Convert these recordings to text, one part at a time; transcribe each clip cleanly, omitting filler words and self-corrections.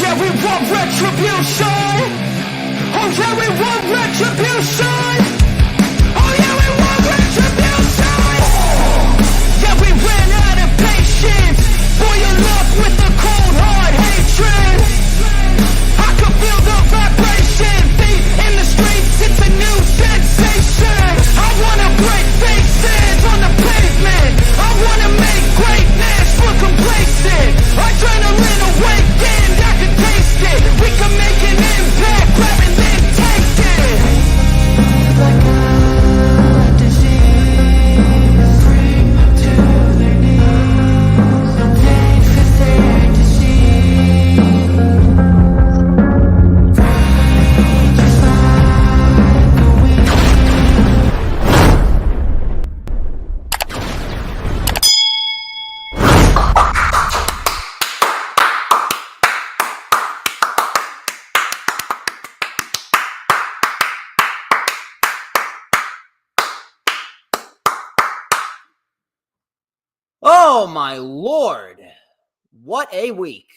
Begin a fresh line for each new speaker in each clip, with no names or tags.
yeah, we want retribution. Oh yeah, we want retribution. Oh yeah, we want retribution. Yeah, we ran out of patience for your love with the cold hard hatred. I can feel the vibration, feet in the streets, it's a new sensation. I wanna break faces on the pavement. I wanna make greatness look complacent. Adrenaline awakened, I can taste it. We can make an impact, grab and then take it. Like a disease, bring to their knees. They fit their disease. Just like a weed.
Oh my Lord. What a week.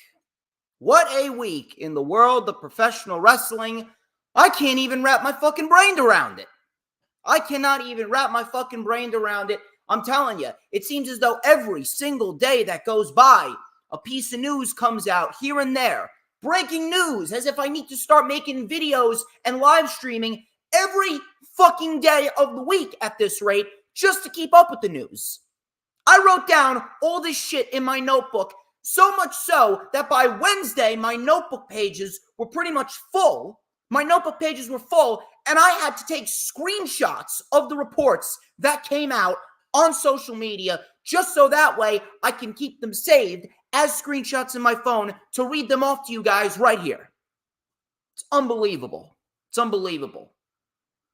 What a week in the world of professional wrestling. I can't even wrap my fucking brain around it. I cannot even wrap my fucking brain around it. I'm telling you, it seems as though every single day that goes by, a piece of news comes out here and there. Breaking news, as if I need to start making videos and live streaming every fucking day of the week at this rate just to keep up with the news. I wrote down all this shit in my notebook, so much so that by Wednesday, my notebook pages were pretty much full. My notebook pages were full, and I had to take screenshots of the reports that came out on social media, just so that way I can keep them saved as screenshots in my phone to read them off to you guys right here. It's unbelievable. It's unbelievable.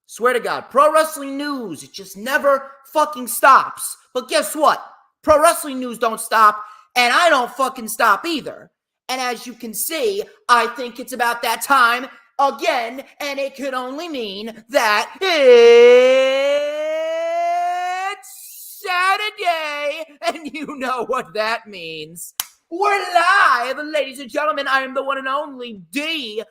Swear to God, pro wrestling news, it just never fucking stops. But guess what? Pro wrestling news don't stop, and I don't fucking stop either. And as you can see, I think it's about that time again, and it could only mean that it's Saturday, and you know what that means. We're live, ladies and gentlemen. I am the one and only DJ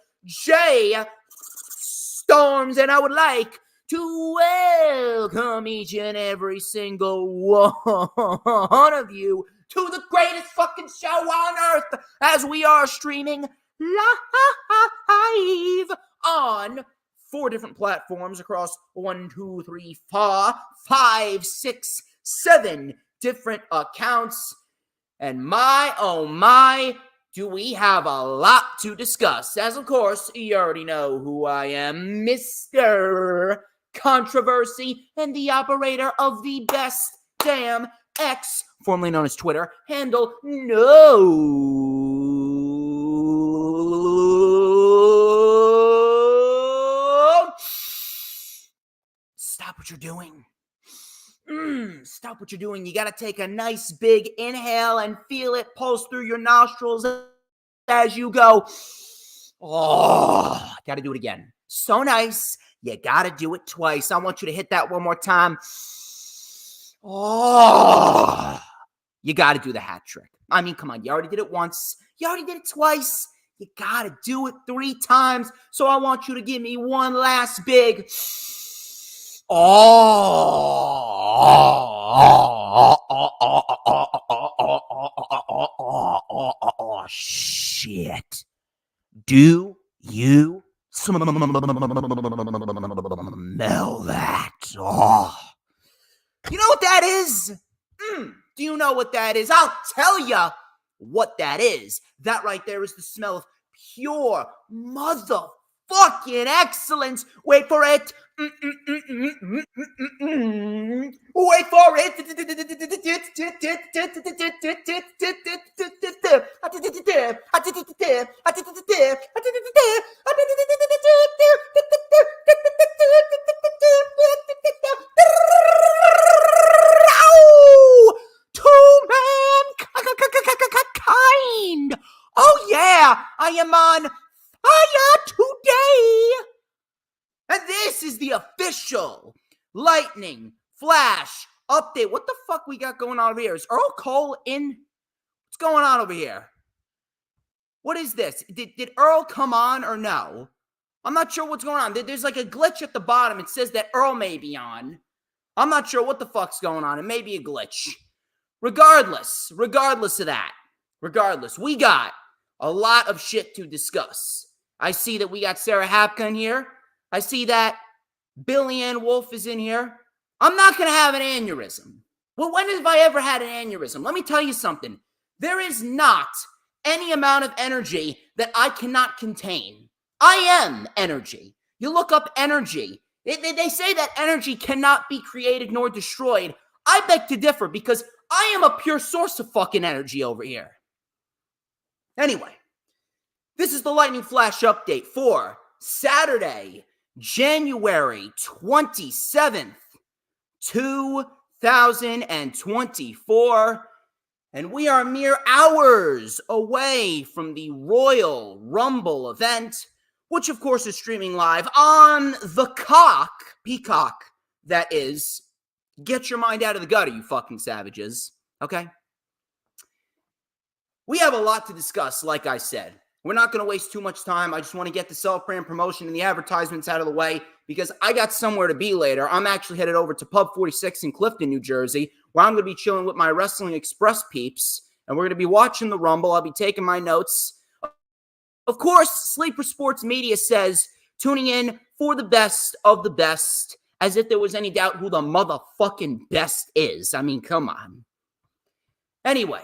Storms, and I would like to welcome each and every single one of you to the greatest fucking show on earth, as we are streaming live on 4 different platforms across 1, 2, 3, 4, 5, 6, 7 different accounts. And my, oh my, do we have a lot to discuss, as of course, you already know who I am, Mr. Controversy, and the operator of the best damn X, formerly known as Twitter, handle, no. Stop what you're doing. Stop what you're doing. You got to take a nice big inhale and feel it pulse through your nostrils as you go. Oh, got to do it again. So nice. You got to do it twice. I want you to hit that one more time. Oh, you got to do the hat trick. I mean, come on. You already did it once. You already did it twice. You got to do it 3 times. So I want you to give me one last big. Oh, shit. Do you smell that? Oh. You know what that is? Do you know what that is? I'll tell you what that is. That right there is the smell of pure motherfucking excellence. Wait for it. Wait for it. Kind. Oh yeah, I am on fire today. And this is the official Lightning Flash update. What the fuck we got going on over here? Is Earl Cole in? What's going on over here? What is this? Did Earl come on or no? I'm not sure what's going on. There's like a glitch at the bottom. It says that Earl may be on. I'm not sure what the fuck's going on. It may be a glitch. Regardless of that, we got a lot of shit to discuss. I see that we got Sarah Hapka in here. I see that Billy Ann Wolf is in here. I'm not going to have an aneurysm. Well, when have I ever had an aneurysm? Let me tell you something. There is not any amount of energy that I cannot contain. I am energy. You look up energy. They say that energy cannot be created nor destroyed. I beg to differ because I am a pure source of fucking energy over here. Anyway, this is the Lightning Flash update for Saturday, January 27th, 2024. And we are mere hours away from the Royal Rumble event, which of course is streaming live on the Peacock, that is. Get your mind out of the gutter, you fucking savages. Okay? We have a lot to discuss, like I said. We're not going to waste too much time. I just want to get the self-brand promotion and the advertisements out of the way because I got somewhere to be later. I'm actually headed over to Pub 46 in Clifton, New Jersey, where I'm going to be chilling with my Wrestling Express peeps, and we're going to be watching the Rumble. I'll be taking my notes. Of course, Sleeper Sports Media says, tuning in for the best of the best, as if there was any doubt who the motherfucking best is. I mean, come on. Anyway.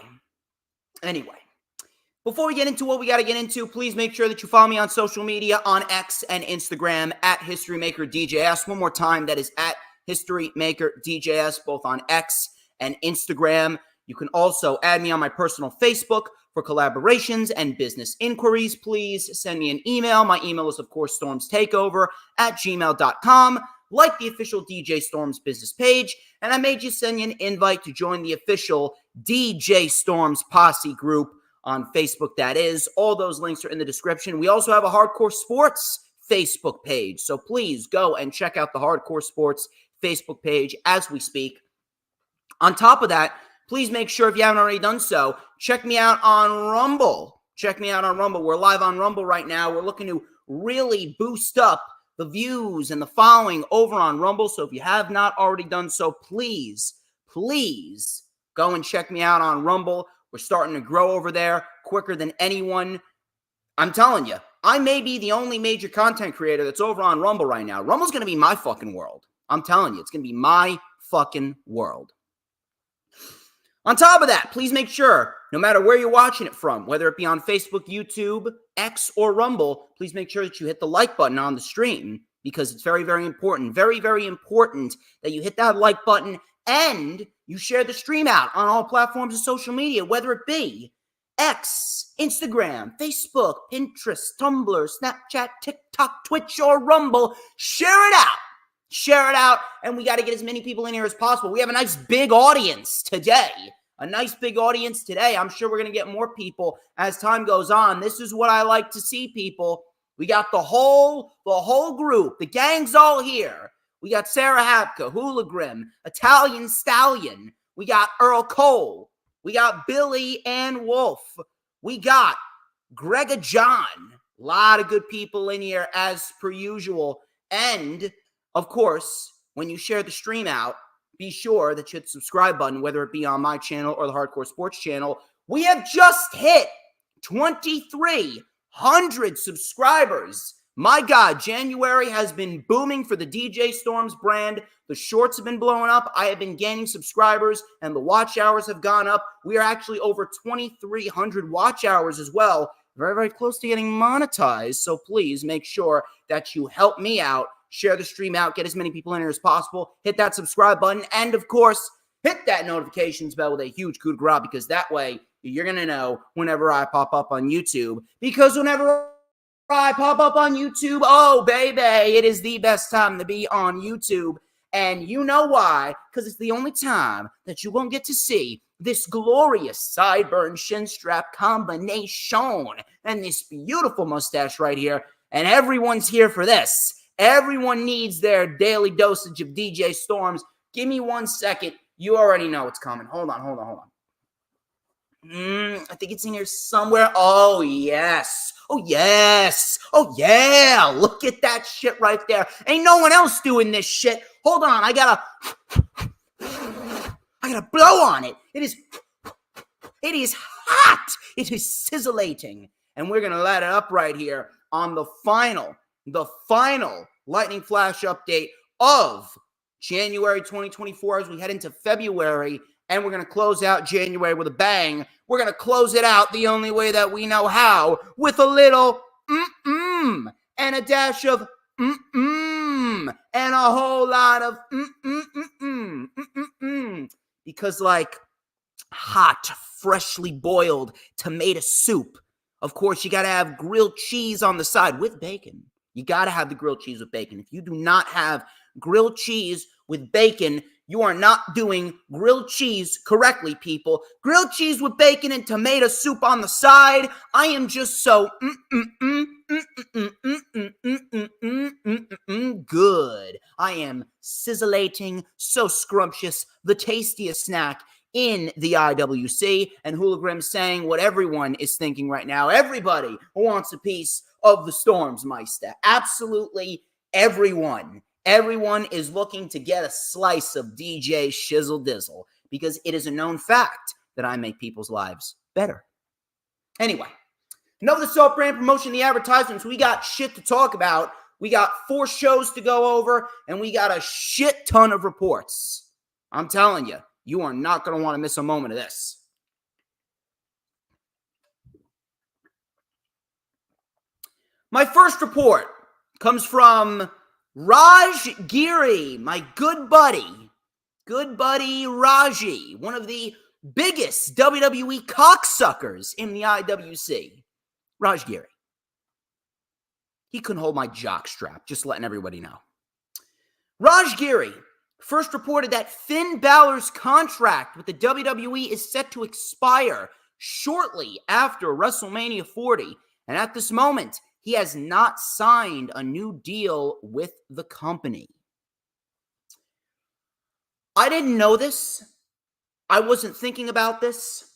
Before we get into what we got to get into, please make sure that you follow me on social media on X and Instagram at HistoryMakerDJS. One more time, that is at HistoryMakerDJS, both on X and Instagram. You can also add me on my personal Facebook for collaborations and business inquiries. Please send me an email. My email is, of course, StormsTakeOver@gmail.com. Like the official DJ Storms business page, and I made you send you an invite to join the official DJ Storms Posse group on Facebook, that is. All those links are in the description. We also have a Hardcore Sports Facebook page, so please go and check out the Hardcore Sports Facebook page as we speak. On top of that, please make sure, if you haven't already done so, check me out on Rumble. We're live on Rumble right now. We're looking to really boost up the views and the following over on Rumble. So if you have not already done so, please go and check me out on Rumble. We're starting to grow over there quicker than anyone. I'm telling you, I may be the only major content creator that's over on Rumble right now. Rumble's going to be my fucking world. I'm telling you, it's going to be my fucking world. On top of that, please make sure, no matter where you're watching it from, whether it be on Facebook, YouTube, X, or Rumble, please make sure that you hit the like button on the stream because it's very, very important. Very, very important that you hit that like button and you share the stream out on all platforms of social media, whether it be X, Instagram, Facebook, Pinterest, Tumblr, Snapchat, TikTok, Twitch, or Rumble. Share it out. And we got to get as many people in here as possible. We have a nice big audience today. I'm sure we're going to get more people as time goes on. This is what I like to see, people. We got the whole group. The gang's all here. We got Sarah Hapka, Hoolagrim, Italian Stallion. We got Earl Cole. We got Billy Ann Wolf. We got Grega John. A lot of good people in here as per usual. And of course, when you share the stream out, be sure that you hit the subscribe button, whether it be on my channel or the Hardcore Sports channel. We have just hit 2,300 subscribers. My God, January has been booming for the DJ Storms brand. The shorts have been blowing up. I have been gaining subscribers, and the watch hours have gone up. We are actually over 2,300 watch hours as well. Very, very close to getting monetized. So please make sure that you help me out. Share the stream out, get as many people in here as possible, hit that subscribe button, and of course, hit that notifications bell with a huge coup de grace because that way you're going to know whenever I pop up on YouTube. Because whenever I pop up on YouTube, oh, baby, it is the best time to be on YouTube. And you know why? Because it's the only time that you won't get to see this glorious sideburn shin strap combination and this beautiful mustache right here. And everyone's here for this. Everyone needs their daily dosage of DJ Storms. Give me 1 second. You already know what's coming. Hold on. I think it's in here somewhere. Oh, yes. Oh, yes. Oh, yeah. Look at that shit right there. Ain't no one else doing this shit. Hold on. I gotta blow on it. It is hot. It is sizzling. And we're going to light it up right here on the final lightning flash update of January 2024 as we head into February. And we're going to close out January with a bang. We're going to close it out the only way that we know how, with a little and a dash of and a whole lot of because like hot, freshly boiled tomato soup. Of course, you got to have grilled cheese on the side with bacon. You got to have the grilled cheese with bacon. If you do not have grilled cheese with bacon, you are not doing grilled cheese correctly, people. Grilled cheese with bacon and tomato soup on the side. I am just so good. I am sizzling, so scrumptious, the tastiest snack in the IWC, and Hooligrim saying what everyone is thinking right now. Everybody wants a piece of the Stormsmeister. Absolutely everyone. Everyone is looking to get a slice of DJ Shizzle Dizzle because it is a known fact that I make people's lives better. Anyway, enough of the self-brand promotion, the advertisements. We got shit to talk about. We got 4 shows to go over, and we got a shit ton of reports. I'm telling you, you are not going to want to miss a moment of this. My first report comes from Raj Giri, my good buddy Raji, one of the biggest WWE cocksuckers in the IWC. Raj Giri. He couldn't hold my jockstrap, just letting everybody know. Raj Giri first reported that Finn Balor's contract with the WWE is set to expire shortly after WrestleMania 40, and at this moment, he has not signed a new deal with the company. I didn't know this. I wasn't thinking about this.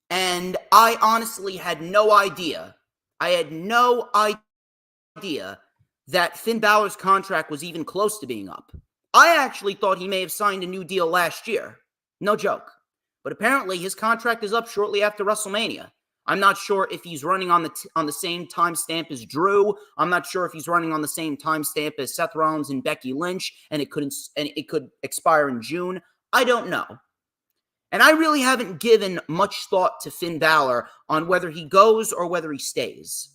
And I honestly had no idea. I had no idea that Finn Balor's contract was even close to being up. I actually thought he may have signed a new deal last year. No joke. But apparently his contract is up shortly after WrestleMania. I'm not sure if he's running on the same timestamp as Drew. I'm not sure if he's running on the same timestamp as Seth Rollins and Becky Lynch, and it could expire in June. I don't know. And I really haven't given much thought to Finn Balor on whether he goes or whether he stays.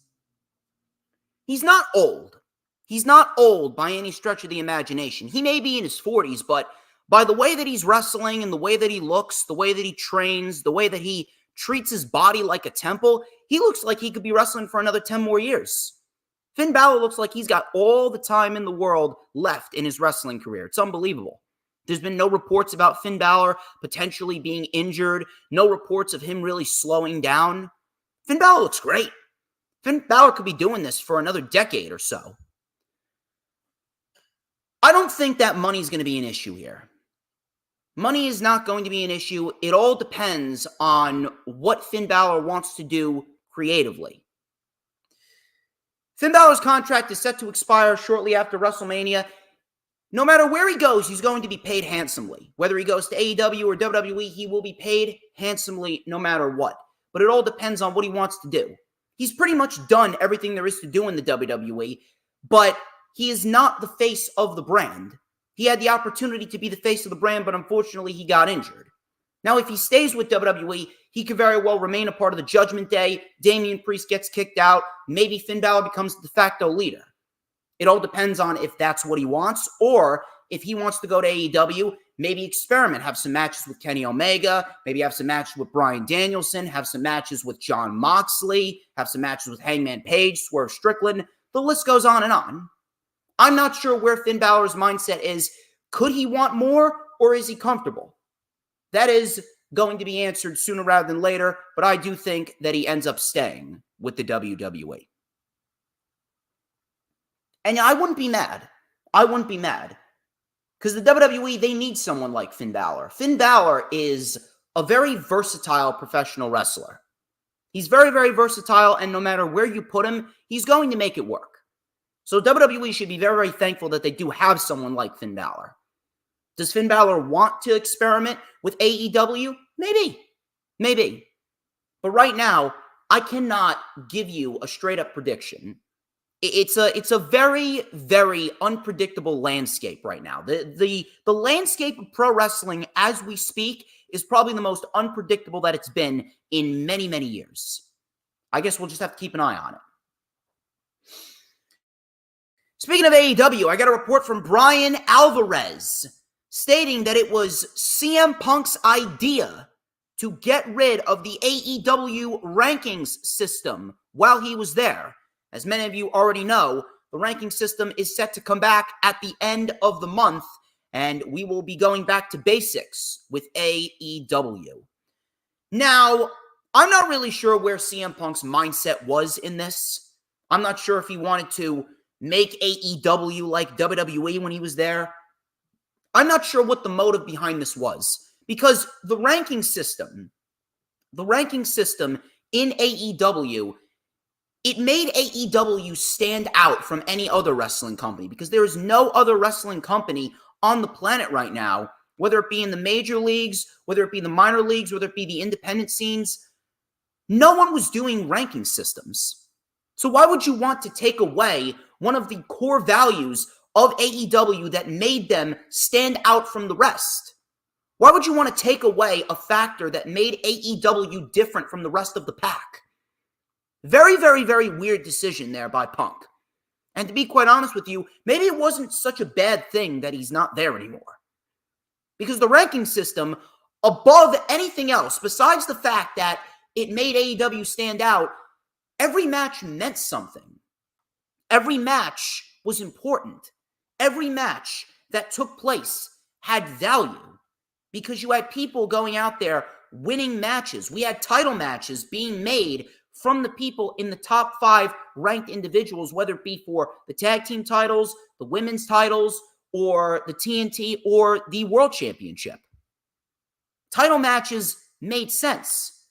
He's not old. He's not old by any stretch of the imagination. He may be in his 40s, but by the way that he's wrestling and the way that he looks, the way that he trains, the way that he treats his body like a temple, he looks like he could be wrestling for another 10 more years. Finn Balor looks like he's got all the time in the world left in his wrestling career. It's unbelievable. There's been no reports about Finn Balor potentially being injured, no reports of him really slowing down. Finn Balor looks great. Finn Balor could be doing this for another decade or so. I don't think that money's going to be an issue here. Money is not going to be an issue. It all depends on what Finn Balor wants to do creatively. Finn Balor's contract is set to expire shortly after WrestleMania. No matter where he goes, he's going to be paid handsomely. Whether he goes to AEW or WWE, he will be paid handsomely no matter what. But it all depends on what he wants to do. He's pretty much done everything there is to do in the WWE, but he is not the face of the brand. He had the opportunity to be the face of the brand, but unfortunately he got injured. Now, if he stays with WWE, he could very well remain a part of the Judgment Day. Damian Priest gets kicked out. Maybe Finn Balor becomes the de facto leader. It all depends on if that's what he wants, or if he wants to go to AEW, maybe experiment, have some matches with Kenny Omega, maybe have some matches with Bryan Danielson, have some matches with Jon Moxley, have some matches with Hangman Page, Swerve Strickland. The list goes on and on. I'm not sure where Finn Balor's mindset is. Could he want more, or is he comfortable? That is going to be answered sooner rather than later, but I do think that he ends up staying with the WWE. And I wouldn't be mad. I wouldn't be mad. Because the WWE, they need someone like Finn Balor. Finn Balor is a very versatile professional wrestler. He's very, very versatile, and no matter where you put him, he's going to make it work. So WWE should be very, very thankful that they do have someone like Finn Balor. Does Finn Balor want to experiment with AEW? Maybe. Maybe. But right now, I cannot give you a straight-up prediction. It's a very, very unpredictable landscape right now. The landscape of pro wrestling as we speak is probably the most unpredictable that it's been in many, many years. I guess we'll just have to keep an eye on it. Speaking of AEW, I got a report from Brian Alvarez stating that it was CM Punk's idea to get rid of the AEW rankings system while he was there. As many of you already know, the ranking system is set to come back at the end of the month, and we will be going back to basics with AEW. Now, I'm not really sure where CM Punk's mindset was in this. I'm not sure if he wanted to make AEW like WWE when he was there. I'm not sure what the motive behind this was, because the ranking system in AEW, it made AEW stand out from any other wrestling company, because there is no other wrestling company on the planet right now, whether it be in the major leagues, whether it be the minor leagues, whether it be the independent scenes. No one was doing ranking systems. So why would you want to take away one of the core values of AEW that made them stand out from the rest? Why would you want to take away a factor that made AEW different from the rest of the pack? Very, very, very weird decision there by Punk. And to be quite honest with you, maybe it wasn't such a bad thing that he's not there anymore. Because the ranking system, above anything else, besides the fact that it made AEW stand out, every match meant something. Every match was important. Every match that took place had value, because you had people going out there winning matches. We had title matches being made from the people in the top 5 ranked individuals, whether it be for the tag team titles, the women's titles, or the TNT, or the World Championship. Title matches made sense.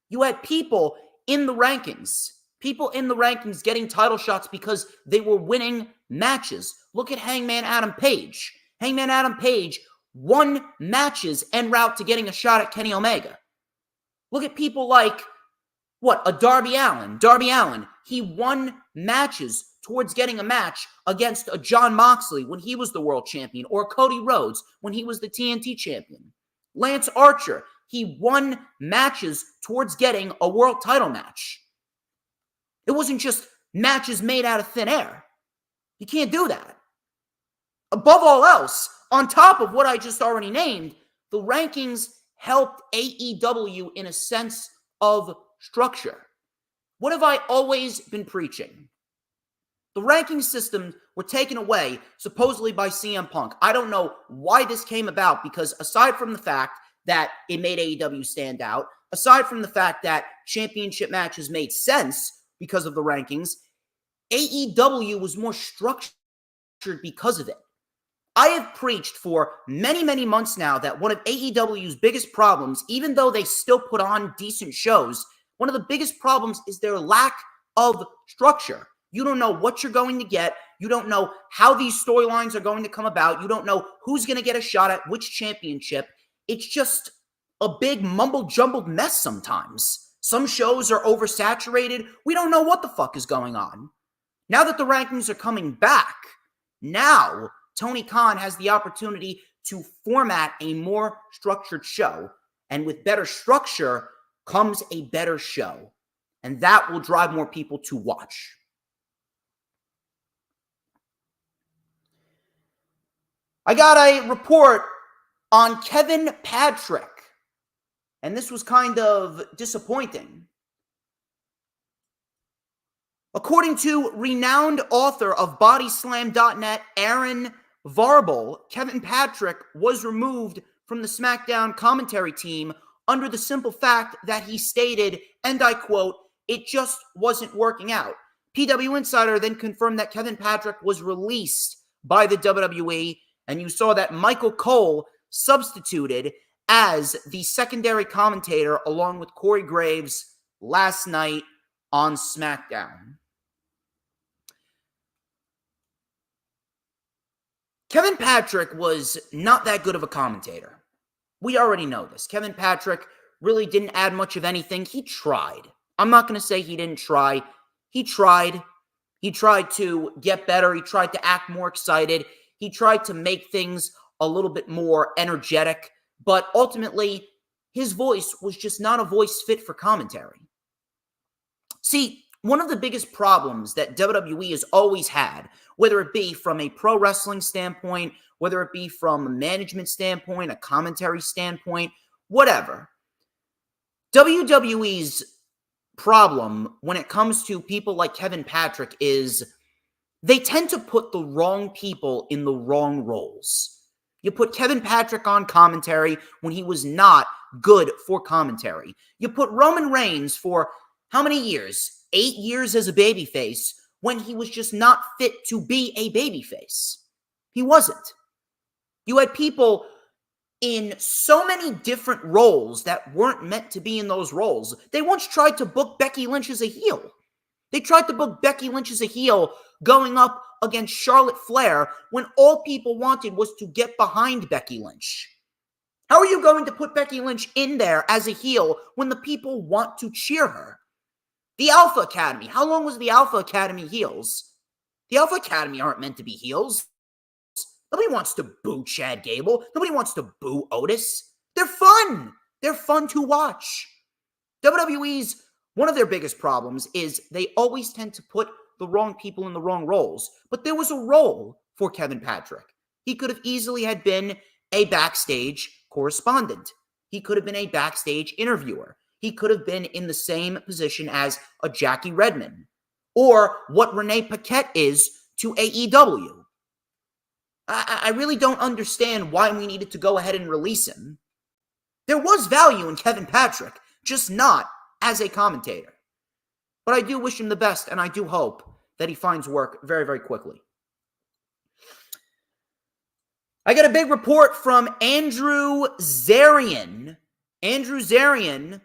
You had people in the rankings getting title shots because they were winning matches. Look at Hangman Adam Page. Hangman Adam Page won matches en route to getting a shot at Kenny Omega. Look at people like, Darby Allin. Darby Allin, he won matches towards getting a match against a Jon Moxley when he was the world champion, or Cody Rhodes when he was the TNT champion. Lance Archer, he won matches towards getting a world title match. It wasn't just matches made out of thin air. You can't do that. Above all else, on top of what I just already named, the rankings helped AEW in a sense of structure. What have I always been preaching? The ranking systems were taken away, supposedly by CM Punk. I don't know why this came about, because aside from the fact that it made AEW stand out, aside from the fact that championship matches made sense because of the rankings, AEW was more structured because of it. I have preached for many, many months now that one of AEW's biggest problems, even though they still put on decent shows, one of the biggest problems is their lack of structure. You don't know what you're going to get. You don't know how these storylines are going to come about. You don't know who's going to get a shot at which championship. It's just a big mumble-jumbled mess sometimes. Some shows are oversaturated. We don't know what the fuck is going on. Now that the rankings are coming back, now Tony Khan has the opportunity to format a more structured show. And with better structure comes a better show. And that will drive more people to watch. I got a report on Kevin Patrick. And this was kind of disappointing. According to renowned author of BodySlam.net, Aaron Varble, Kevin Patrick was removed from the SmackDown commentary team under the simple fact that he stated, and I quote, "It just wasn't working out." PW Insider then confirmed that Kevin Patrick was released by the WWE, and you saw that Michael Cole substituted as the secondary commentator along with Corey Graves last night on SmackDown. Kevin Patrick was not that good of a commentator. We already know this. Kevin Patrick really didn't add much of anything. He tried. I'm not going to say he didn't try. He tried. He tried to get better. He tried to act more excited. He tried to make things a little bit more energetic. But ultimately, his voice was just not a voice fit for commentary. See, one of the biggest problems that WWE has always had, whether it be from a pro wrestling standpoint, whether it be from a management standpoint, a commentary standpoint, whatever, WWE's problem when it comes to people like Kevin Patrick is they tend to put the wrong people in the wrong roles. You put Kevin Patrick on commentary when he was not good for commentary. You put Roman Reigns for how many years? 8 years as a babyface when he was just not fit to be a babyface. He wasn't. You had people in so many different roles that weren't meant to be in those roles. They once tried to book Becky Lynch as a heel. They tried to book Becky Lynch as a heel going up against Charlotte Flair when all people wanted was to get behind Becky Lynch. How are you going to put Becky Lynch in there as a heel when the people want to cheer her? The Alpha Academy. How long was the Alpha Academy heels? The Alpha Academy aren't meant to be heels. Nobody wants to boo Chad Gable. Nobody wants to boo Otis. They're fun. They're fun to watch. WWE's, one of their biggest problems is they always tend to put the wrong people in the wrong roles. But there was a role for Kevin Patrick. He could have easily had been a backstage correspondent. He could have been a backstage interviewer. He could have been in the same position as a Jackie Redmond or what Renee Paquette is to AEW. I really don't understand why we needed to go ahead and release him. There was value in Kevin Patrick, just not as a commentator. But I do wish him the best, and I do hope that he finds work very, very quickly. I got a big report from Andrew Zarian. Andrew Zarian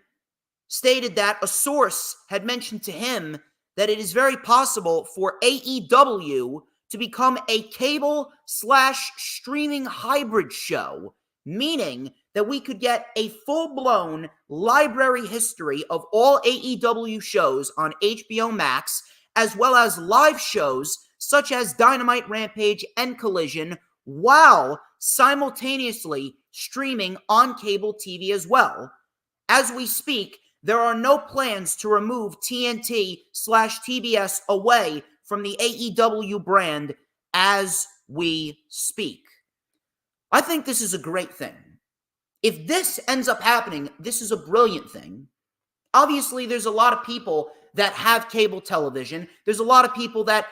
stated that a source had mentioned to him that it is very possible for AEW to become a cable/streaming hybrid show, meaning that we could get a full-blown library history of all AEW shows on HBO Max, as well as live shows such as Dynamite, Rampage, and Collision, while simultaneously streaming on cable TV as well. As we speak, there are no plans to remove TNT/TBS away from the AEW brand as we speak. I think this is a great thing. If this ends up happening, this is a brilliant thing. Obviously, there's a lot of people that have cable television. There's a lot of people that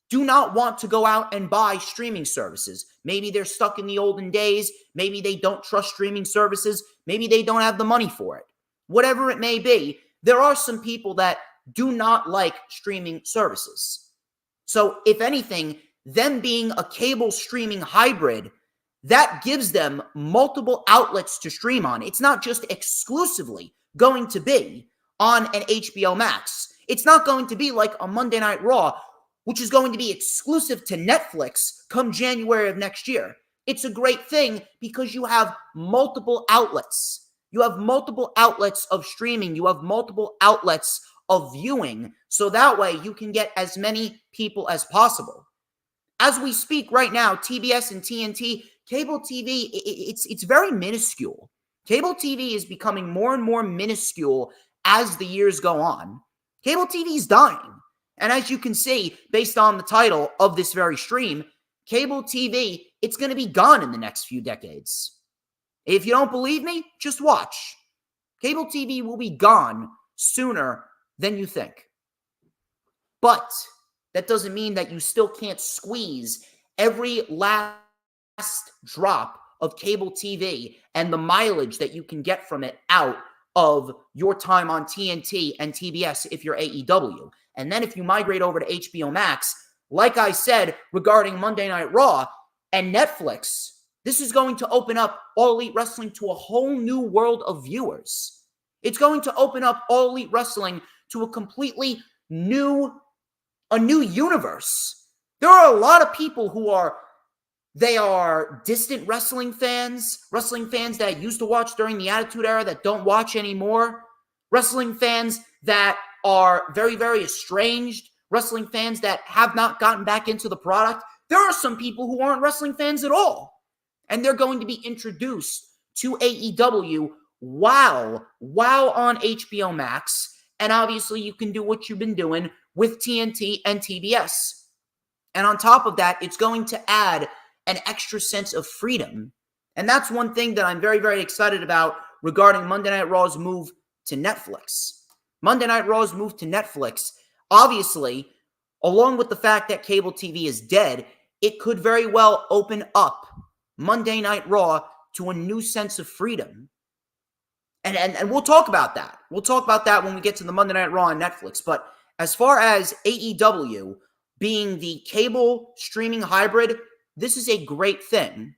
do not want to go out and buy streaming services. Maybe they're stuck in the olden days. Maybe they don't trust streaming services. Maybe they don't have the money for it. Whatever it may be, there are some people that do not like streaming services. So if anything, them being a cable streaming hybrid, that gives them multiple outlets to stream on. It's not just exclusively going to be on an HBO Max. It's not going to be like a Monday Night Raw, which is going to be exclusive to Netflix come January of next year. It's a great thing because you have multiple outlets. You have multiple outlets of streaming. You have multiple outlets of viewing. So that way you can get as many people as possible. As we speak right now, TBS and TNT, cable TV, it's very minuscule. Cable TV is becoming more and more minuscule as the years go on. Cable TV is dying. And as you can see, based on the title of this very stream, cable TV, it's going to be gone in the next few decades. If you don't believe me, just watch. Cable TV will be gone sooner than you think. But that doesn't mean that you still can't squeeze every last drop of cable TV and the mileage that you can get from it out of your time on TNT and TBS if you're AEW. And then if you migrate over to HBO Max, like I said regarding Monday Night Raw and Netflix, This is going to open up All Elite Wrestling to a whole new world of viewers. It's going to open up All Elite Wrestling to a completely new universe. There are a lot of people who are distant wrestling fans that used to watch during the Attitude Era that don't watch anymore, wrestling fans that are very, very estranged, wrestling fans that have not gotten back into the product. There are some people who aren't wrestling fans at all, and they're going to be introduced to AEW while on HBO Max, and obviously you can do what you've been doing with TNT and TBS. And on top of that, it's going to add an extra sense of freedom. And that's one thing that I'm very, very excited about regarding Monday Night Raw's move to Netflix. Monday Night Raw's move to Netflix, obviously, along with the fact that cable TV is dead, it could very well open up Monday Night Raw to a new sense of freedom. And we'll talk about that. We'll talk about that when we get to the Monday Night Raw on Netflix. But as far as AEW being the cable streaming hybrid, this is a great thing.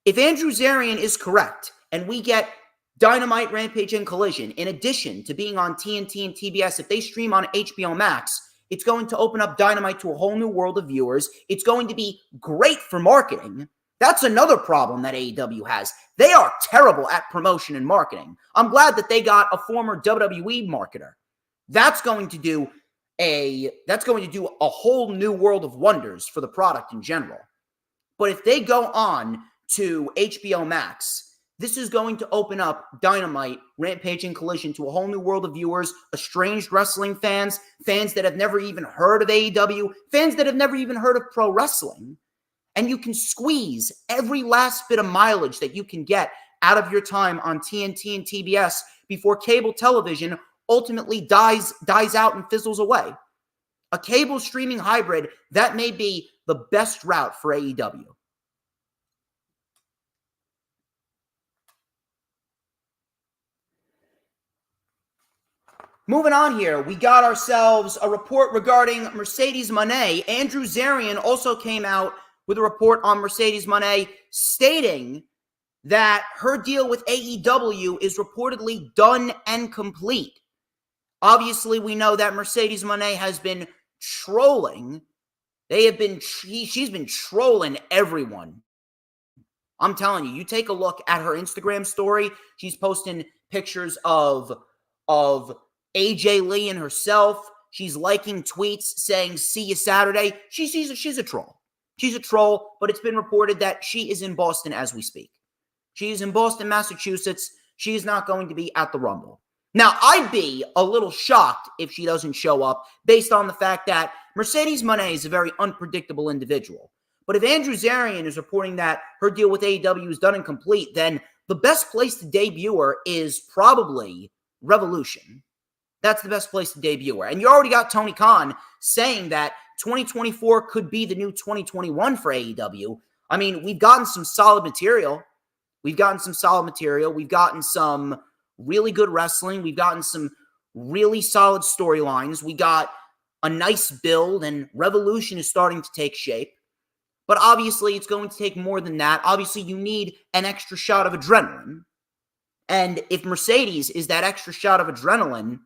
If Andrew Zarian is correct, and we get Dynamite, Rampage, and Collision, in addition to being on TNT and TBS, if they stream on HBO Max, it's going to open up Dynamite to a whole new world of viewers. It's going to be great for marketing. That's another problem that AEW has. They are terrible at promotion and marketing. I'm glad that they got a former WWE marketer. That's going to do a whole new world of wonders for the product in general. But if they go on to HBO Max, this is going to open up Dynamite, Rampage, and Collision to a whole new world of viewers, estranged wrestling fans, fans that have never even heard of AEW, fans that have never even heard of pro wrestling. And you can squeeze every last bit of mileage that you can get out of your time on TNT and TBS before cable television ultimately dies out and fizzles away. A cable streaming hybrid, that may be the best route for AEW. Moving on here, we got ourselves a report regarding Mercedes Moné. Andrew Zarian also came out with a report on Mercedes Moné stating that her deal with AEW is reportedly done and complete. Obviously, we know that Mercedes Moné has been trolling. She's been trolling everyone. I'm telling you, you take a look at her Instagram story. She's posting pictures of AJ Lee and herself. She's liking tweets saying, "See you Saturday." She's a troll. She's a troll, but it's been reported that she is in Boston as we speak. She is in Boston, Massachusetts. She is not going to be at the Rumble. Now, I'd be a little shocked if she doesn't show up based on the fact that Mercedes Moné is a very unpredictable individual. But if Andrew Zarian is reporting that her deal with AEW is done and complete, then the best place to debut her is probably Revolution. That's the best place to debut her. And you already got Tony Khan saying that 2024 could be the new 2021 for AEW. I mean, we've gotten some solid material. We've gotten some really good wrestling. We've gotten some really solid storylines. We got a nice build, and Revolution is starting to take shape. But obviously, it's going to take more than that. Obviously, you need an extra shot of adrenaline. And if Mercedes is that extra shot of adrenaline,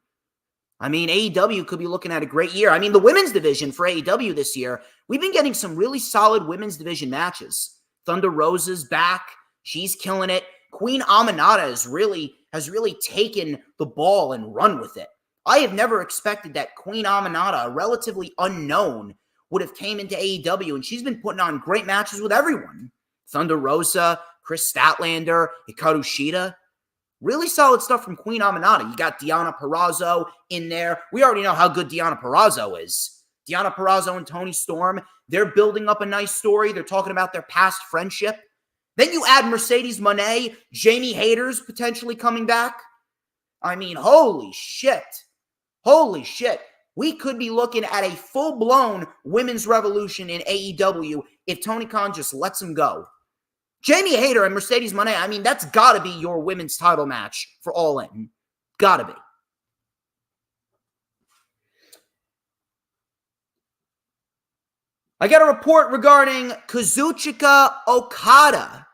I mean, AEW could be looking at a great year. I mean, the women's division for AEW this year, we've been getting some really solid women's division matches. Thunder Rosa's back. She's killing it. Queen Aminata has really taken the ball and run with it. I have never expected that Queen Aminata, a relatively unknown, would have came into AEW, and she's been putting on great matches with everyone. Thunder Rosa, Chris Statlander, Hikaru Shida. Really solid stuff from Queen Aminata. You got Deonna Purrazzo in there. We already know how good Deonna Purrazzo is. Deonna Purrazzo and Toni Storm, they're building up a nice story. They're talking about their past friendship. Then you add Mercedes Moné, Jamie Hayter's potentially coming back. I mean, holy shit. Holy shit. We could be looking at a full-blown women's revolution in AEW if Tony Khan just lets them go. Jamie Hayter and Mercedes Moné, I mean, that's got to be your women's title match for All In. Got to be. I got a report regarding Kazuchika Okada.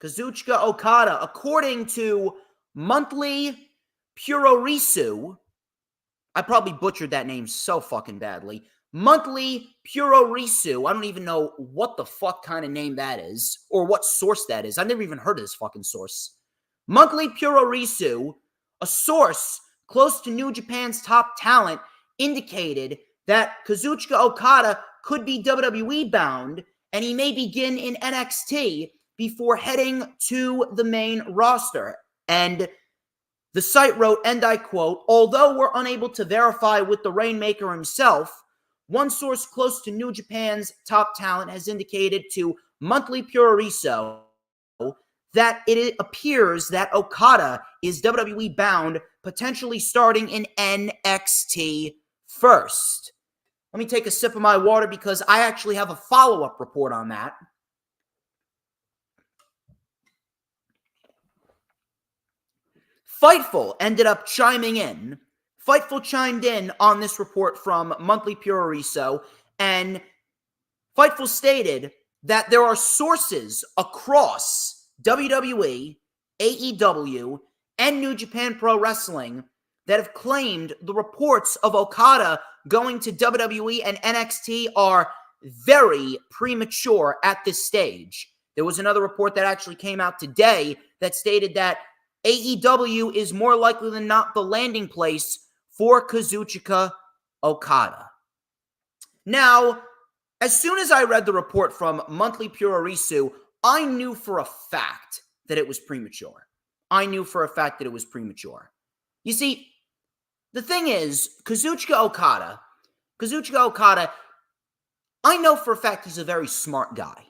Kazuchika Okada, according to Monthly Purorisu, I probably butchered that name so fucking badly. Monthly Purorisu, I don't even know what the fuck kind of name that is, or what source that is. I've never even heard of this fucking source. Monthly Purorisu, a source close to New Japan's top talent, indicated that Kazuchika Okada could be WWE bound, and he may begin in NXT before heading to the main roster. And the site wrote, and I quote, although we're unable to verify with the Rainmaker himself, one source close to New Japan's top talent has indicated to Monthly Puroriso that it appears that Okada is WWE bound, potentially starting in NXT first. Let me take a sip of my water because I actually have a follow-up report on that. Fightful ended up chiming in. Fightful chimed in on this report from Monthly Puroriso, and Fightful stated that there are sources across WWE, AEW, and New Japan Pro Wrestling that have claimed the reports of Okada going to WWE and NXT are very premature at this stage. There was another report that actually came out today that stated that AEW is more likely than not the landing place for Kazuchika Okada. Now, as soon as I read the report from Monthly Purorisu, I knew for a fact that it was premature. I knew for a fact that it was premature. You see, the thing is, Kazuchika Okada, I know for a fact he's a very smart guy.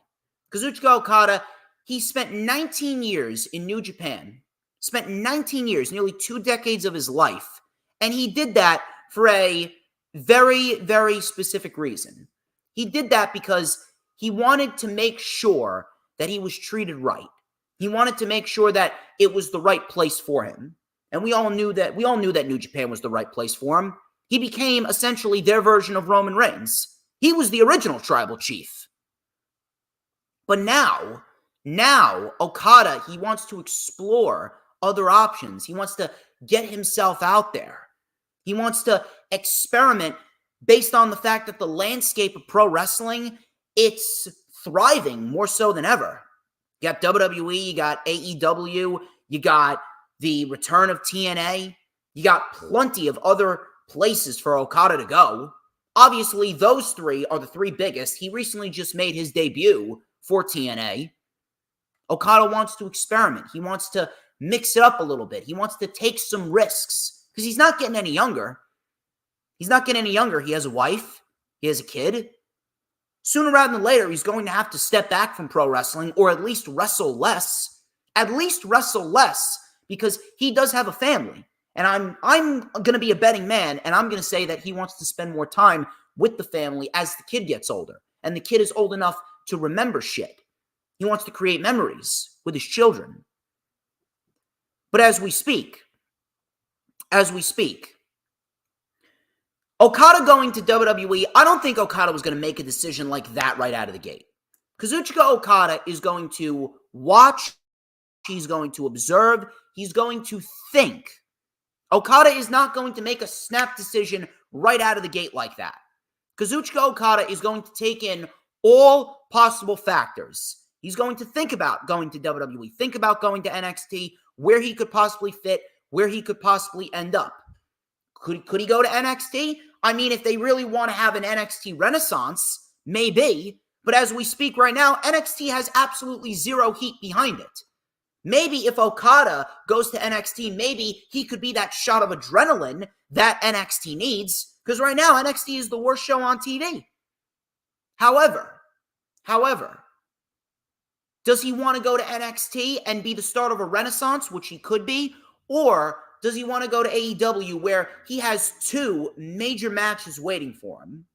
Kazuchika Okada, he spent 19 years in New Japan, spent 19 years, nearly 2 decades of his life, and he did that for a very, very specific reason. He did that because he wanted to make sure that he was treated right. He wanted to make sure that it was the right place for him. And we all knew that New Japan was the right place for him. He became essentially their version of Roman Reigns. He was the original tribal chief. But now Okada, he wants to explore other options. He wants to get himself out there. He wants to experiment based on the fact that the landscape of pro wrestling, it's thriving more so than ever. You got WWE, you got AEW, you got the return of TNA. You got plenty of other places for Okada to go. Obviously, those 3 are the 3 biggest. He recently just made his debut for TNA. Okada wants to experiment. He wants to mix it up a little bit. He wants to take some risks because he's not getting any younger. He's not getting any younger. He has a wife. He has a kid. Sooner rather than later, he's going to have to step back from pro wrestling or at least wrestle less. At least wrestle less because he does have a family. And I'm going to be a betting man, and I'm going to say that he wants to spend more time with the family as the kid gets older. And the kid is old enough to remember shit. He wants to create memories with his children. But as we speak, Okada going to WWE, I don't think Okada was going to make a decision like that right out of the gate. Kazuchika Okada is going to watch, he's going to observe, he's going to think. Okada is not going to make a snap decision right out of the gate like that. Kazuchika Okada is going to take in all possible factors. He's going to think about going to WWE, think about going to NXT, where he could possibly fit, where he could possibly end up. Could he go to NXT? I mean, if they really want to have an NXT renaissance, maybe. But as we speak right now, NXT has absolutely zero heat behind it. Maybe if Okada goes to NXT, maybe he could be that shot of adrenaline that NXT needs. Because right now, NXT is the worst show on TV. However, does he want to go to NXT and be the start of a renaissance, which he could be? Or does he want to go to AEW where he has 2 major matches waiting for him?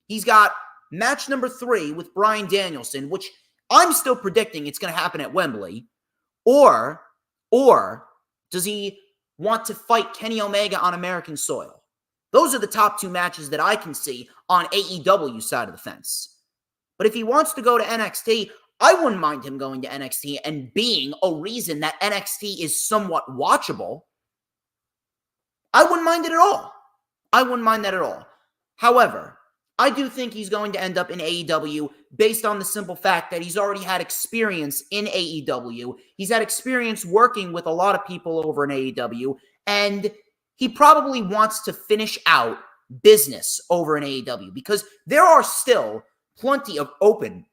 He's got match number 3 with Bryan Danielson, which I'm still predicting it's going to happen at Wembley. Or does he want to fight Kenny Omega on American soil? Those are the top 2 matches that I can see on AEW side of the fence. But if he wants to go to NXT, I wouldn't mind him going to NXT and being a reason that NXT is somewhat watchable. I wouldn't mind it at all. I wouldn't mind that at all. However, I do think he's going to end up in AEW based on the simple fact that he's already had experience in AEW. He's had experience working with a lot of people over in AEW, and he probably wants to finish out business over in AEW because there are still plenty of open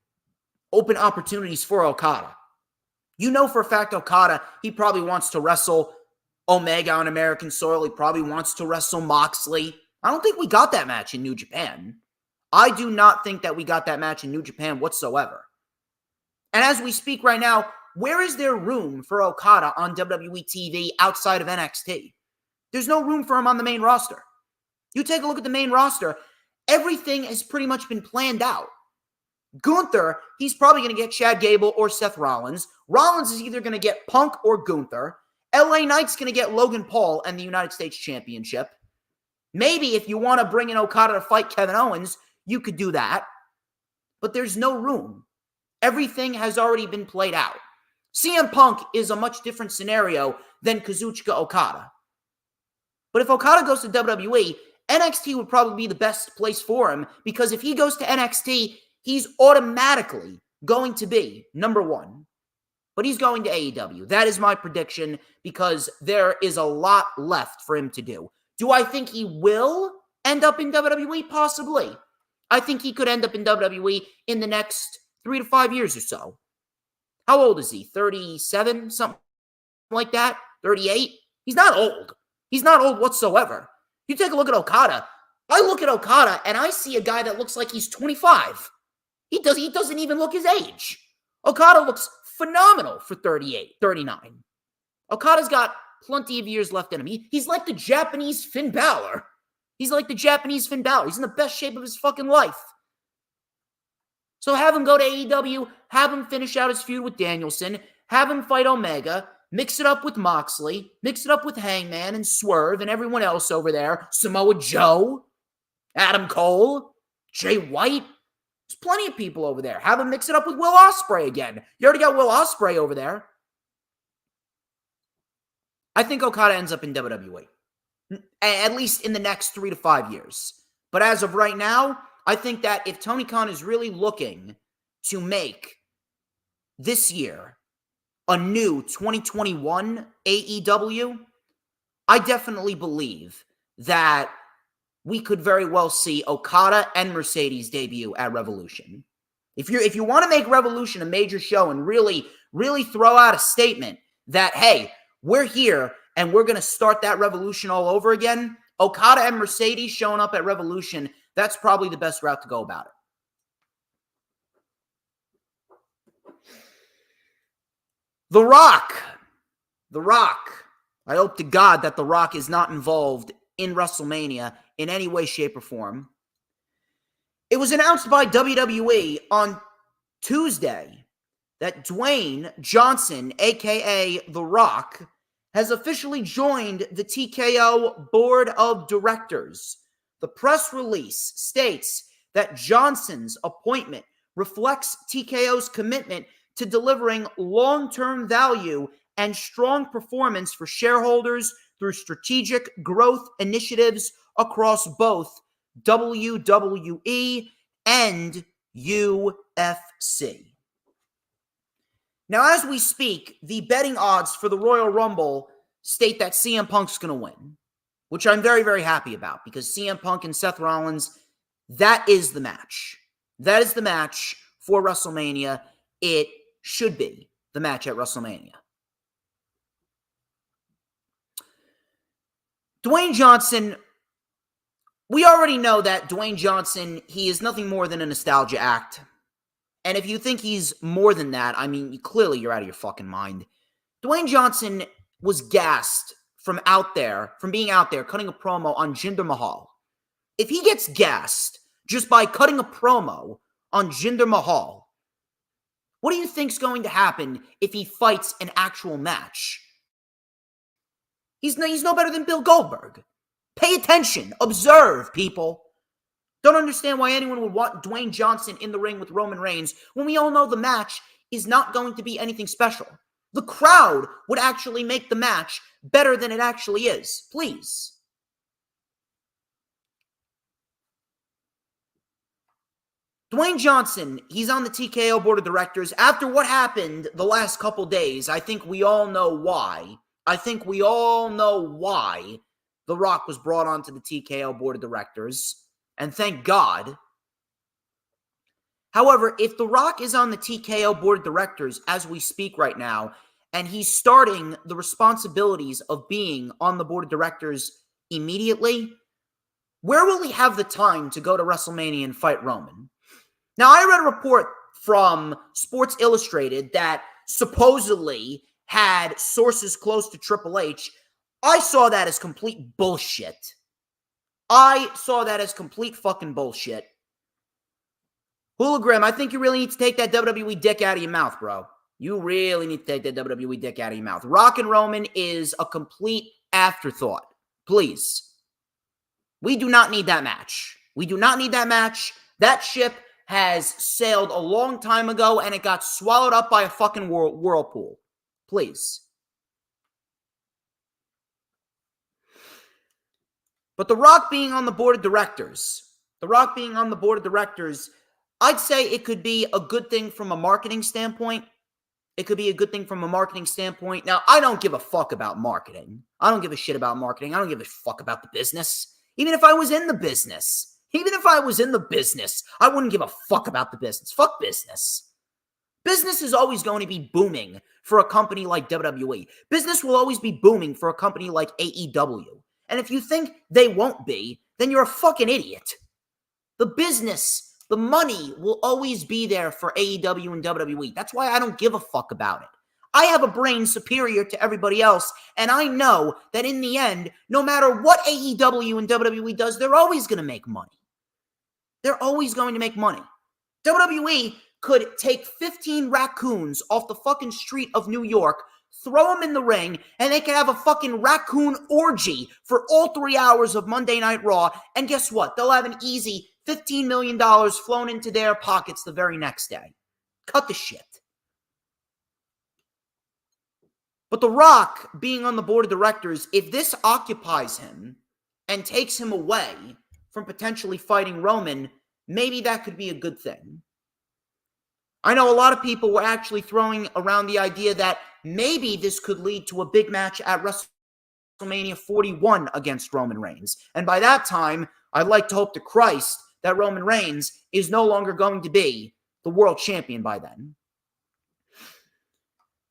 opportunities for Okada. You know for a fact Okada, he probably wants to wrestle Omega on American soil. He probably wants to wrestle Moxley. I don't think we got that match in New Japan. I do not think that we got that match in New Japan whatsoever. And as we speak right now, where is there room for Okada on WWE TV outside of NXT? There's no room for him on the main roster. You take a look at the main roster, everything has pretty much been planned out. Gunther, he's probably going to get Chad Gable or Seth Rollins. Rollins is either going to get Punk or Gunther. LA Knight's going to get Logan Paul and the United States Championship. Maybe if you want to bring in Okada to fight Kevin Owens, you could do that. But there's no room. Everything has already been played out. CM Punk is a much different scenario than Kazuchika Okada. But if Okada goes to WWE, NXT would probably be the best place for him because if he goes to NXT, he's automatically going to be number one. But he's going to AEW. That is my prediction because there is a lot left for him to do. Do I think he will end up in WWE? Possibly. I think he could end up in WWE in the next 3 to 5 years or so. How old is he? 37? Something like that? 38? He's not old. He's not old whatsoever. You take a look at Okada. I look at Okada and I see a guy that looks like he's 25. He doesn't even look his age. Okada looks phenomenal for 38, 39. Okada's got plenty of years left in him. He's like the Japanese Finn Balor. He's like the Japanese Finn Balor. He's in the best shape of his fucking life. So have him go to AEW, have him finish out his feud with Danielson, have him fight Omega, mix it up with Moxley, mix it up with Hangman and Swerve and everyone else over there, Samoa Joe, Adam Cole, Jay White. There's plenty of people over there. Have him mix it up with Will Ospreay again. You already got Will Ospreay over there. I think Okada ends up in WWE. At least in the next 3 to 5 years. But as of right now, I think that if Tony Khan is really looking to make this year a new 2021 AEW, I definitely believe that we could very well see Okada and Mercedes debut at Revolution. If you want to make Revolution a major show and really throw out a statement that, hey, we're here and we're going to start that Revolution all over again, Okada and Mercedes showing up at Revolution, that's probably the best route to go about it. The Rock. I hope to God that The Rock is not involved in WrestleMania in any way, shape, or form. It was announced by WWE on Tuesday that Dwayne Johnson, a.k.a. The Rock, has officially joined the TKO Board of Directors. The press release states that Johnson's appointment reflects TKO's commitment to delivering long-term value and strong performance for shareholders through strategic growth initiatives across both WWE and UFC. Now, as we speak, the betting odds for the Royal Rumble state that CM Punk's going to win, which I'm very, very happy about because CM Punk and Seth Rollins, that is the match. That is the match for WrestleMania. It should be the match at WrestleMania. Dwayne Johnson, we already know that Dwayne Johnson, he is nothing more than a nostalgia act. And if you think he's more than that, I mean, clearly you're out of your fucking mind. Dwayne Johnson was gassed from being out there, cutting a promo on Jinder Mahal. If he gets gassed just by cutting a promo on Jinder Mahal, what do you think's going to happen if he fights an actual match? He's no better than Bill Goldberg. Pay attention. Observe, people. Don't understand why anyone would want Dwayne Johnson in the ring with Roman Reigns when we all know the match is not going to be anything special. The crowd would actually make the match better than it actually is. Please. Dwayne Johnson, he's on the TKO board of directors. After what happened the last couple days, I think we all know why. The Rock was brought onto the TKO board of directors. And thank God. However, if The Rock is on the TKO board of directors as we speak right now, and he's starting the responsibilities of being on the board of directors immediately, where will he have the time to go to WrestleMania and fight Roman? Now, I read a report from Sports Illustrated that supposedly had sources close to Triple H. I saw that as complete bullshit. I saw that as complete fucking bullshit. Hula I think you really need to take that WWE dick out of your mouth, bro. You really need to take that WWE dick out of your mouth. Rock and Roman is a complete afterthought. Please. We do not need that match. We do not need that match. That ship has sailed a long time ago, and it got swallowed up by a fucking whirlpool. Please. But The Rock being on the board of directors, I'd say it could be a good thing from a marketing standpoint. Now, I don't give a fuck about marketing. I don't give a shit about marketing. I don't give a fuck about the business. Even if I was in the business, I wouldn't give a fuck about the business. Fuck business. Business is always going to be booming for a company like WWE. Business will always be booming for a company like AEW. And if you think they won't be, then you're a fucking idiot. The business, the money will always be there for AEW and WWE. That's why I don't give a fuck about it. I have a brain superior to everybody else, and I know that in the end, no matter what AEW and WWE does, they're always going to make money. They're always going to make money. WWE could take 15 raccoons off the fucking street of New York, throw them in the ring, and they could have a fucking raccoon orgy for all 3 hours of Monday Night Raw, and guess what? They'll have an easy $15 million flown into their pockets the very next day. Cut the shit. But The Rock being on the board of directors, if this occupies him and takes him away from potentially fighting Roman, maybe that could be a good thing. I know a lot of people were actually throwing around the idea that maybe this could lead to a big match at WrestleMania 41 against Roman Reigns. And by that time, I'd like to hope to Christ that Roman Reigns is no longer going to be the world champion by then.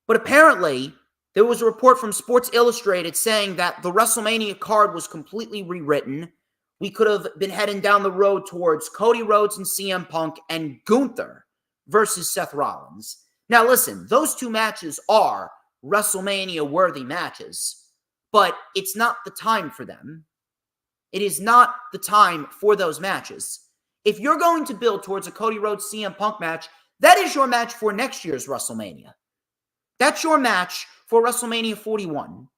But apparently, there was a report from Sports Illustrated saying that the WrestleMania card was completely rewritten. We could have been heading down the road towards Cody Rhodes and CM Punk and Gunther versus Seth Rollins. Now listen, those two matches are WrestleMania-worthy matches, but it's not the time for them. It is not the time for those matches. If you're going to build towards a Cody Rhodes CM Punk match, that is your match for next year's WrestleMania. That's your match for WrestleMania 41.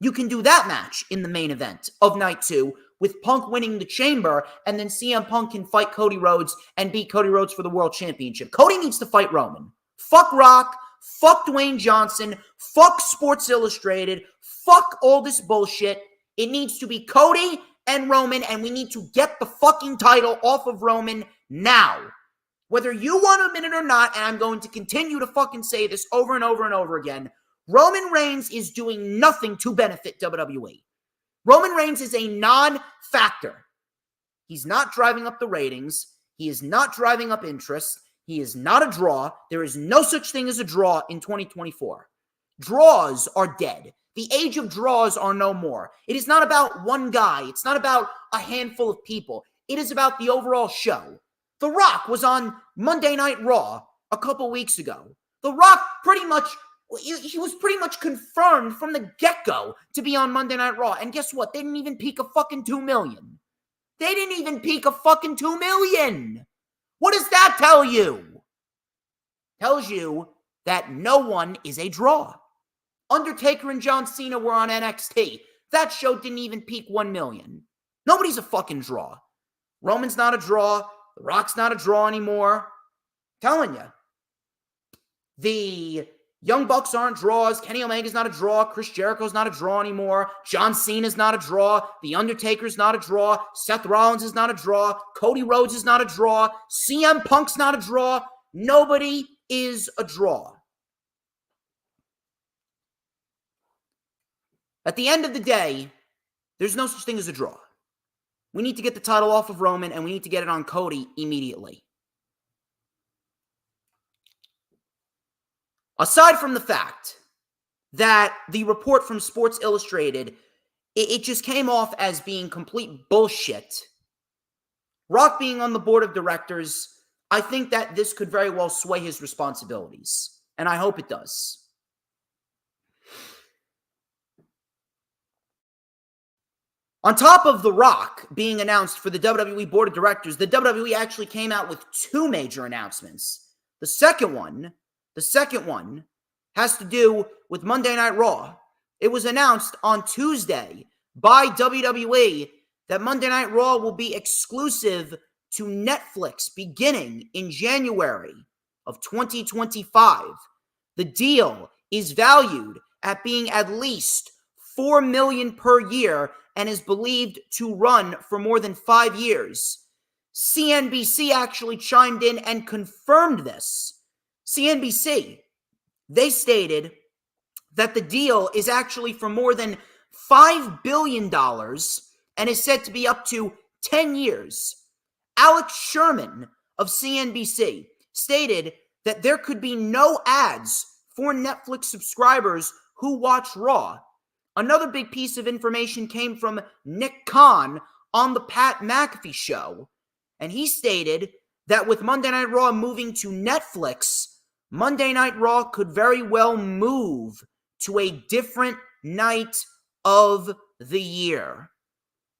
You can do that match in the main event of night 2 with Punk winning the Chamber, and then CM Punk can fight Cody Rhodes and beat Cody Rhodes for the World Championship. Cody needs to fight Roman. Fuck Rock. Fuck Dwayne Johnson. Fuck Sports Illustrated. Fuck all this bullshit. It needs to be Cody and Roman, and we need to get the fucking title off of Roman now. Whether you want a minute or not, and I'm going to continue to fucking say this over and over and over again, Roman Reigns is doing nothing to benefit WWE. Roman Reigns is a non-factor. He's not driving up the ratings. He is not driving up interest. He is not a draw. There is no such thing as a draw in 2024. Draws are dead. The age of draws are no more. It is not about one guy. It's not about a handful of people. It is about the overall show. The Rock was on Monday Night Raw a couple weeks ago. The Rock he was pretty much confirmed from the get-go to be on Monday Night Raw. And guess what? They didn't even peak a fucking 2 million. They didn't even peak a fucking 2 million. What does that tell you? Tells you that no one is a draw. Undertaker and John Cena were on NXT. That show didn't even peak 1 million. Nobody's a fucking draw. Roman's not a draw. The Rock's not a draw anymore. I'm telling you. The Young Bucks aren't draws. Kenny Omega's not a draw. Chris Jericho's not a draw anymore. John Cena's not a draw. The Undertaker's not a draw. Seth Rollins is not a draw. Cody Rhodes is not a draw. CM Punk's not a draw. Nobody is a draw. At the end of the day, there's no such thing as a draw. We need to get the title off of Roman, and we need to get it on Cody immediately. Aside from the fact that the report from Sports Illustrated, it just came off as being complete bullshit. Rock being on the board of directors, I think that this could very well sway his responsibilities, and I hope it does. On top of The Rock being announced for the WWE Board of Directors, the WWE actually came out with two major announcements. The second one has to do with Monday Night Raw. It was announced on Tuesday by WWE that Monday Night Raw will be exclusive to Netflix beginning in January of 2025. The deal is valued at being at least $4 million per year and is believed to run for more than 5 years. CNBC actually chimed in and confirmed this. CNBC, they stated that the deal is actually for more than $5 billion and is said to be up to 10 years. Alex Sherman of CNBC stated that there could be no ads for Netflix subscribers who watch Raw. Another big piece of information came from Nick Khan on the Pat McAfee show, and he stated that with Monday Night Raw moving to Netflix, Monday Night Raw could very well move to a different night of the year.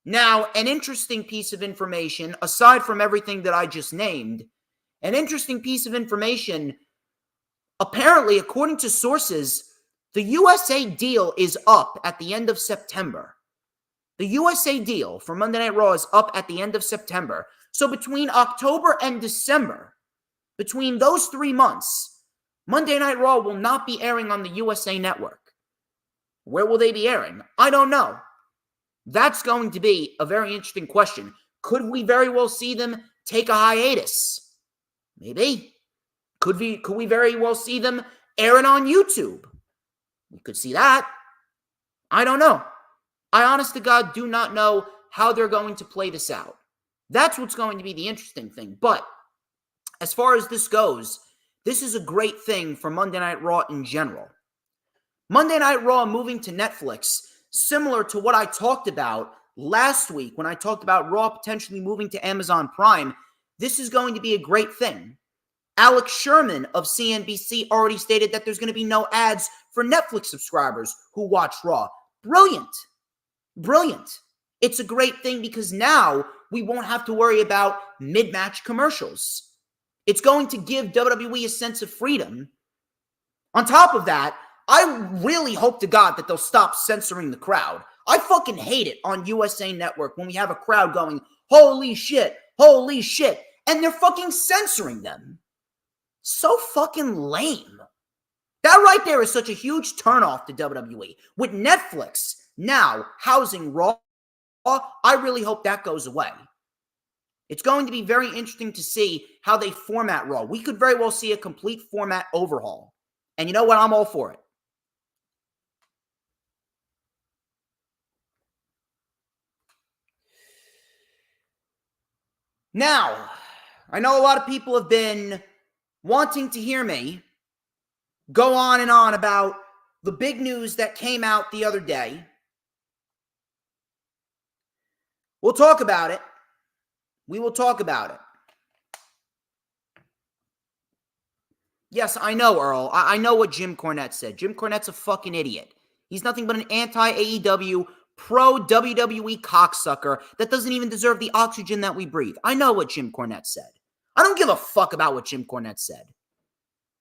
Now, an interesting piece of information, aside from everything that I just named, an interesting piece of information, apparently, according to sources, the USA deal is up at the end of September. The USA deal for Monday Night Raw is up at the end of September. So between October and December, between those 3 months, Monday Night Raw will not be airing on the USA Network. Where will they be airing? I don't know. That's going to be a very interesting question. Could we very well see them take a hiatus? Maybe. Could we very well see them air it on YouTube? We could see that. I don't know. I honest to God do not know how they're going to play this out. That's what's going to be the interesting thing. But as far as this goes, this is a great thing for Monday Night Raw in general. Monday Night Raw moving to Netflix, similar to what I talked about last week when I talked about Raw potentially moving to Amazon Prime, this is going to be a great thing. Alex Sherman of CNBC already stated that there's going to be no ads for Netflix subscribers who watch Raw. Brilliant. Brilliant. It's a great thing because now we won't have to worry about mid-match commercials. It's going to give WWE a sense of freedom. On top of that, I really hope to God that they'll stop censoring the crowd. I fucking hate it on USA Network when we have a crowd going, holy shit, and they're fucking censoring them. So fucking lame. That right there is such a huge turnoff to WWE. With Netflix now housing Raw, I really hope that goes away. It's going to be very interesting to see how they format Raw. We could very well see a complete format overhaul. And you know what? I'm all for it. Now, I know a lot of people have been wanting to hear me go on and on about the big news that came out the other day. We'll talk about it. We will talk about it. Yes, I know, Earl. I know what Jim Cornette said. Jim Cornette's a fucking idiot. He's nothing but an anti-AEW, pro-WWE cocksucker that doesn't even deserve the oxygen that we breathe. I know what Jim Cornette said. I don't give a fuck about what Jim Cornette said.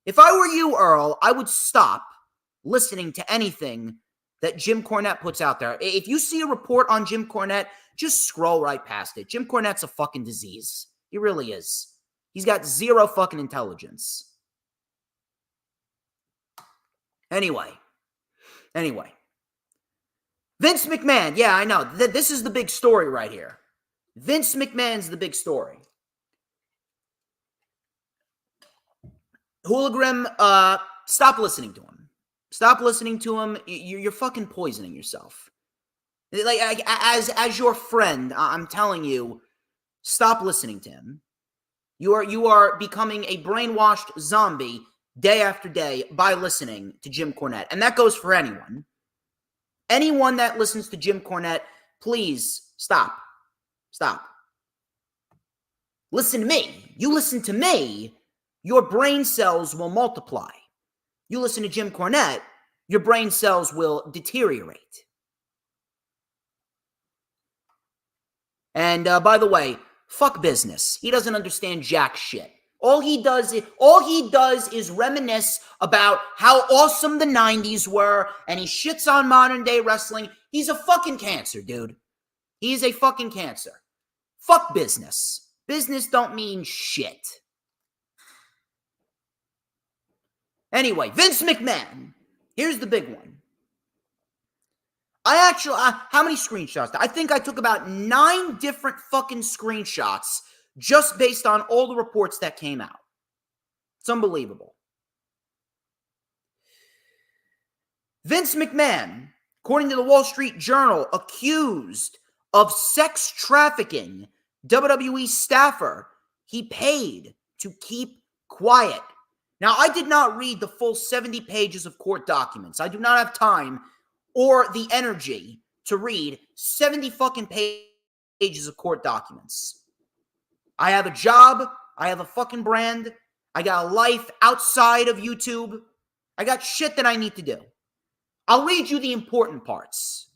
If I were you, Earl, I would stop listening to anything that Jim Cornette puts out there. If you see a report on Jim Cornette, just scroll right past it. Jim Cornette's a fucking disease. He really is. He's got zero fucking intelligence. Anyway. Vince McMahon. Yeah, I know. This is the big story right here. Vince McMahon's the big story. Hologram, stop listening to him. Stop listening to him. You're fucking poisoning yourself. Like, as your friend, I'm telling you, stop listening to him. You are becoming a brainwashed zombie day after day by listening to Jim Cornette. And that goes for anyone. Anyone that listens to Jim Cornette, please stop. Stop. Listen to me. You listen to me, your brain cells will multiply. You listen to Jim Cornette, your brain cells will deteriorate. And by the way, fuck business. He doesn't understand jack shit. All he does is reminisce about how awesome the 90s were, and he shits on modern day wrestling. He's a fucking cancer, dude. He's a fucking cancer. Fuck business. Business don't mean shit. Anyway, Vince McMahon. Here's the big one. How many screenshots? I think I took about 9 different fucking screenshots just based on all the reports that came out. It's unbelievable. Vince McMahon, according to the Wall Street Journal, accused of sex trafficking WWE staffer he paid to keep quiet. Now, I did not read the full 70 pages of court documents. I do not have time or the energy to read 70 fucking pages of court documents. I have a job. I have a fucking brand. I got a life outside of YouTube. I got shit that I need to do. I'll read you the important parts.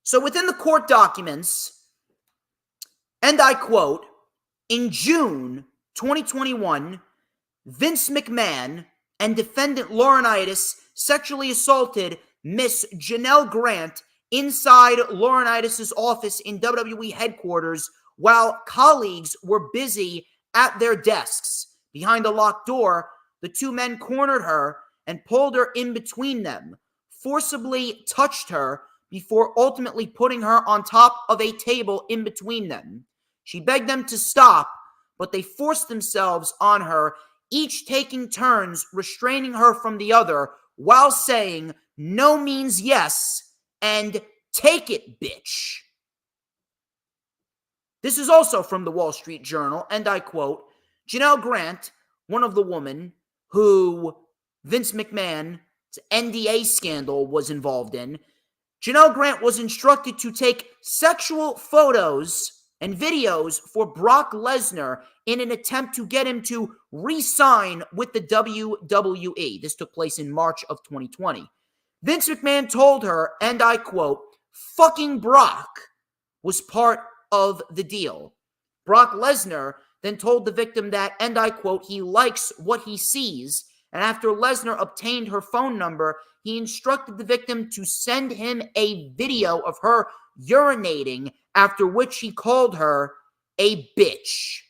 So within the court documents, and I quote, in June 2021, Vince McMahon and defendant Laurinaitis sexually assaulted Miss Janelle Grant inside Laurinaitis' office in WWE headquarters while colleagues were busy at their desks. Behind a locked door, the two men cornered her and pulled her in between them, forcibly touched her before ultimately putting her on top of a table in between them. She begged them to stop, but they forced themselves on her, each taking turns restraining her from the other while saying, "No means yes," and "Take it, bitch." This is also from the Wall Street Journal, and I quote, Janelle Grant, one of the women who Vince McMahon's NDA scandal was involved in, Janelle Grant was instructed to take sexual photos and videos for Brock Lesnar in an attempt to get him to re-sign with the WWE. This took place in March of 2020. Vince McMahon told her, and I quote, "Fucking Brock was part of the deal." Brock Lesnar then told the victim that, and I quote, "he likes what he sees," and after Lesnar obtained her phone number, he instructed the victim to send him a video of her urinating, after which he called her a bitch.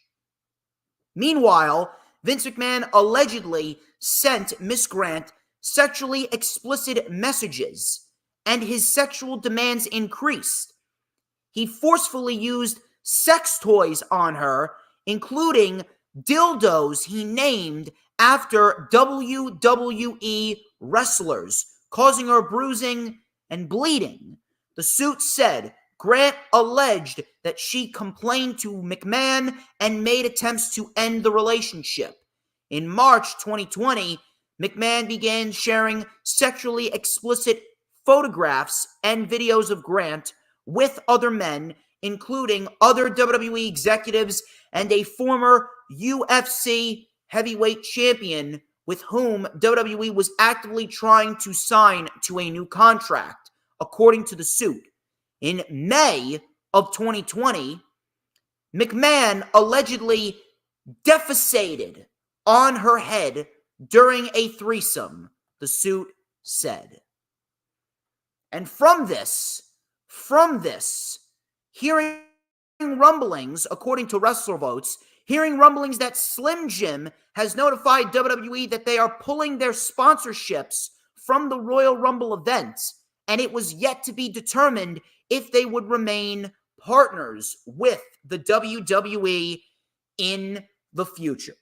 Meanwhile, Vince McMahon allegedly sent Miss Grant sexually explicit messages, and his sexual demands increased. He forcefully used sex toys on her, including dildos he named after WWE wrestlers, causing her bruising and bleeding. The suit said Grant alleged that she complained to McMahon and made attempts to end the relationship. In March 2020, McMahon began sharing sexually explicit photographs and videos of Grant with other men, including other WWE executives and a former UFC heavyweight champion with whom WWE was actively trying to sign to a new contract, according to the suit. In May of 2020, McMahon allegedly defecated on her head during a threesome, the suit said. And from this, hearing rumblings, according to Wrestler Votes, hearing rumblings that Slim Jim has notified WWE that they are pulling their sponsorships from the Royal Rumble event, and it was yet to be determined if they would remain partners with the WWE in the future.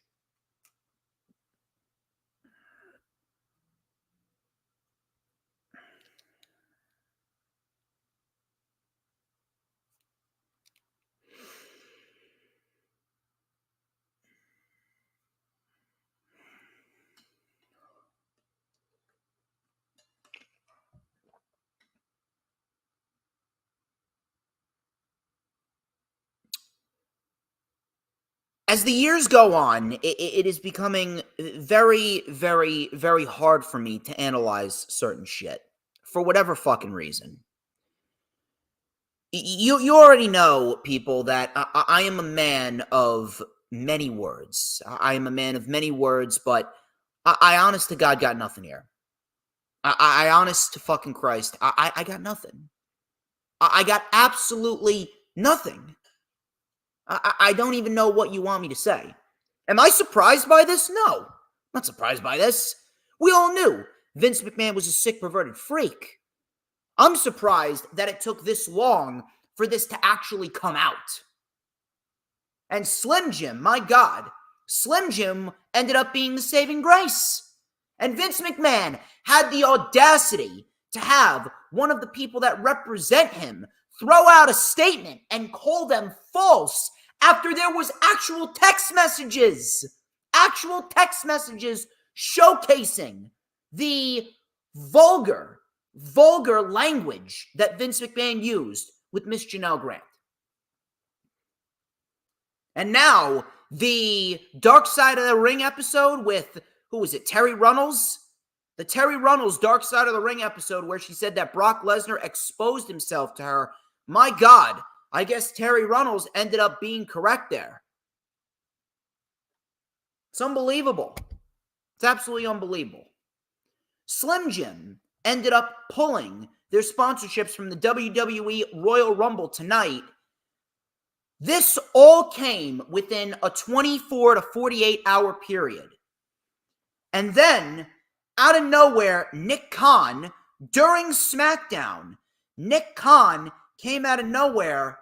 As the years go on, it is becoming very, very, very hard for me to analyze certain shit for whatever fucking reason. You already know, people, that I am a man of many words. I am a man of many words, but I honest to God got nothing here. I honest to fucking Christ, I got nothing. I got absolutely nothing. I don't even know what you want me to say. Am I surprised by this? No. I'm not surprised by this. We all knew Vince McMahon was a sick, perverted freak. I'm surprised that it took this long for this to actually come out. And Slim Jim, my God, Slim Jim ended up being the saving grace. And Vince McMahon had the audacity to have one of the people that represent him throw out a statement and call them false after there was actual text messages showcasing the vulgar language that Vince McMahon used with Miss Janelle Grant. And now the Dark Side of the Ring episode with, who was it, Terry Runnels? The Terry Runnels Dark Side of the Ring episode where she said that Brock Lesnar exposed himself to her. My God, I guess Terry Runnels ended up being correct there. It's unbelievable. It's absolutely unbelievable. Slim Jim ended up pulling their sponsorships from the WWE Royal Rumble tonight. This all came within a 24 to 48 hour period. And then, out of nowhere, Nick Khan, during SmackDown, Nick Khan came out of nowhere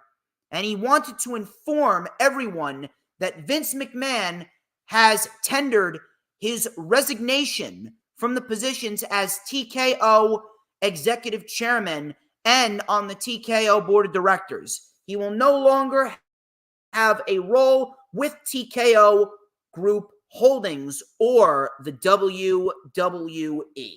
and he wanted to inform everyone that Vince McMahon has tendered his resignation from the positions as TKO executive chairman and on the TKO board of directors. He will no longer have a role with TKO Group Holdings or the WWE.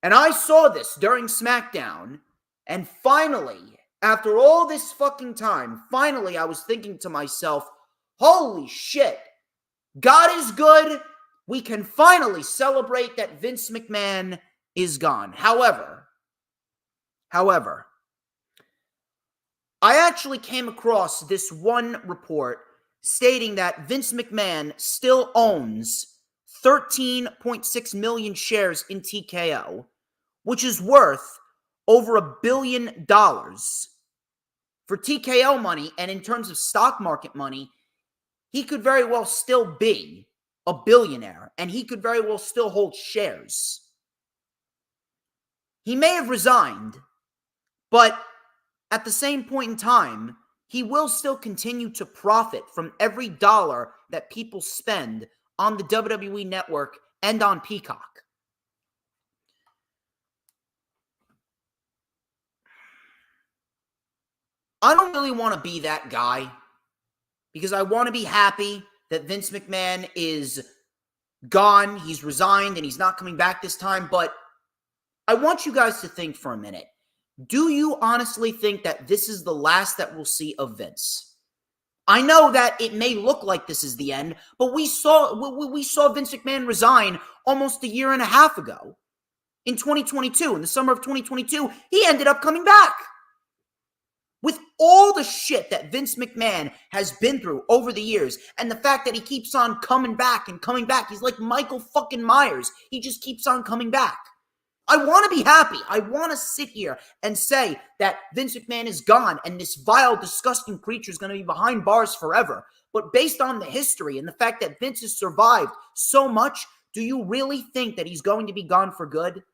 And I saw this during SmackDown, and finally, after all this fucking time, finally I was thinking to myself, holy shit, God is good. We can finally celebrate that Vince McMahon is gone. However, I actually came across this one report stating that Vince McMahon still owns 13.6 million shares in TKO, which is worth over $1 billion. For TKO money, and in terms of stock market money, he could very well still be a billionaire, and he could very well still hold shares. He may have resigned, but at the same point in time, he will still continue to profit from every dollar that people spend on the WWE Network and on Peacock. I don't really want to be that guy because I want to be happy that Vince McMahon is gone, he's resigned, and he's not coming back this time, but I want you guys to think for a minute. Do you honestly think that this is the last that we'll see of Vince? I know that it may look like this is the end, but we saw Vince McMahon resign almost a year and a half ago. In 2022, in the summer of 2022, he ended up coming back. With all the shit that Vince McMahon has been through over the years, and the fact that he keeps on coming back and coming back, he's like Michael fucking Myers. He just keeps on coming back. I want to be happy. I want to sit here and say that Vince McMahon is gone and this vile, disgusting creature is going to be behind bars forever. But based on the history and the fact that Vince has survived so much, do you really think that he's going to be gone for good?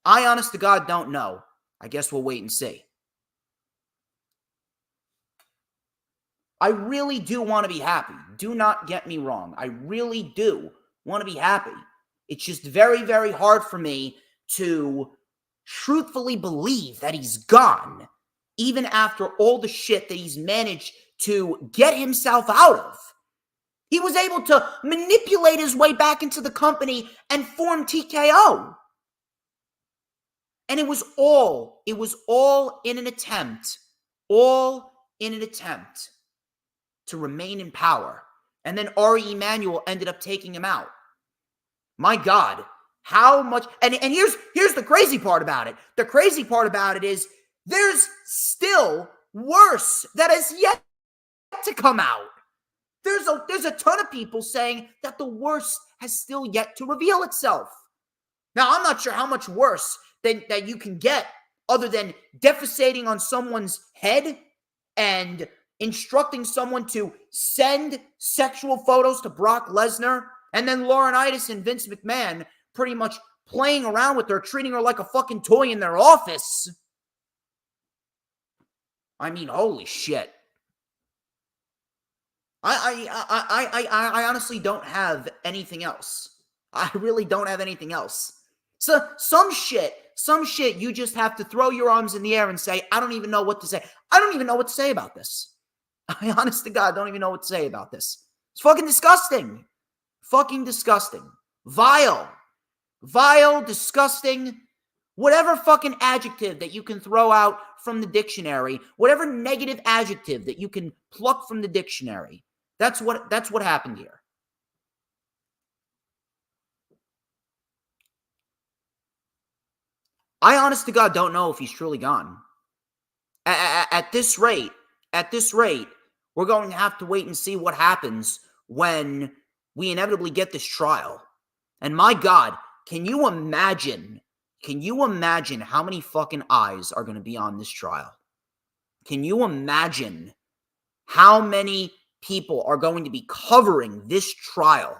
I, honest to God, don't know. I guess we'll wait and see. I really do want to be happy. Do not get me wrong. I really do want to be happy. It's just very, very hard for me to truthfully believe that he's gone, even after all the shit that he's managed to get himself out of. He was able to manipulate his way back into the company and form TKO. And it was all in an attempt to remain in power. And then Ari Emanuel ended up taking him out. My God, how much, and here's the crazy part about it. The crazy part about it is there's still worse that has yet to come out. There's a ton of people saying that the worst has still yet to reveal itself. Now, I'm not sure how much worse that you can get other than defecating on someone's head and instructing someone to send sexual photos to Brock Lesnar, and then Laurinaitis and Vince McMahon pretty much playing around with her, treating her like a fucking toy in their office. I mean, holy shit. I honestly don't have anything else. I really don't have anything else. So some shit you just have to throw your arms in the air and say, I don't even know what to say. I don't even know what to say about this. I honest to God don't even know what to say about this. It's fucking disgusting. Fucking disgusting. Vile, disgusting, whatever fucking adjective that you can throw out from the dictionary, whatever negative adjective that you can pluck from the dictionary. That's what happened here. I honest to God don't know if he's truly gone. At this rate, we're going to have to wait and see what happens when we inevitably get this trial. And my God, can you imagine how many fucking eyes are going to be on this trial? Can you imagine how many people are going to be covering this trial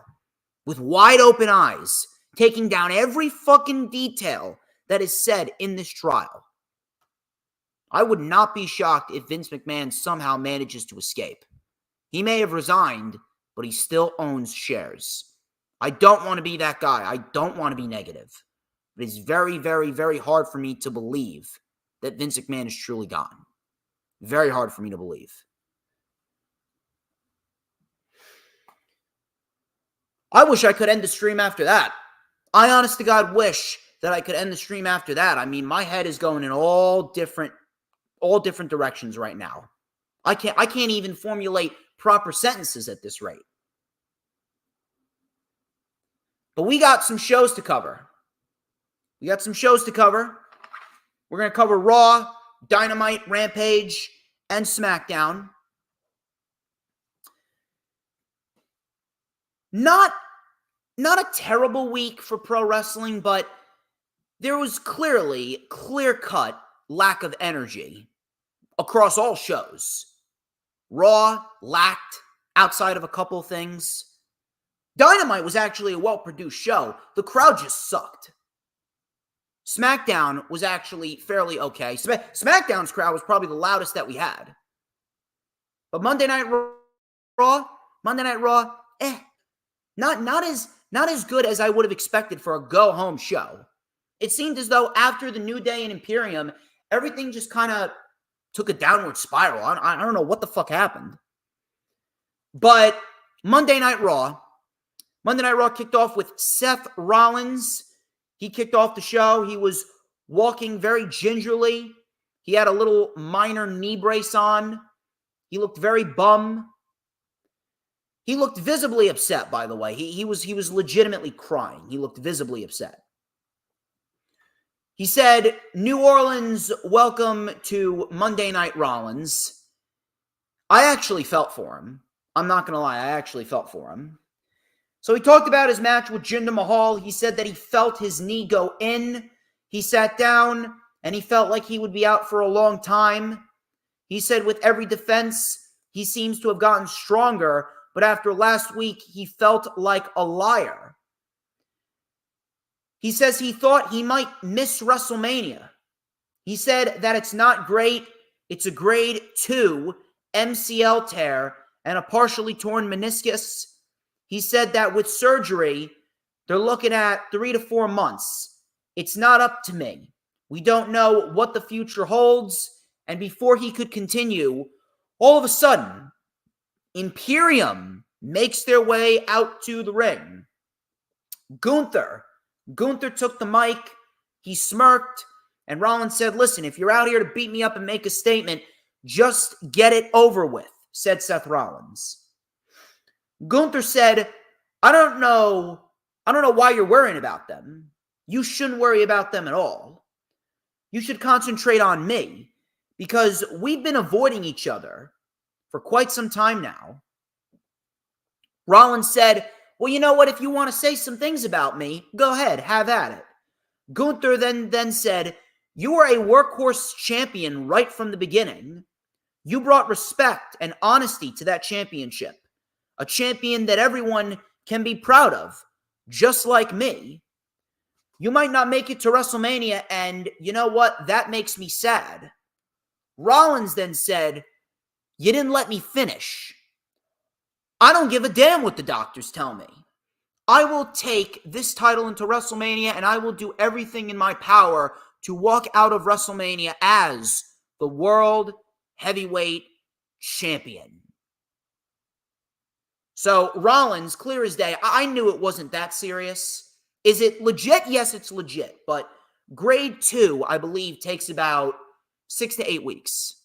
with wide open eyes, taking down every fucking detail that is said in this trial? I would not be shocked if Vince McMahon somehow manages to escape. He may have resigned, but he still owns shares. I don't want to be that guy. I don't want to be negative. But it's very, very, very hard for me to believe that Vince McMahon is truly gone. Very hard for me to believe. I wish I could end the stream after that. I honest to God wish that I could end the stream after that. I mean, my head is going in all different directions right now. I can't even formulate proper sentences at this rate. But we got some shows to cover. We're going to cover Raw, Dynamite, Rampage, and SmackDown. Not a terrible week for pro wrestling, but there was clear-cut lack of energy across all shows. Raw lacked outside of a couple of things. Dynamite was actually a well-produced show. The crowd just sucked. SmackDown was actually fairly okay. SmackDown's crowd was probably the loudest that we had. But Monday Night Raw, not as good as I would have expected for a go-home show. It seemed as though after the New Day and Imperium, everything just kind of took a downward spiral. I don't know what the fuck happened. But Monday Night Raw kicked off with Seth Rollins. He kicked off the show. He was walking very gingerly. He had a little minor knee brace on. He looked very bum. He looked visibly upset, by the way. He was legitimately crying. He looked visibly upset. He said, New Orleans, welcome to Monday Night Rollins. I actually felt for him. I'm not going to lie. I actually felt for him. So he talked about his match with Jinder Mahal. He said that he felt his knee go in. He sat down and he felt like he would be out for a long time. He said with every defense, he seems to have gotten stronger, but after last week, he felt like a liar. He says he thought he might miss WrestleMania. He said that it's not great. It's a grade 2 MCL tear and a partially torn meniscus. He said that with surgery, they're looking at 3 to 4 months. It's not up to me. We don't know what the future holds. And before he could continue, all of a sudden, Imperium makes their way out to the ring. Gunther took the mic. He smirked. And Rollins said, listen, if you're out here to beat me up and make a statement, just get it over with, said Seth Rollins. Gunther said, I don't know why you're worrying about them. You shouldn't worry about them at all. You should concentrate on me because we've been avoiding each other for quite some time now. Rollins said, well, you know what? If you want to say some things about me, go ahead, have at it. Gunther then said, you were a workhorse champion right from the beginning. You brought respect and honesty to that championship. A champion that everyone can be proud of, just like me. You might not make it to WrestleMania, and you know what? That makes me sad. Rollins then said, you didn't let me finish. I don't give a damn what the doctors tell me. I will take this title into WrestleMania, and I will do everything in my power to walk out of WrestleMania as the World Heavyweight Champion. So Rollins, clear as day, I knew it wasn't that serious. Is it legit? Yes, it's legit. But grade 2, I believe, takes about 6 to 8 weeks.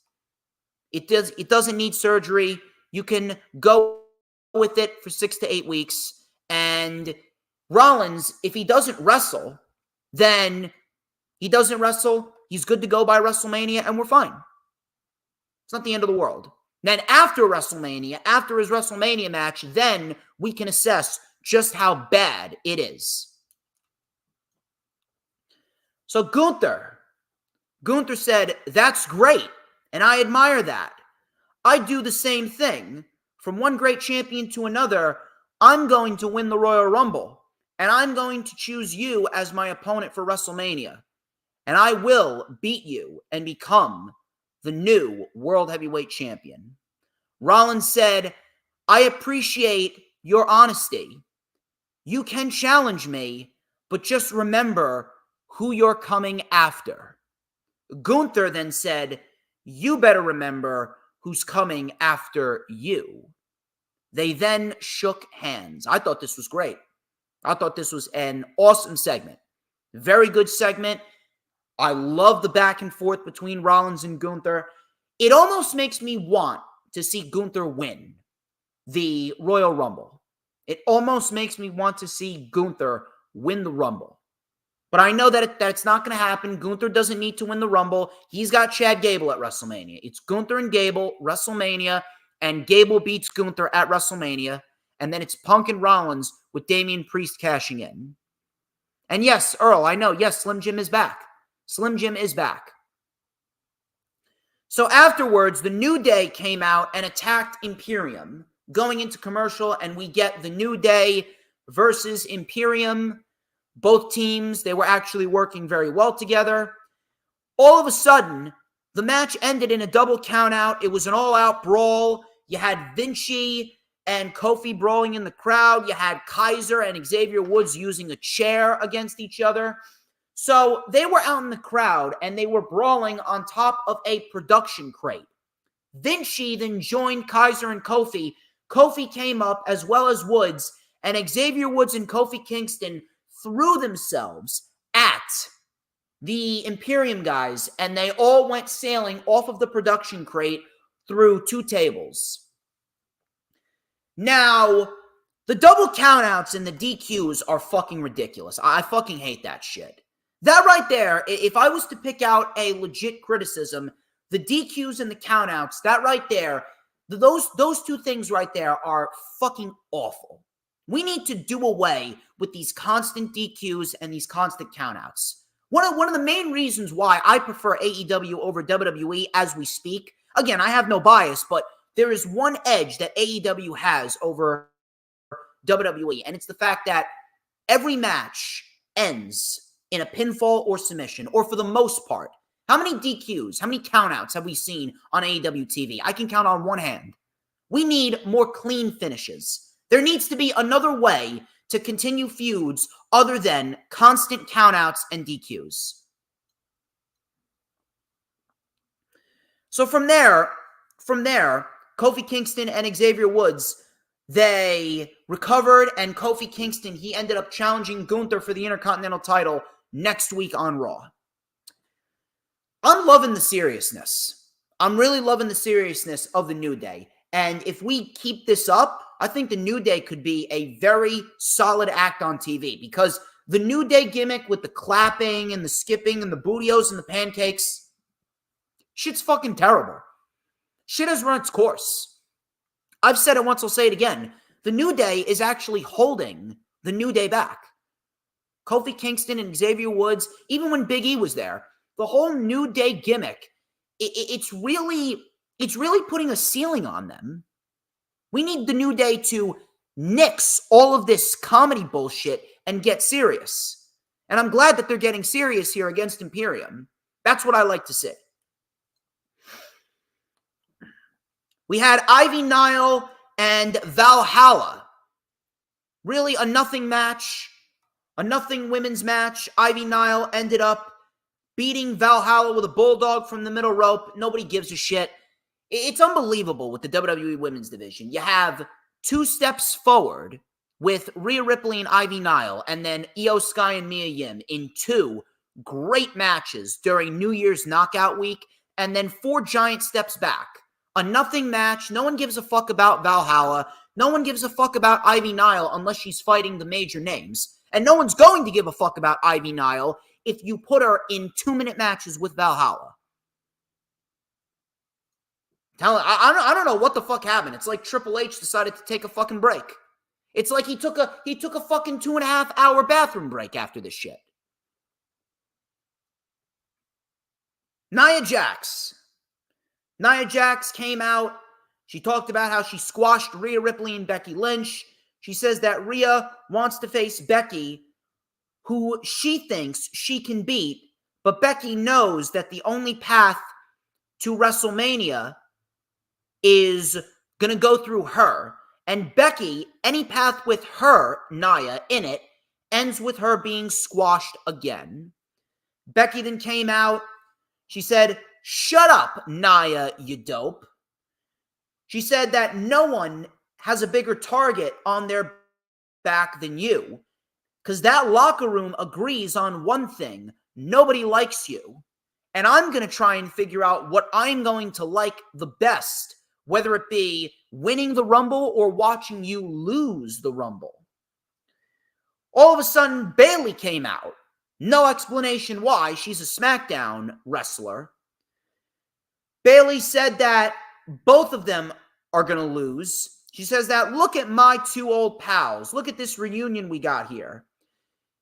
It doesn't need surgery. You can go with it for 6 to 8 weeks. And Rollins, if he doesn't wrestle, then he doesn't wrestle. He's good to go by WrestleMania, and we're fine. It's not the end of the world. Then after WrestleMania, after his WrestleMania match, then we can assess just how bad it is. So Gunther said, that's great, and I admire that. I do the same thing. From one great champion to another, I'm going to win the Royal Rumble, and I'm going to choose you as my opponent for WrestleMania, and I will beat you and become the new World Heavyweight Champion. Rollins said, I appreciate your honesty. You can challenge me, but just remember who you're coming after. Gunther then said, you better remember who's coming after you. They then shook hands. I thought this was great. I thought this was an awesome segment. Very good segment. I love the back and forth between Rollins and Gunther. It almost makes me want to see Gunther win the Royal Rumble. It almost makes me want to see Gunther win the Rumble. But I know that it's not going to happen. Gunther doesn't need to win the Rumble. He's got Chad Gable at WrestleMania. It's Gunther and Gable, WrestleMania, and Gable beats Gunther at WrestleMania. And then it's Punk and Rollins with Damian Priest cashing in. And yes, Earl, I know. Yes, Slim Jim is back. Slim Jim is back. So afterwards, the New Day came out and attacked Imperium, going into commercial, and we get the New Day versus Imperium. Both teams, they were actually working very well together. All of a sudden, the match ended in a double countout. It was an all-out brawl. You had Vinci and Kofi brawling in the crowd. You had Kaiser and Xavier Woods using a chair against each other. So they were out in the crowd, and they were brawling on top of a production crate. Vinci then joined Kaiser and Kofi. Kofi came up as well as Woods, and Xavier Woods and Kofi Kingston threw themselves at the Imperium guys, and they all went sailing off of the production crate through 2 tables. Now, the double countouts and the DQs are fucking ridiculous. I fucking hate that shit. That right there, if I was to pick out a legit criticism, the DQs and the countouts, that right there, those 2 things right there are fucking awful. We need to do away with these constant DQs and these constant countouts. One of the main reasons why I prefer AEW over WWE as we speak, again, I have no bias, but there is one edge that AEW has over WWE, and it's the fact that every match ends in a pinfall or submission, or for the most part. How many DQs, how many countouts have we seen on AEW TV? I can count on one hand. We need more clean finishes. There needs to be another way to continue feuds other than constant countouts and DQs. So from there, Kofi Kingston and Xavier Woods, they recovered, and Kofi Kingston, he ended up challenging Gunther for the Intercontinental title next week on Raw. I'm loving the seriousness. I'm really loving the seriousness of the New Day. And if we keep this up, I think the New Day could be a very solid act on TV, because the New Day gimmick with the clapping and the skipping and the bootios and the pancakes, shit's fucking terrible. Shit has run its course. I've said it once, I'll say it again. The New Day is actually holding the New Day back. Kofi Kingston and Xavier Woods, even when Big E was there, the whole New Day gimmick, it's really putting a ceiling on them. We need the New Day to nix all of this comedy bullshit and get serious. And I'm glad that they're getting serious here against Imperium. That's what I like to see. We had Ivy Nile and Valhalla. Really a nothing match, a nothing women's match. Ivy Nile ended up beating Valhalla with a bulldog from the middle rope. Nobody gives a shit. It's unbelievable with the WWE Women's Division. You have 2 steps forward with Rhea Ripley and Ivy Nile, and then Io Sky and Mia Yim in 2 great matches during New Year's Knockout Week, and then 4 giant steps back. A nothing match. No one gives a fuck about Valhalla. No one gives a fuck about Ivy Nile unless she's fighting the major names. And no one's going to give a fuck about Ivy Nile if you put her in 2-minute matches with Valhalla. I don't know what the fuck happened. It's like Triple H decided to take a fucking break. It's like he took a fucking 2.5-hour bathroom break after this shit. Nia Jax came out. She talked about how she squashed Rhea Ripley and Becky Lynch. She says that Rhea wants to face Becky, who she thinks she can beat, but Becky knows that the only path to WrestleMania is going to go through her. And Becky, any path with her, Nia, in it, ends with her being squashed again. Becky then came out. She said, "Shut up, Nia, you dope." She said that no one has a bigger target on their back than you, because that locker room agrees on one thing: nobody likes you. And I'm going to try and figure out what I'm going to like the best, whether it be winning the Rumble or watching you lose the Rumble. All of a sudden, Bayley came out. No explanation why. She's a SmackDown wrestler. Bayley said that both of them are going to lose. She says that, "Look at my 2 old pals. Look at this reunion we got here.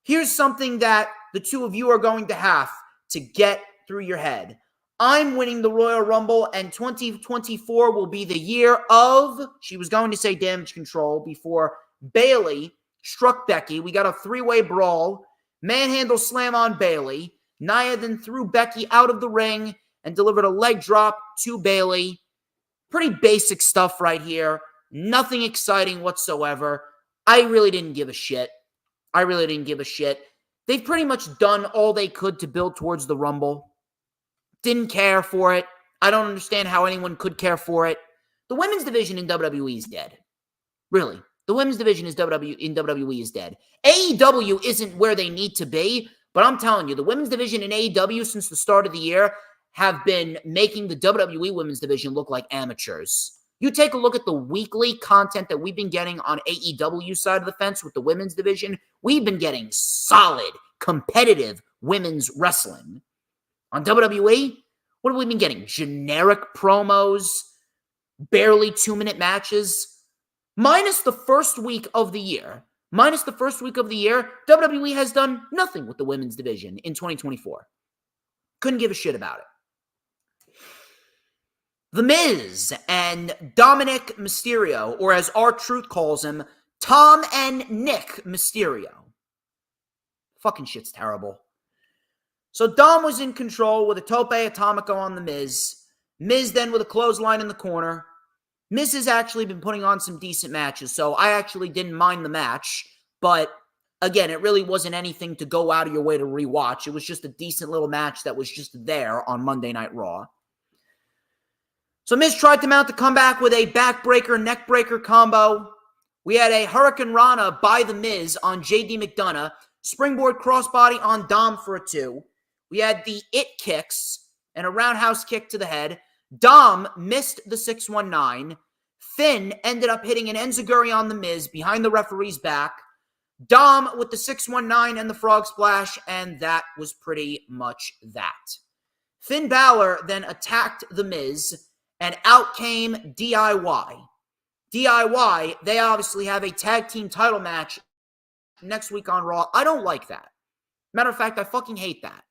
Here's something that the 2 of you are going to have to get through your head. I'm winning the Royal Rumble, and 2024 will be the year of," she was going to say Damage Control before Bayley struck Becky. We got a 3-way brawl, manhandle slam on Bayley. Nia then threw Becky out of the ring and delivered a leg drop to Bayley. Pretty basic stuff right here. Nothing exciting whatsoever. I really didn't give a shit. They've pretty much done all they could to build towards the Rumble. Didn't care for it. I don't understand how anyone could care for it. The women's division in WWE is dead. Really. The women's division in WWE is dead. AEW isn't where they need to be, but I'm telling you, the women's division in AEW since the start of the year have been making the WWE women's division look like amateurs. You take a look at the weekly content that we've been getting on AEW side of the fence with the women's division. We've been getting solid, competitive women's wrestling. On WWE, what have we been getting? Generic promos, barely 2-minute matches. Minus the first week of the year, WWE has done nothing with the women's division in 2024. Couldn't give a shit about it. The Miz and Dominic Mysterio, or as R-Truth calls him, Tom and Nick Mysterio. Fucking shit's terrible. So Dom was in control with a tope atomico on the Miz. Miz then with a clothesline in the corner. Miz has actually been putting on some decent matches, so I actually didn't mind the match. But again, it really wasn't anything to go out of your way to rewatch. It was just a decent little match that was just there on Monday Night Raw. So Miz tried to mount the comeback with a backbreaker, neckbreaker combo. We had a Hurricane Rana by the Miz on JD McDonough. Springboard crossbody on Dom for a 2. We had the it kicks and a roundhouse kick to the head. Dom missed the 619. Finn ended up hitting an enziguri on the Miz behind the referee's back. Dom with the 619 and the frog splash, and that was pretty much that. Finn Balor then attacked the Miz, and out came DIY. DIY, they obviously have a tag team title match next week on Raw. I don't like that. Matter of fact, I fucking hate that.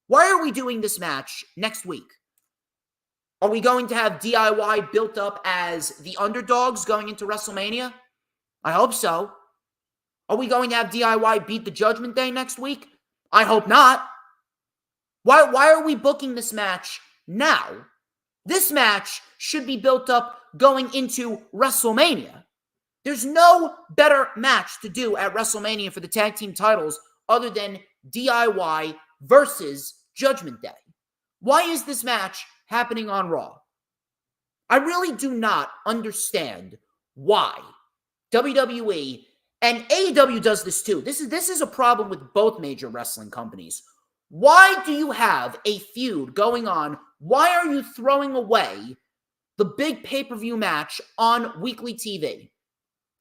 Why are we doing this match next week? Are we going to have DIY built up as the underdogs going into WrestleMania? I hope so. Are we going to have DIY beat the Judgment Day next week? I hope not. Why are we booking this match now? This match should be built up going into WrestleMania. There's no better match to do at WrestleMania for the tag team titles other than DIY versus Judgment Day. Why is this match happening on Raw? I really do not understand why WWE and AEW does this too. This is a problem with both major wrestling companies. Why do you have a feud going on? Why are you throwing away the big pay-per-view match on weekly TV?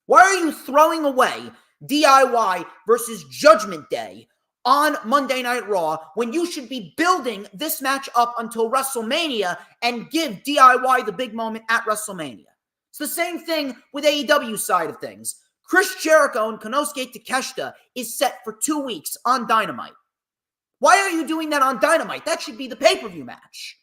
Why are you throwing away DIY versus Judgment Day on Monday Night Raw when you should be building this match up until WrestleMania and give DIY the big moment at WrestleMania? It's the same thing with AEW side of things. Chris Jericho and Konosuke Takeshita is set for 2 weeks on Dynamite. Why are you doing that on Dynamite? That should be the pay-per-view match.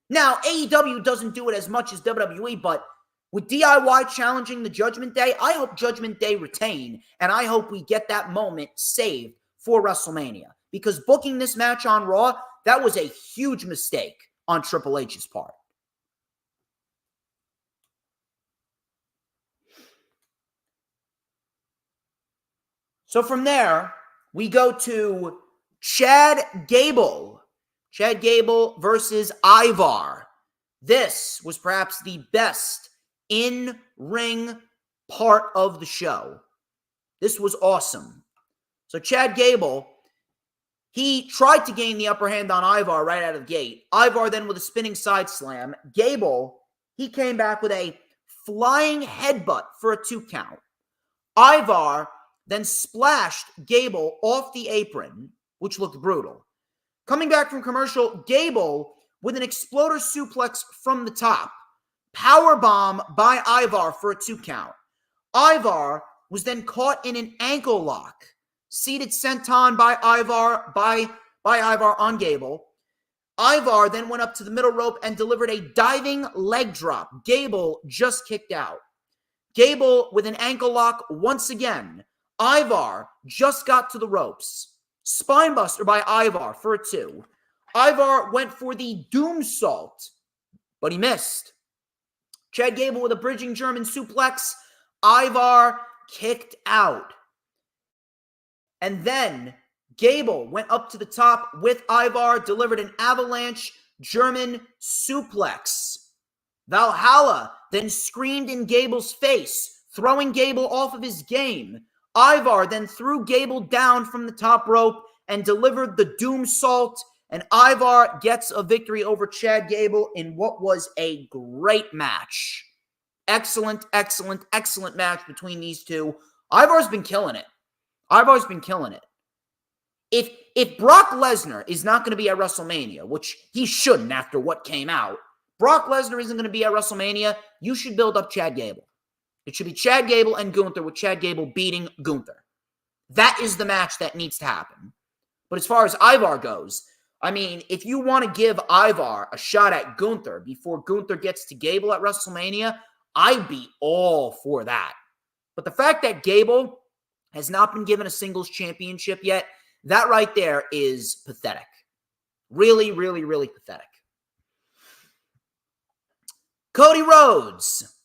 Now, AEW doesn't do it as much as WWE, but with DIY challenging the Judgment Day, I hope Judgment Day retain, and I hope we get that moment saved for WrestleMania. Because booking this match on Raw, that was a huge mistake on Triple H's part. So from there, we go to Chad Gable. Chad Gable versus Ivar. This was perhaps the best in-ring part of the show. This was awesome. So Chad Gable, he tried to gain the upper hand on Ivar right out of the gate. Ivar then with a spinning side slam. Gable, he came back with a flying headbutt for a 2 count. Ivar then splashed Gable off the apron, which looked brutal. Coming back from commercial, Gable with an exploder suplex from the top. Powerbomb by Ivar for a 2 count. Ivar was then caught in an ankle lock. Seated senton by Ivar on Gable. Ivar then went up to the middle rope and delivered a diving leg drop. Gable just kicked out. Gable with an ankle lock once again. Ivar just got to the ropes. Spinebuster by Ivar for a 2. Ivar went for the Doomsault, but he missed. Chad Gable with a bridging German suplex. Ivar kicked out. And then Gable went up to the top with Ivar, delivered an avalanche German suplex. Valhalla then screamed in Gable's face, throwing Gable off of his game. Ivar then threw Gable down from the top rope and delivered the Doomsault, and Ivar gets a victory over Chad Gable in what was a great match. Excellent, excellent, excellent match between these two. Ivar's been killing it. Ivar's been killing it. If Brock Lesnar is not going to be at WrestleMania, which he shouldn't after what came out, Brock Lesnar isn't going to be at WrestleMania, you should build up Chad Gable. It should be Chad Gable and Gunther, with Chad Gable beating Gunther. That is the match that needs to happen. But as far as Ivar goes, I mean, if you want to give Ivar a shot at Gunther before Gunther gets to Gable at WrestleMania, I'd be all for that. But the fact that Gable has not been given a singles championship yet, that right there is pathetic. Really, really, really pathetic. Cody Rhodes.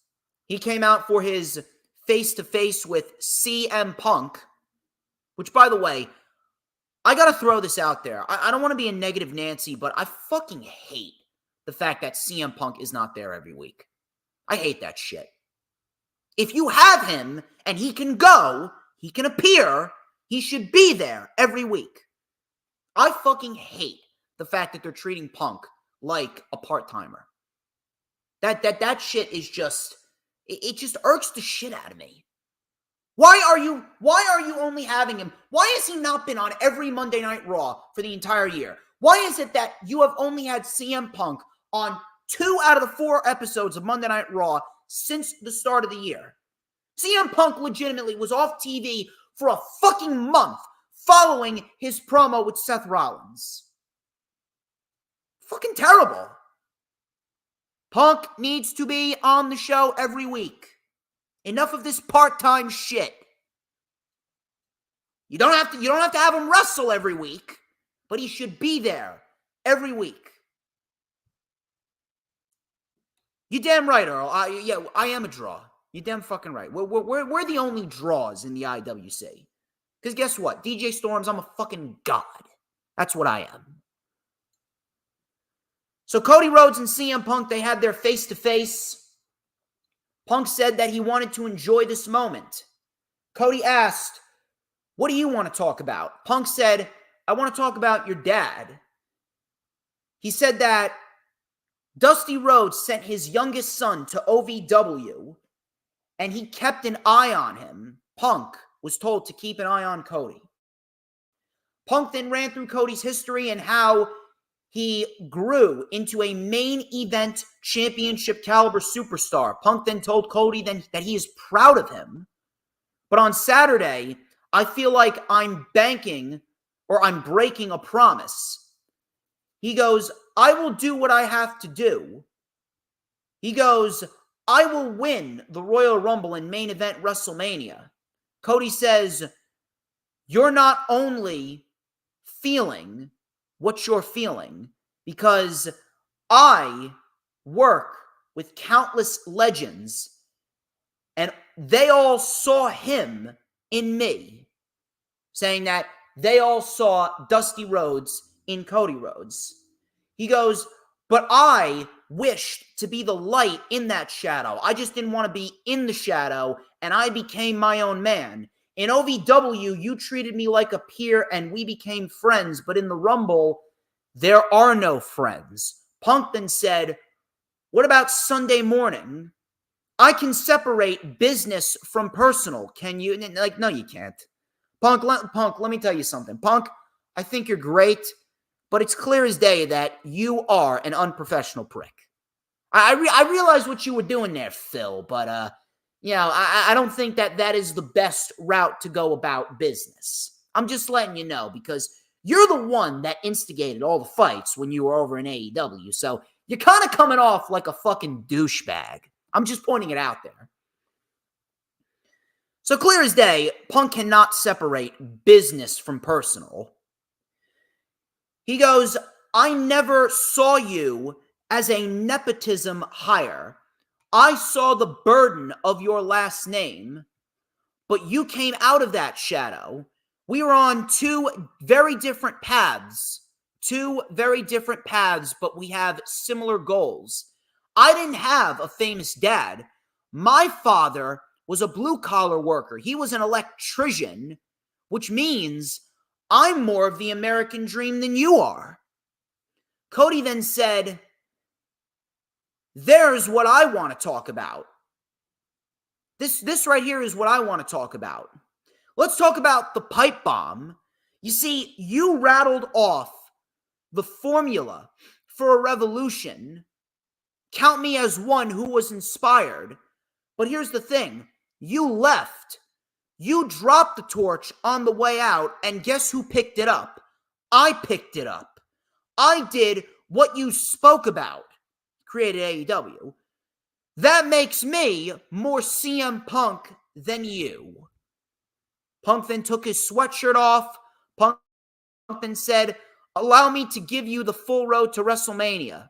He came out for his face-to-face with CM Punk, which, by the way, I got to throw this out there. I don't want to be a negative Nancy, but I fucking hate the fact that CM Punk is not there every week. I hate that shit. If you have him and he can go, he can appear, he should be there every week. I fucking hate the fact that they're treating Punk like a part-timer. That shit is just, it just irks the shit out of me. Why are you only having him? Why has he not been on every Monday Night Raw for the entire year? Why is it that you have only had CM Punk on 2 out of the 4 episodes of Monday Night Raw since the start of the year? CM Punk legitimately was off TV for a fucking month following his promo with Seth Rollins. Fucking terrible. Punk needs to be on the show every week. Enough of this part-time shit. You don't have to have him wrestle every week, but he should be there every week. You damn right, Earl. I am a draw. You damn fucking right. We're the only draws in the IWC. Because guess what? DJ Storms, I'm a fucking god. That's what I am. So Cody Rhodes and CM Punk, they had their face-to-face. Punk said that he wanted to enjoy this moment. Cody asked, "What do you want to talk about?" Punk said, "I want to talk about your dad." He said that Dusty Rhodes sent his youngest son to OVW, and he kept an eye on him. Punk was told to keep an eye on Cody. Punk then ran through Cody's history and how he grew into a main event championship caliber superstar. Punk then told Cody that he is proud of him. But on Saturday, I feel like I'm breaking a promise. He goes, "I will do what I have to do." He goes, "I will win the Royal Rumble and main event WrestleMania." Cody says, "You're not only feeling what you're feeling, because I work with countless legends and they all saw him in me," saying that they all saw Dusty Rhodes in Cody Rhodes. He goes, "But I wished to be the light in that shadow. I just didn't want to be in the shadow, and I became my own man. In OVW, you treated me like a peer, and we became friends, but in the Rumble, there are no friends." Punk then said, "What about Sunday morning? I can separate business from personal. Can you?" Like, no, you can't. Punk, let me tell you something. Punk, I think you're great, but it's clear as day that you are an unprofessional prick. I realize what you were doing there, Phil, but I don't think that is the best route to go about business. I'm just letting you know, because you're the one that instigated all the fights when you were over in AEW, so you're kind of coming off like a fucking douchebag. I'm just pointing it out there. So clear as day, Punk cannot separate business from personal. He goes, "I never saw you as a nepotism hire. I saw the burden of your last name, but you came out of that shadow. We were on 2 very different paths. 2 very different paths, but we have similar goals. I didn't have a famous dad. My father was a blue-collar worker. He was an electrician, which means I'm more of the American dream than you are." Cody then said, "There's what I want to talk about. This right here is what I want to talk about. Let's talk about the pipe bomb. You see, you rattled off the formula for a revolution. Count me as one who was inspired. But here's the thing. You left. You dropped the torch on the way out, and guess who picked it up? I picked it up. I did what you spoke about, created AEW. That makes me more CM Punk than you. Punk then took his sweatshirt off. Punk then said, allow me to give you the full road to WrestleMania.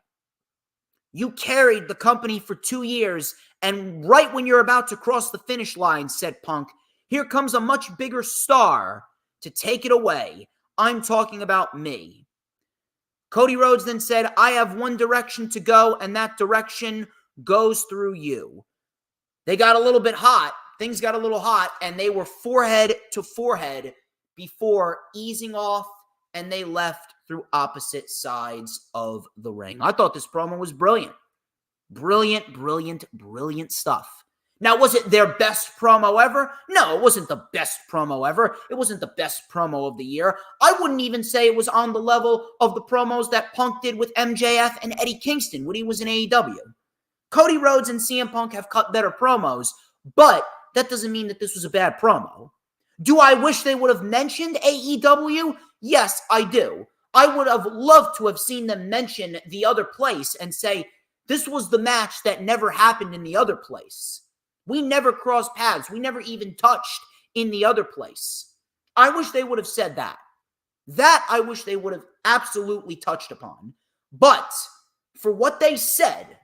You carried the company for 2 years, and right when you're about to cross the finish line, said Punk, here comes a much bigger star to take it away. I'm talking about me. Cody Rhodes then said, I have one direction to go, and that direction goes through you. They got a little bit hot. Things got a little hot, and they were forehead to forehead before easing off, and they left through opposite sides of the ring. I thought this promo was brilliant. Brilliant, brilliant, brilliant stuff. Now, was it their best promo ever? No, it wasn't the best promo ever. It wasn't the best promo of the year. I wouldn't even say it was on the level of the promos that Punk did with MJF and Eddie Kingston when he was in AEW. Cody Rhodes and CM Punk have cut better promos, but that doesn't mean that this was a bad promo. Do I wish they would have mentioned AEW? Yes, I do. I would have loved to have seen them mention the other place and say, this was the match that never happened in the other place. We never crossed paths. We never even touched in the other place. I wish they would have said that. That I wish they would have absolutely touched upon. But for what they said,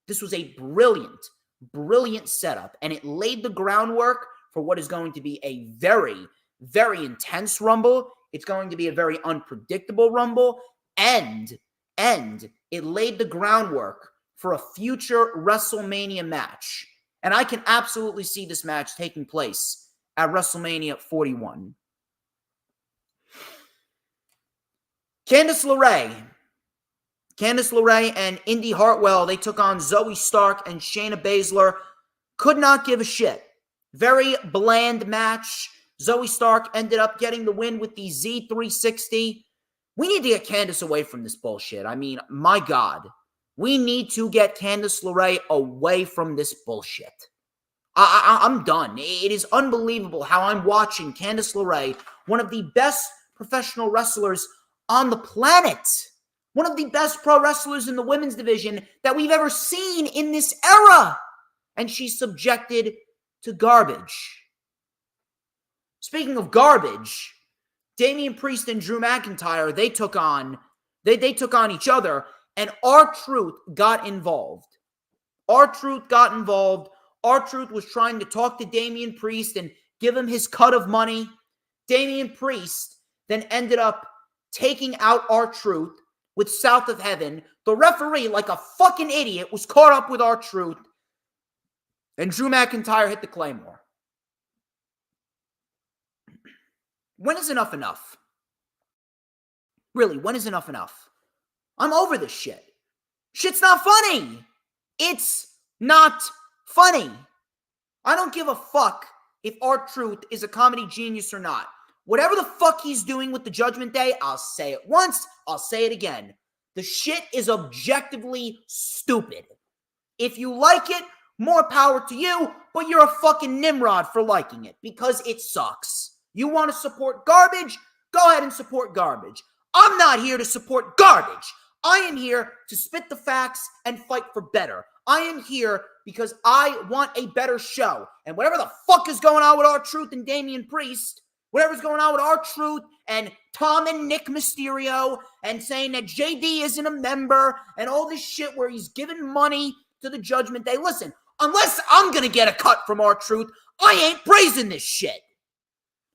this was a brilliant, brilliant setup. And it laid the groundwork for what is going to be a very, very intense Rumble. It's going to be a very unpredictable Rumble. And it laid the groundwork for a future WrestleMania match. And I can absolutely see this match taking place at WrestleMania 41. Candice LeRae and Indy Hartwell, they took on Zoe Stark and Shayna Baszler. Could not give a shit. Very bland match. Zoe Stark ended up getting the win with the Z360. We need to get Candice away from this bullshit. I mean, my God. We need to get Candice LeRae away from this bullshit. I'm done. It is unbelievable how I'm watching Candice LeRae, one of the best professional wrestlers on the planet, one of the best pro wrestlers in the women's division that we've ever seen in this era, and she's subjected to garbage. Speaking of garbage, Damian Priest and Drew McIntyre, they took on each other. And R-Truth got involved. R-Truth got involved. R-Truth was trying to talk to Damian Priest and give him his cut of money. Damian Priest then ended up taking out R-Truth with South of Heaven. The referee, like a fucking idiot, was caught up with R-Truth. And Drew McIntyre hit the Claymore. When is enough enough? Really, when is enough enough? I'm over this shit. Shit's not funny. It's not funny. I don't give a fuck if R-Truth is a comedy genius or not. Whatever the fuck he's doing with the Judgment Day, I'll say it once, I'll say it again. The shit is objectively stupid. If you like it, more power to you, but you're a fucking Nimrod for liking it because it sucks. You want to support garbage? Go ahead and support garbage. I'm not here to support garbage. I am here to spit the facts and fight for better. I am here because I want a better show. And whatever the fuck is going on with R-Truth and Damian Priest, whatever's going on with R-Truth and Tom and Nick Mysterio and saying that JD isn't a member and all this shit where he's giving money to the Judgment Day. Listen, unless I'm going to get a cut from R-Truth, I ain't praising this shit.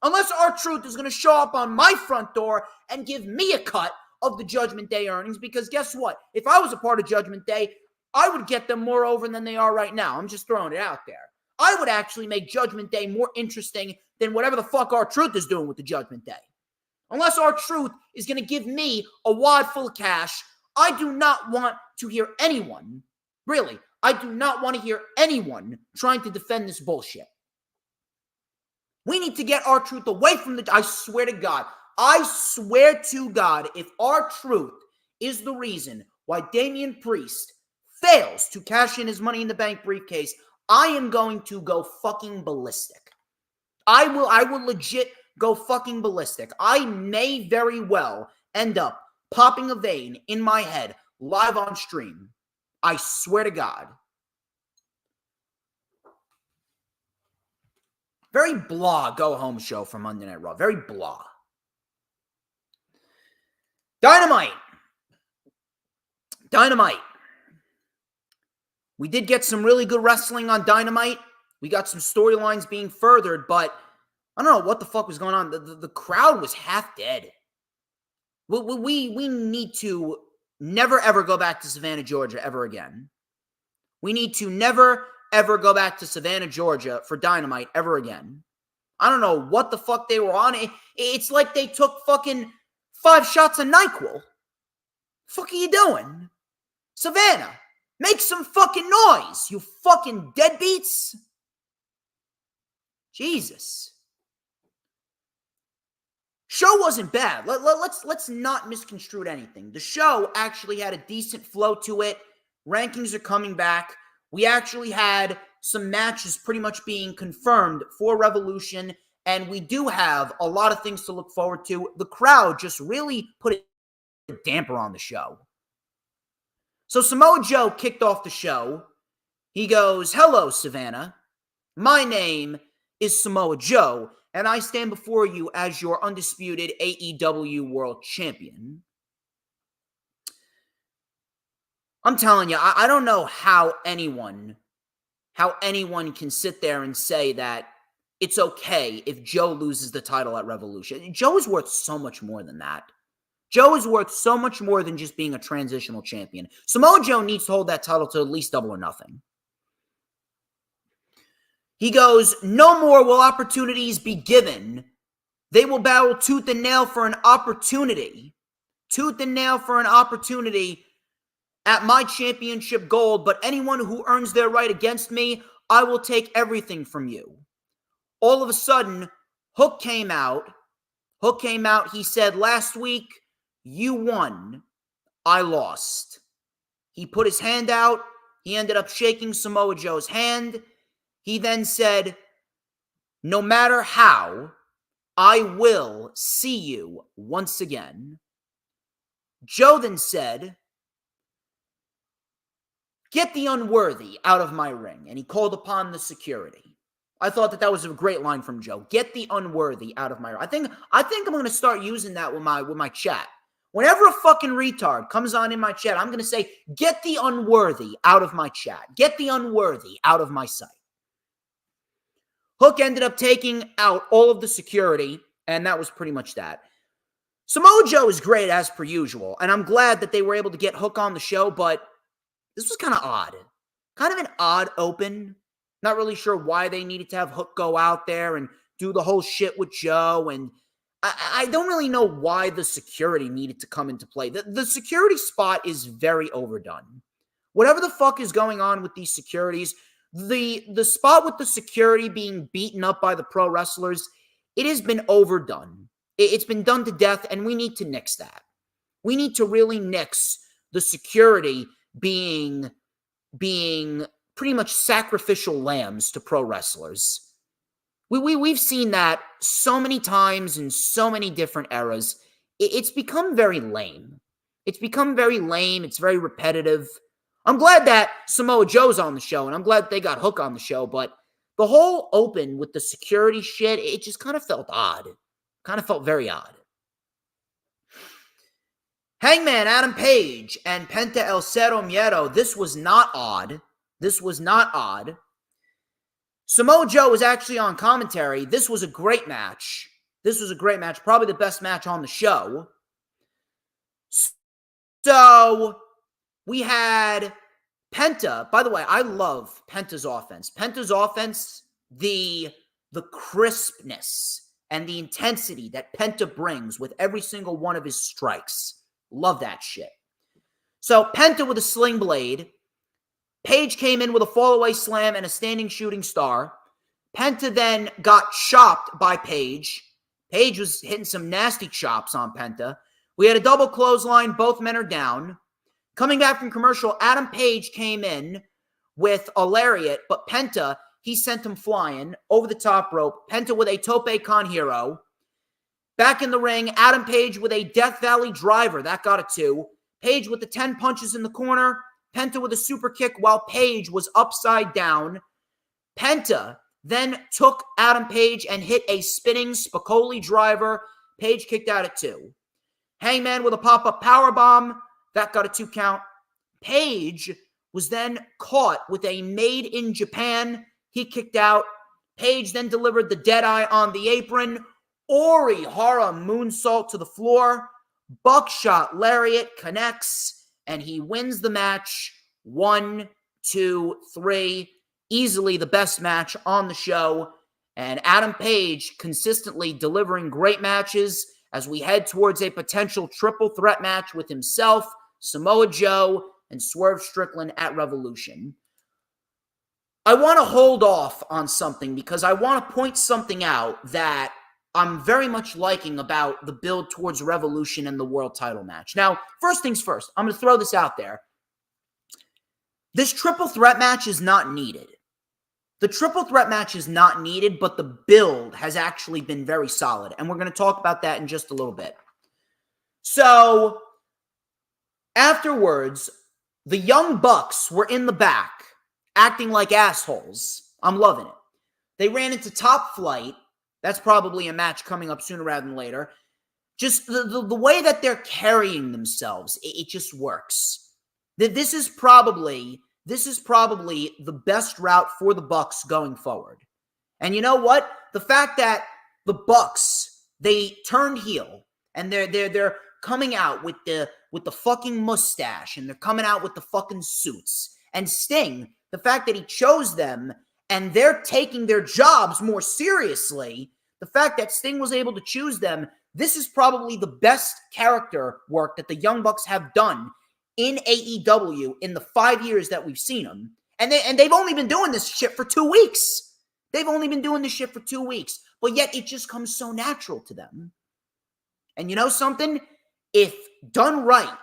Unless R-Truth is going to show up on my front door and give me a cut of the Judgment Day earnings, because guess what? If I was a part of Judgment Day, I would get them more over than they are right now. I'm just throwing it out there. I would actually make Judgment Day more interesting than whatever the fuck R-Truth is doing with the Judgment Day. Unless R-Truth is going to give me a wad full of cash, I do not want to hear anyone, really, I do not want to hear anyone trying to defend this bullshit. We need to get R-Truth away from I swear to God, if R-Truth is the reason why Damian Priest fails to cash in his Money in the Bank briefcase, I am going to go fucking ballistic. I will legit go fucking ballistic. I may very well end up popping a vein in my head live on stream. I swear to God. Very blah go-home show from Monday Night Raw. Very blah. Dynamite. We did get some really good wrestling on Dynamite. We got some storylines being furthered, but I don't know what the fuck was going on. The crowd was half dead. We need to never, ever go back to Savannah, Georgia ever again. We need to never, ever go back to Savannah, Georgia for Dynamite ever again. I don't know what the fuck they were on. It's like they took fucking 5 shots of NyQuil. Fuck are you doing? Savannah, make some fucking noise, you fucking deadbeats. Jesus. Show wasn't bad. Let's not misconstrue anything. The show actually had a decent flow to it. Rankings are coming back. We actually had some matches pretty much being confirmed for Revolution, and we do have a lot of things to look forward to. The crowd just really put a damper on the show. So Samoa Joe kicked off the show. He goes, "Hello, Savannah. My name is Samoa Joe, and I stand before you as your undisputed AEW World Champion." I'm telling you, I don't know how anyone can sit there and say that it's okay if Joe loses the title at Revolution. Joe is worth so much more than that. Joe is worth so much more than just being a transitional champion. Samoa Joe needs to hold that title to at least Double or Nothing. He goes, "No more will opportunities be given. They will battle tooth and nail for an opportunity. Tooth and nail for an opportunity at my championship gold, but anyone who earns their right against me, I will take everything from you." All of a sudden, Hook came out. He said, "Last week, you won. I lost." He put his hand out. He ended up shaking Samoa Joe's hand. He then said, "No matter how, I will see you once again." Joe then said, "Get the unworthy out of my ring." And he called upon the security. I thought that was a great line from Joe. Get the unworthy out of my ring. I think I'm going to start using that with my chat. Whenever a fucking retard comes on in my chat, I'm going to say, "Get the unworthy out of my chat. Get the unworthy out of my sight." Hook ended up taking out all of the security, and that was pretty much that. Samoa Joe is great as per usual, and I'm glad that they were able to get Hook on the show, but this was kind of odd. Kind of an odd open. Not really sure why they needed to have Hook go out there and do the whole shit with Joe, and I don't really know why the security needed to come into play. The security spot is very overdone. Whatever the fuck is going on with these securities, the spot with the security being beaten up by the pro wrestlers, it has been overdone. It's been done to death, and we need to nix that. We need to really nix the security being pretty much sacrificial lambs to pro wrestlers. We've seen that so many times in so many different eras. It's become very lame. It's very repetitive. I'm glad that Samoa Joe's on the show, and I'm glad they got Hook on the show, but the whole open with the security shit, it just kind of felt odd. Kind of felt very odd. Hangman Adam Page and Penta El Cero Miedo. This was not odd. Samoa Joe was actually on commentary. This was a great match. Probably the best match on the show. So we had Penta. By the way, I love Penta's offense. The crispness and the intensity that Penta brings with every single one of his strikes. Love that shit. So Penta with a sling blade. Page came in with a fallaway slam and a standing shooting star. Penta then got chopped by Page. Page was hitting some nasty chops on Penta. We had a double clothesline. Both men are down. Coming back from commercial, Adam Page came in with a lariat, but Penta, he sent him flying over the top rope. Penta with a tope con hero. Back in the ring, Adam Page with a Death Valley driver. That got a 2. Page with the 10 punches in the corner. Penta with a super kick while Page was upside down. Penta then took Adam Page and hit a spinning Spicoli driver. Page kicked out at 2. Hangman with a pop-up powerbomb. That got a 2 count. Page was then caught with a Made in Japan. He kicked out. Page then delivered the Deadeye on the apron. Orihara moonsault to the floor. Buckshot lariat connects, and he wins the match. 1, 2, 3. Easily the best match on the show. And Adam Page consistently delivering great matches as we head towards a potential triple threat match with himself, Samoa Joe, and Swerve Strickland at Revolution. I want to hold off on something because I want to point something out that I'm very much liking about the build towards Revolution and the world title match. Now, first things first, I'm going to throw this out there. This triple threat match is not needed. The triple threat match is not needed, but the build has actually been very solid, and we're going to talk about that in just a little bit. So, afterwards, the Young Bucks were in the back, acting like assholes. I'm loving it. They ran into Top Flight. That's probably a match coming up sooner rather than later. Just the way that they're carrying themselves, it just works. This is probably the best route for the Bucks going forward. And you know what? The fact that the Bucks, they turned heel and they're coming out with the fucking mustache and they're coming out with the fucking suits. And Sting, the fact that he chose them and they're taking their jobs more seriously, the fact that Sting was able to choose them, this is probably the best character work that the Young Bucks have done in AEW in the 5 years that we've seen them. And they've only been doing this shit for 2 weeks. They've only been doing this shit for 2 weeks. But yet it just comes so natural to them. And you know something? If done right,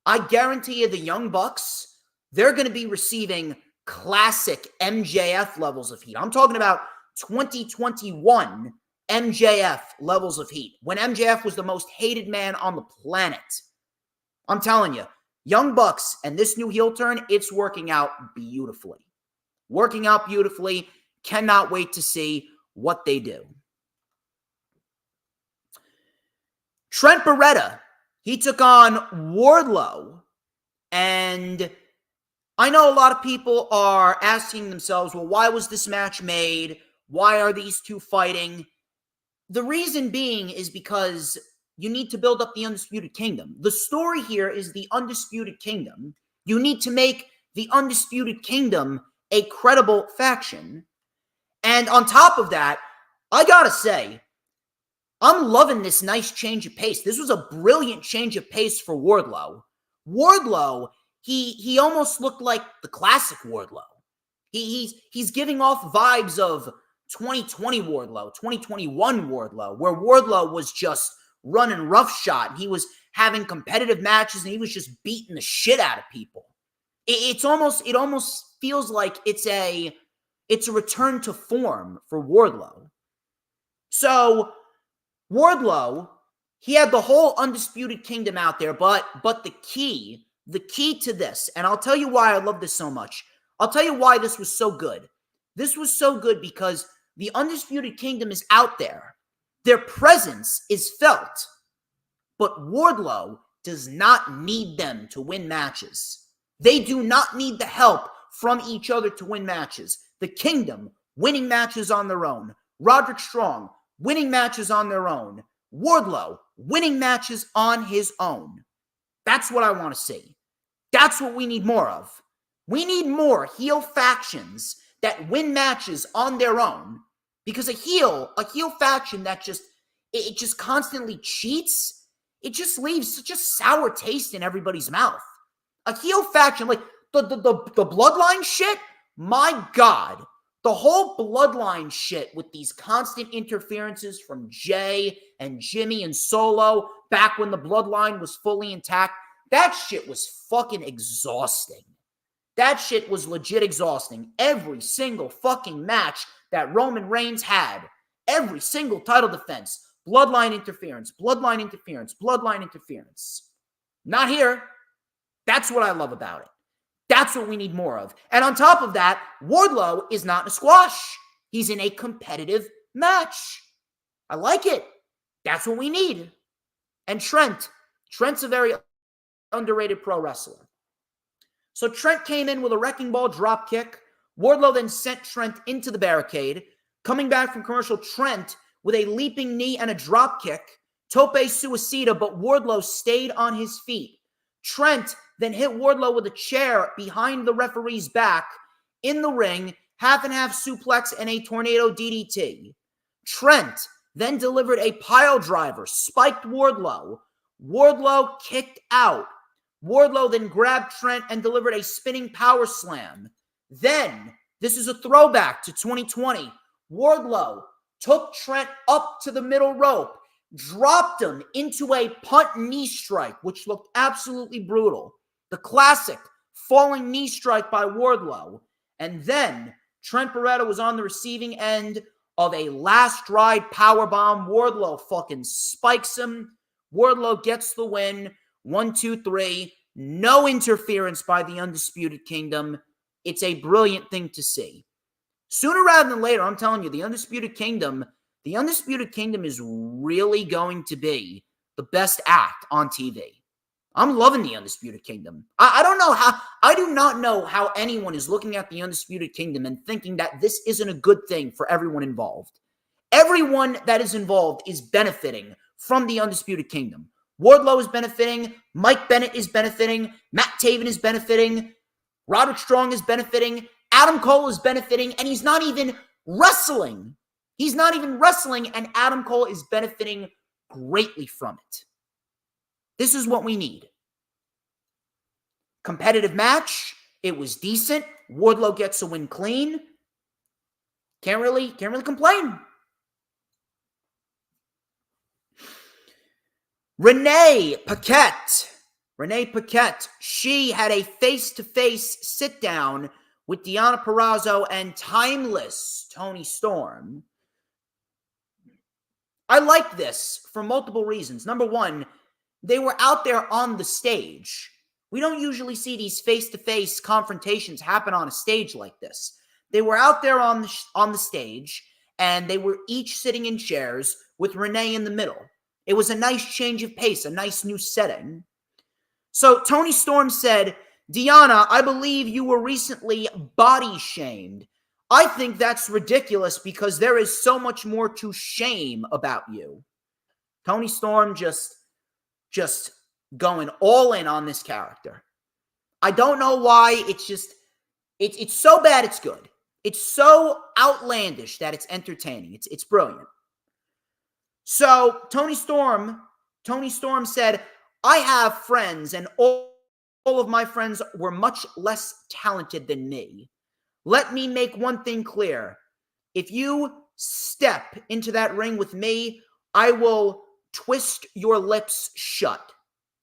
I guarantee you the Young Bucks, they're going to be receiving classic MJF levels of heat. I'm talking about 2021 MJF levels of heat, when MJF was the most hated man on the planet. I'm telling you, Young Bucks and this new heel turn, it's working out beautifully. Working out beautifully. Cannot wait to see what they do. Trent Beretta, he took on Wardlow, and I know a lot of people are asking themselves, well, why was this match made? Why are these two fighting? The reason being is because you need to build up the Undisputed Kingdom. The story here is the Undisputed Kingdom. You need to make the Undisputed Kingdom a credible faction. And on top of that, I gotta say, I'm loving this nice change of pace. This was a brilliant change of pace for Wardlow. Wardlow, he almost looked like the classic Wardlow. He's giving off vibes of 2020 Wardlow, 2021 Wardlow, where Wardlow was just running roughshod. He was having competitive matches and he was just beating the shit out of people. It almost feels like it's a return to form for Wardlow. So Wardlow, he had the whole Undisputed Kingdom out there, but the key to this, and I'll tell you why I love this so much. I'll tell you why this was so good. This was so good because the Undisputed Kingdom is out there. Their presence is felt. But Wardlow does not need them to win matches. They do not need the help from each other to win matches. The Kingdom winning matches on their own. Roderick Strong winning matches on their own. Wardlow winning matches on his own. That's what I want to see. That's what we need more of. We need more heel factions that win matches on their own, because a heel faction that just constantly cheats, it just leaves such a sour taste in everybody's mouth. A heel faction like the Bloodline shit, my God, the whole Bloodline shit with these constant interferences from Jay and Jimmy and Solo back when the Bloodline was fully intact, That shit was fucking exhausting. That shit was legit exhausting. Every single fucking match that Roman Reigns had, every single title defense, bloodline interference, bloodline interference, bloodline interference. Not here. That's what I love about it. That's what we need more of. And on top of that, Wardlow is not in a squash. He's in a competitive match. I like it. That's what we need. And Trent's a very underrated pro wrestler. So Trent came in with a wrecking ball drop kick. Wardlow then sent Trent into the barricade. Coming back from commercial, Trent with a leaping knee and a drop kick. Tope suicida, but Wardlow stayed on his feet. Trent then hit Wardlow with a chair behind the referee's back in the ring, half and half suplex and a tornado DDT. Trent then delivered a pile driver, spiked Wardlow. Wardlow kicked out. Wardlow then grabbed Trent and delivered a spinning power slam. Then, this is a throwback to 2020, Wardlow took Trent up to the middle rope, dropped him into a punt knee strike, which looked absolutely brutal. The classic falling knee strike by Wardlow. And then Trent Beretta was on the receiving end of a last ride powerbomb. Wardlow fucking spikes him. Wardlow gets the win. 1, 2, 3. No interference by the Undisputed Kingdom. It's a brilliant thing to see. Sooner rather than later, I'm telling you, the Undisputed Kingdom is really going to be the best act on TV. I'm loving the Undisputed Kingdom. I do not know how anyone is looking at the Undisputed Kingdom and thinking that this isn't a good thing for everyone involved. Everyone that is involved is benefiting from the Undisputed Kingdom. Wardlow is benefiting. Mike Bennett is benefiting. Matt Taven is benefiting. Roderick Strong is benefiting. Adam Cole is benefiting. And he's not even wrestling. He's not even wrestling. And Adam Cole is benefiting greatly from it. This is what we need. Competitive match. It was decent. Wardlow gets a win clean. Can't really complain. Renee Paquette, she had a face-to-face sit-down with Deonna Purrazzo and timeless Toni Storm. I like this for multiple reasons. Number one, they were out there on the stage. We don't usually see these face-to-face confrontations happen on a stage like this. They were out there on the stage, and they were each sitting in chairs with Renee in the middle. It was a nice change of pace, a nice new setting. So Toni Storm said, Deonna, I believe you were recently body shamed. I think that's ridiculous because there is so much more to shame about you. Toni Storm just going all in on this character. I don't know why. It's so bad it's good. It's so outlandish that it's entertaining. It's brilliant. So Toni Storm said, I have friends, and all of my friends were much less talented than me. Let me make one thing clear. If you step into that ring with me, I will twist your lips shut.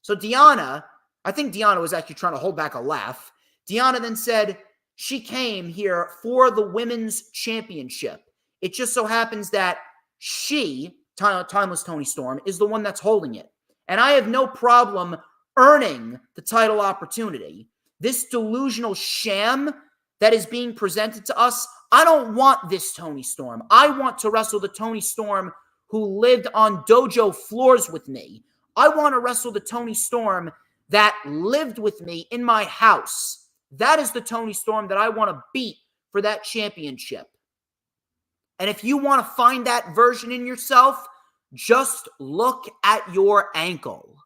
So Deonna, I think Deonna was actually trying to hold back a laugh. Deonna then said she came here for the women's championship. It just so happens that she, timeless Toni Storm, is the one that's holding it. And I have no problem earning the title opportunity. This delusional sham that is being presented to us, I don't want this Toni Storm. I want to wrestle the Toni Storm who lived on dojo floors with me. I want to wrestle the Toni Storm that lived with me in my house. That is the Toni Storm that I want to beat for that championship. And if you want to find that version in yourself, just look at your ankle.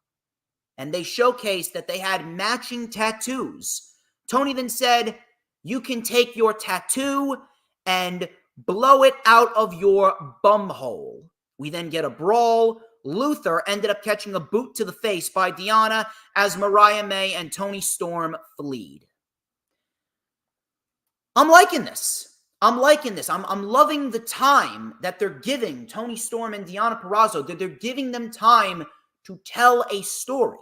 And they showcased that they had matching tattoos. Toni then said, you can take your tattoo and blow it out of your bum hole. We then get a brawl. Luther ended up catching a boot to the face by Deonna as Mariah May and Toni Storm fled. I'm liking this. I'm loving the time that they're giving Toni Storm and Deonna Purrazzo, that they're giving them time to tell a story.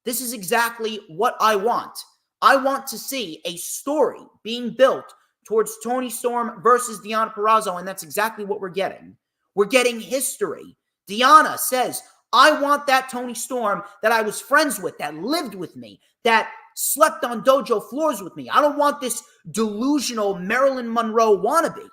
This is exactly what I want. I want to see a story being built towards Toni Storm versus Deonna Purrazzo, and that's exactly what we're getting. We're getting history. Deonna says, I want that Toni Storm that I was friends with, that lived with me, that slept on dojo floors with me. I don't want this delusional Marilyn Monroe wannabe.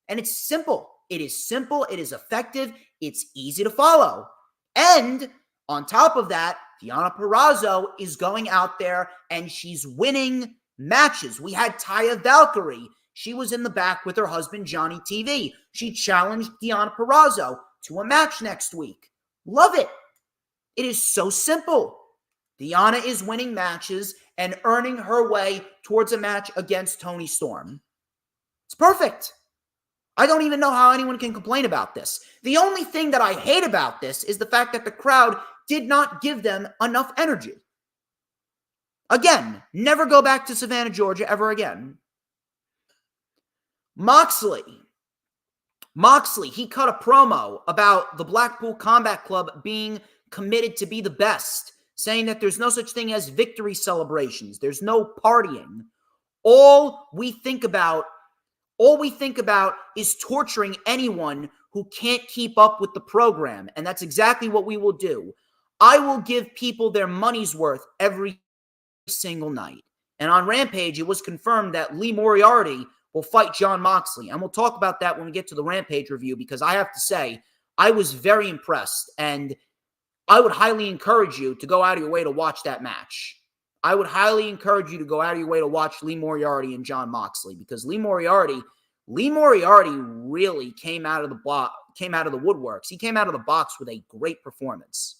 And it's simple. It is simple. It is effective. It's easy to follow. And on top of that, Deonna Purrazzo is going out there and she's winning matches. We had Taya Valkyrie. She was in the back with her husband, Johnny TV. She challenged Deonna Purrazzo to a match next week. Love it. It is so simple. Deonna is winning matches and earning her way towards a match against Toni Storm. It's perfect. I don't even know how anyone can complain about this. The only thing that I hate about this is the fact that the crowd did not give them enough energy. Again, never go back to Savannah, Georgia ever again. Moxley, he cut a promo about the Blackpool Combat Club being committed to be the best, saying that there's no such thing as victory celebrations. There's no partying. All we think about is torturing anyone who can't keep up with the program, and that's exactly what we will do. I will give people their money's worth every single night. And on Rampage, it was confirmed that Lee Moriarty will fight Jon Moxley, and we'll talk about that when we get to the Rampage review, because I have to say, I was very impressed, and I would highly encourage you to go out of your way to watch that match. I would highly encourage you to go out of your way to watch Lee Moriarty and Jon Moxley, because Lee Moriarty really came out of the woodworks. He came out of the box with a great performance.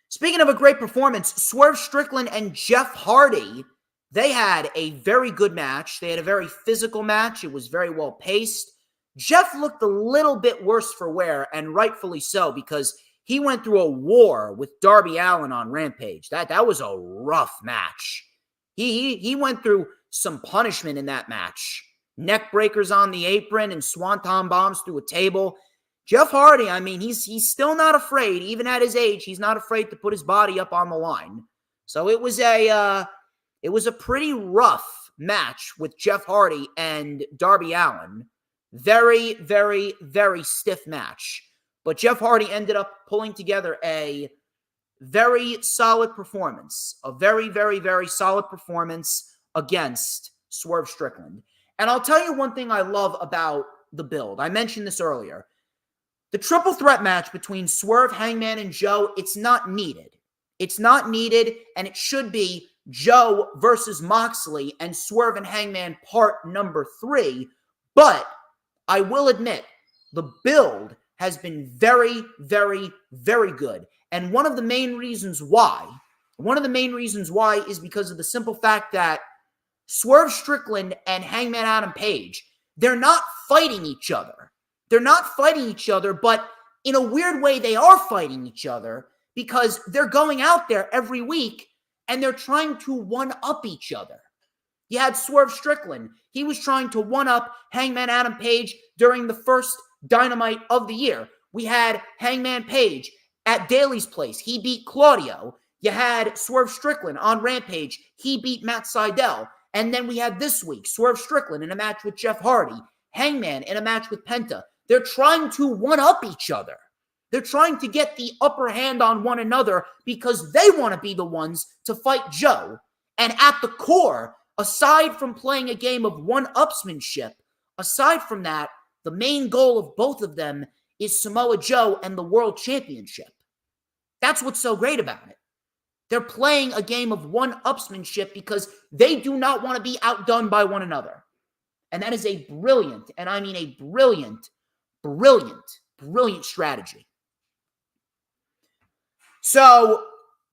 Speaking of a great performance, Swerve Strickland and Jeff Hardy, they had a very good match. They had a very physical match. It was very well paced. Jeff looked a little bit worse for wear, and rightfully so, because he went through a war with Darby Allin on Rampage. That was a rough match. He went through some punishment in that match. Neck breakers on the apron and swanton bombs through a table. Jeff Hardy, I mean, he's still not afraid. Even at his age, he's not afraid to put his body up on the line. So it was a pretty rough match with Jeff Hardy and Darby Allin. Very, very, very stiff match. But Jeff Hardy ended up pulling together a very solid performance. A very, very, very solid performance against Swerve Strickland. And I'll tell you one thing I love about the build. I mentioned this earlier. The triple threat match between Swerve, Hangman, and Joe, it's not needed. It's not needed, and it should be Joe versus Moxley and Swerve and Hangman part number 3. But I will admit, the build has been very, very, very good. And one of the main reasons why is because of the simple fact that Swerve Strickland and Hangman Adam Page, they're not fighting each other. They're not fighting each other, but in a weird way, they are fighting each other because they're going out there every week and they're trying to one-up each other. You had Swerve Strickland. He was trying to one-up Hangman Adam Page during the first Dynamite of the year. We had Hangman Page at Daly's Place. He beat Claudio. You had Swerve Strickland on Rampage. He beat Matt Sydal. And then we had this week, Swerve Strickland in a match with Jeff Hardy. Hangman in a match with Penta. They're trying to one-up each other. They're trying to get the upper hand on one another because they want to be the ones to fight Joe. And at the core, aside from playing a game of one-upsmanship, aside from that, the main goal of both of them is Samoa Joe and the World Championship. That's what's so great about it. They're playing a game of one-upsmanship because they do not want to be outdone by one another. And that is a brilliant, and I mean a brilliant strategy. So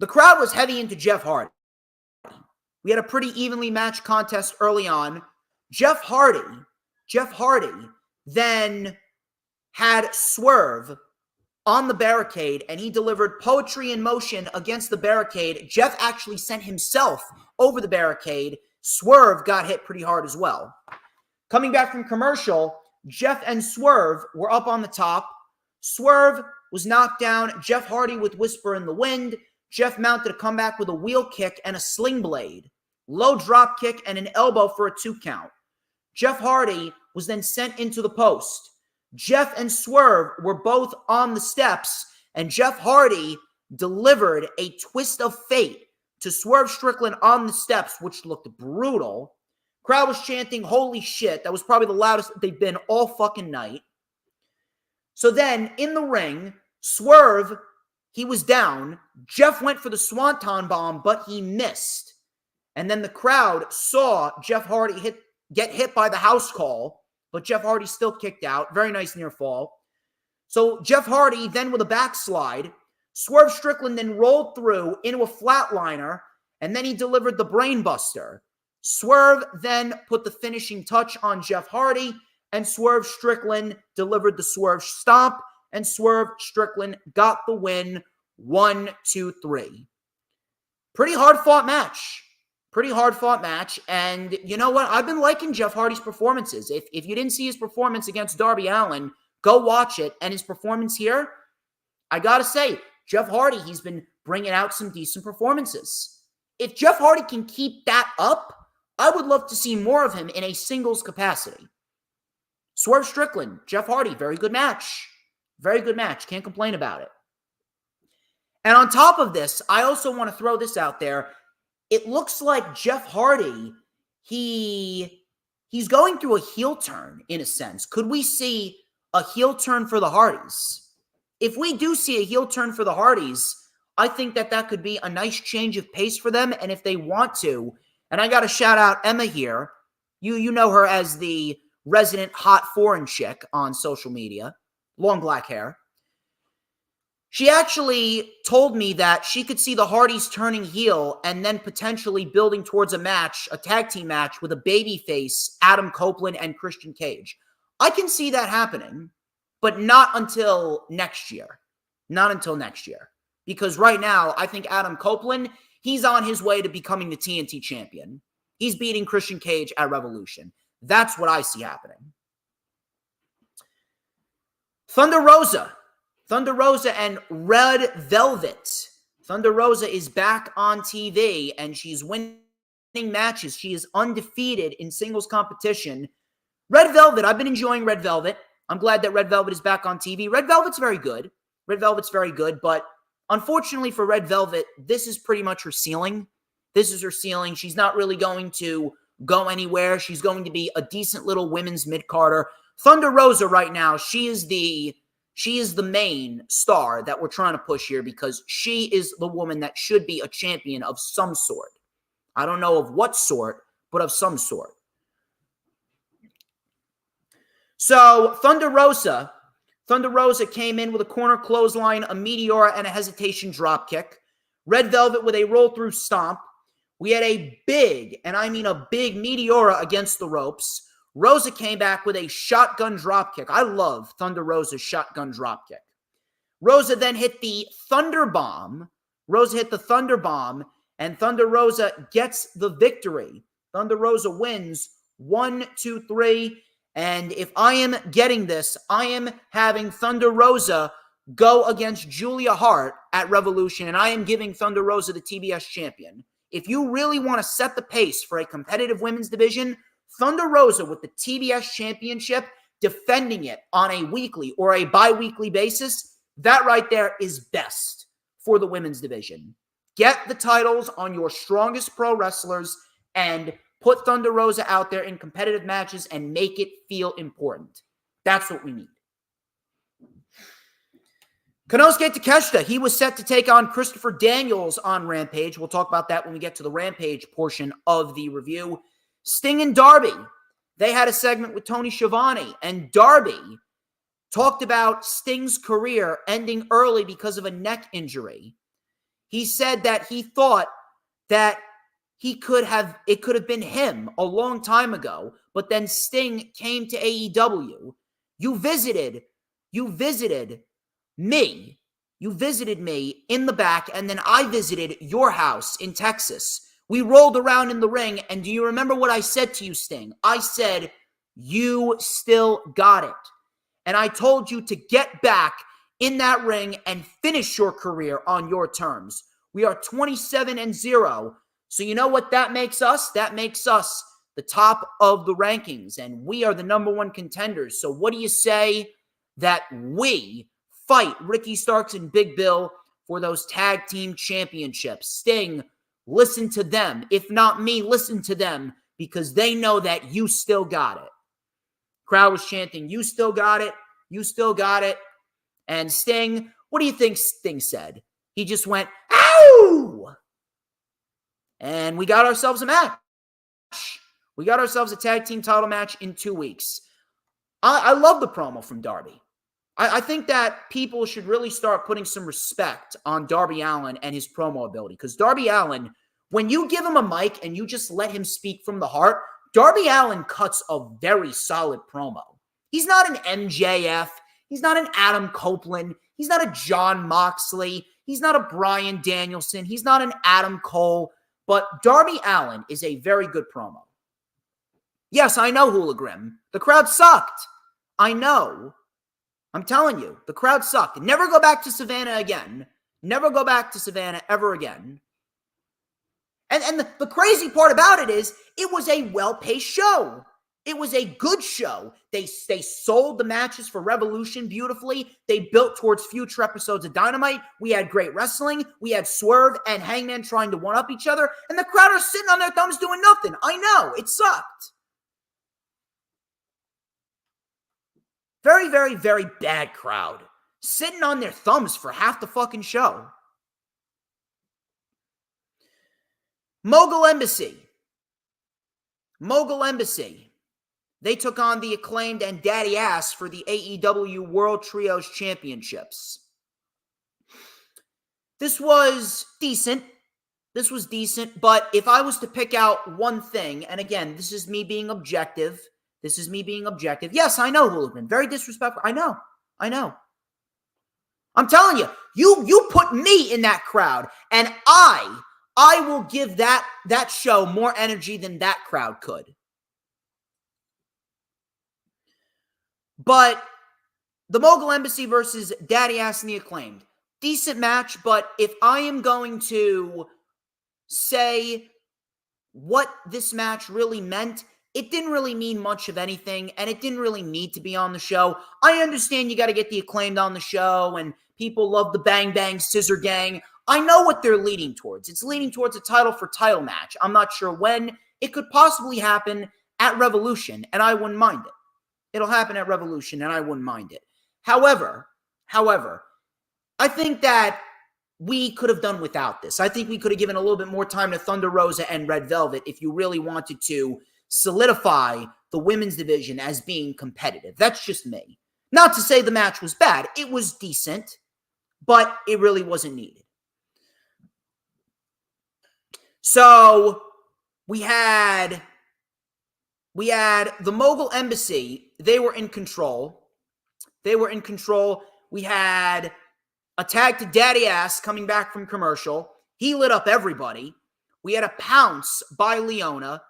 the crowd was heavy into Jeff Hardy. We had a pretty evenly matched contest early on. Jeff Hardy then had Swerve on the barricade, and he delivered poetry in motion against the barricade. Jeff actually sent himself over the barricade. Swerve got hit pretty hard as well. Coming back from commercial, Jeff and Swerve were up on the top. Swerve was knocked down. Jeff Hardy with Whisper in the Wind. Jeff mounted a comeback with a wheel kick and a sling blade. Low drop kick and an elbow for a 2 count. Jeff Hardy was then sent into the post. Jeff and Swerve were both on the steps, and Jeff Hardy delivered a twist of fate to Swerve Strickland on the steps, which looked brutal. Crowd was chanting, "Holy shit." That was probably the loudest they've been all fucking night. So then, in the ring, Swerve, he was down. Jeff went for the Swanton Bomb, but he missed. And then the crowd saw Jeff Hardy get hit by the house call, but Jeff Hardy still kicked out. Very nice near fall. So Jeff Hardy then with a backslide. Swerve Strickland then rolled through into a flatliner, and then he delivered the brainbuster. Swerve then put the finishing touch on Jeff Hardy, and Swerve Strickland delivered the Swerve Stomp, and Swerve Strickland got the win 1-2-3. Pretty hard-fought match. Pretty hard-fought match, and you know what? I've been liking Jeff Hardy's performances. If you didn't see his performance against Darby Allin, go watch it, and his performance here, I gotta say, Jeff Hardy, he's been bringing out some decent performances. If Jeff Hardy can keep that up, I would love to see more of him in a singles capacity. Swerve Strickland, Jeff Hardy, very good match. Very good match. Can't complain about it. And on top of this, I also want to throw this out there. It looks like Jeff Hardy, he's going through a heel turn in a sense. Could we see a heel turn for the Hardys? If we do see a heel turn for the Hardys, I think that could be a nice change of pace for them. And if they want to, and I got to shout out Emma here. You know her as the resident hot foreign chick on social media. Long black hair. She actually told me that she could see the Hardys turning heel and then potentially building towards a match, a tag team match with a babyface, Adam Copeland and Christian Cage. I can see that happening, but not until next year. Not until next year. Because right now, I think Adam Copeland, he's on his way to becoming the TNT champion. He's beating Christian Cage at Revolution. That's what I see happening. Thunder Rosa and Red Velvet. Thunder Rosa is back on TV, and she's winning matches. She is undefeated in singles competition. Red Velvet, I've been enjoying Red Velvet. I'm glad that Red Velvet is back on TV. Red Velvet's very good. Red Velvet's very good, but unfortunately for Red Velvet, this is pretty much her ceiling. This is her ceiling. She's not really going to go anywhere. She's going to be a decent little women's mid-carder. Thunder Rosa right now, she is the main star that we're trying to push here because she is the woman that should be a champion of some sort. I don't know of what sort, but of some sort. So Thunder Rosa came in with a corner clothesline, a Meteora, and a hesitation dropkick. Red Velvet with a roll-through stomp. We had a big, and I mean a big Meteora against the ropes. Rosa came back with a shotgun dropkick. I love Thunder Rosa's shotgun dropkick. Rosa then hit the Thunder Bomb. And Thunder Rosa gets the victory. Thunder Rosa wins 1-2-3. And if I am getting this, I am having Thunder Rosa go against Julia Hart at Revolution, and I am giving Thunder Rosa the TBS champion. If you really want to set the pace for a competitive women's division, Thunder Rosa with the TBS championship, defending it on a weekly or a bi-weekly basis, that right there is best for the women's division. Get the titles on your strongest pro wrestlers and put Thunder Rosa out there in competitive matches and make it feel important. That's what we need. Konosuke Takeshita, he was set to take on Christopher Daniels on Rampage. We'll talk about that when we get to the Rampage portion of the review. Sting and Darby, they had a segment with Tony Schiavone, and Darby talked about Sting's career ending early because of a neck injury. He said that he thought that it could have been him a long time ago, but then Sting came to AEW. You visited me. You visited me in the back, and then I visited your house in Texas. We rolled around in the ring, and do you remember what I said to you, Sting? I said, you still got it. And I told you to get back in that ring and finish your career on your terms. We are 27-0. So you know what that makes us? That makes us the top of the rankings, and we are the number one contenders. So what do you say that we fight Ricky Starks and Big Bill for those tag team championships? Sting, listen to them. If not me, listen to them, because they know that you still got it. Crowd was chanting, you still got it. You still got it. And Sting, what do you think Sting said? He just went, ow! And we got ourselves a match. We got ourselves a tag team title match in 2 weeks. I love the promo from Darby. I think that people should really start putting some respect on Darby Allin and his promo ability. Because Darby Allin, when you give him a mic and you just let him speak from the heart, Darby Allin cuts a very solid promo. He's not an MJF. He's not an Adam Copeland. He's not a Jon Moxley. He's not a Bryan Danielson. He's not an Adam Cole. But Darby Allin is a very good promo. Yes, I know, Hula Grim. The crowd sucked. I know. I'm telling you, the crowd sucked. Never go back to Savannah again. Never go back to Savannah ever again. And the crazy part about it is, it was a well-paced show. It was a good show. They sold the matches for Revolution beautifully. They built towards future episodes of Dynamite. We had great wrestling. We had Swerve and Hangman trying to one-up each other. And the crowd are sitting on their thumbs doing nothing. I know. It sucked. Very, very, very bad crowd. Sitting on their thumbs for half the fucking show. Mogul Embassy. They took on the Acclaimed and Daddy Ass for the AEW World Trios Championships. This was decent. But if I was to pick out one thing, and again, this is me being objective. Yes, I know, Hooligan. Very disrespectful. I know. I'm telling you, you put me in that crowd, and I will give that show more energy than that crowd could. But the Mogul Embassy versus Daddy Ass and the Acclaimed. Decent match, but if I am going to say what this match really meant, it didn't really mean much of anything, and it didn't really need to be on the show. I understand you got to get the Acclaimed on the show, and people love the Bang Bang Scissor Gang. I know what they're leading towards. It's leading towards a title for title match. I'm not sure when. It could possibly happen at Revolution, and I wouldn't mind it. It'll happen at Revolution, and I wouldn't mind it. However, I think that we could have done without this. I think we could have given a little bit more time to Thunder Rosa and Red Velvet if you really wanted to solidify the women's division as being competitive. That's just me. Not to say the match was bad. It was decent, but it really wasn't needed. So we had the Mogul Embassy. They were in control. We had a tag to Daddy Ass coming back from commercial. He lit up everybody. We had a pounce by Leona.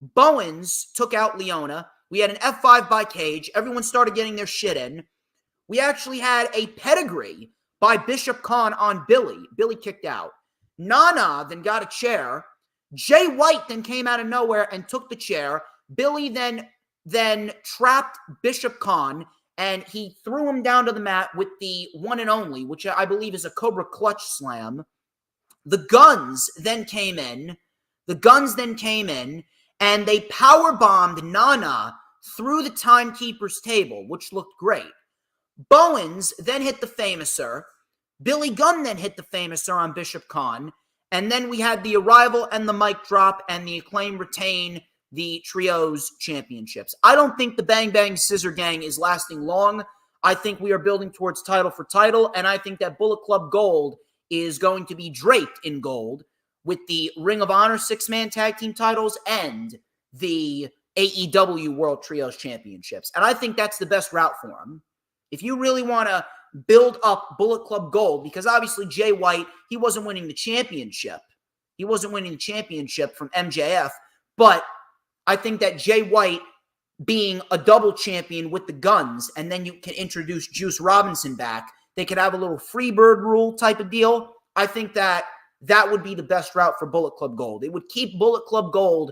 Bowens took out Leona. We had an F5 by Cage. Everyone started getting their shit in. We actually had a pedigree by Bishop Khan on Billy. Billy kicked out. Nana then got a chair. Jay White then came out of nowhere and took the chair. Billy then trapped Bishop Khan, and he threw him down to the mat with the one and only, which I believe is a Cobra Clutch Slam. The Guns then came in, and they powerbombed Nana through the Timekeeper's table, which looked great. Bowens then hit the Famouser. Billy Gunn then hit the Famouser on Bishop Khan. And then we had the Arrival and the mic drop, and the Acclaim retain the Trios Championships. I don't think the Bang Bang Scissor Gang is lasting long. I think we are building towards title for title, and I think that Bullet Club Gold is going to be draped in gold with the Ring of Honor 6-man tag team titles and the AEW World Trios Championships. And I think that's the best route for them. If you really want to build up Bullet Club Gold, because obviously Jay White, he wasn't winning the championship. He wasn't winning the championship from MJF, but I think that Jay White being a double champion with the Guns, and then you can introduce Juice Robinson back. They could have a little Freebird rule type of deal. I think that would be the best route for Bullet Club Gold. It would keep Bullet Club Gold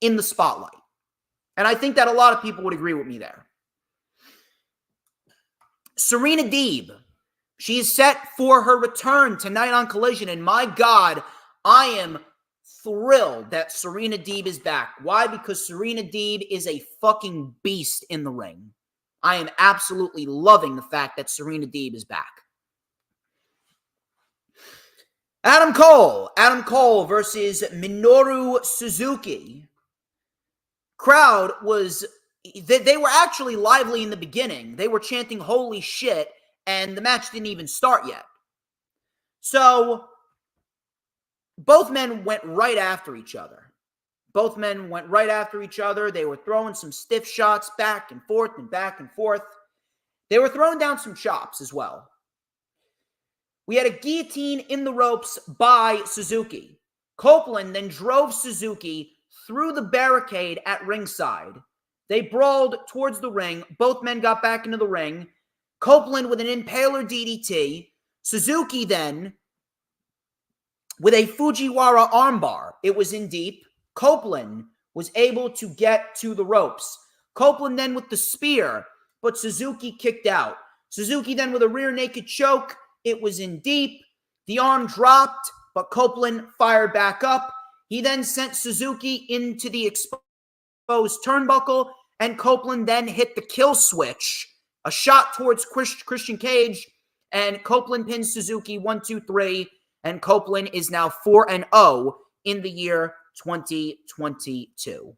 in the spotlight. And I think that a lot of people would agree with me there. Serena Deeb, she is set for her return tonight on Collision. And my God, I am thrilled that Serena Deeb is back. Why? Because Serena Deeb is a fucking beast in the ring. I am absolutely loving the fact that Serena Deeb is back. Adam Cole versus Minoru Suzuki. Crowd was, they were actually lively in the beginning. They were chanting holy shit, and the match didn't even start yet. So both men went right after each other. They were throwing some stiff shots back and forth and back and forth. They were throwing down some chops as well. We had a guillotine in the ropes by Suzuki. Copeland then drove Suzuki through the barricade at ringside. They brawled towards the ring. Both men got back into the ring. Copeland with an impaler DDT. Suzuki then with a Fujiwara armbar. It was in deep. Copeland was able to get to the ropes. Copeland then with the spear, but Suzuki kicked out. Suzuki then with a rear naked choke. It was in deep. The arm dropped, but Copeland fired back up. He then sent Suzuki into the exposed turnbuckle, and Copeland then hit the kill switch. A shot towards Christian Cage, and Copeland pins Suzuki 1, 2, 3, and Copeland is now 4-0 in the year 2022.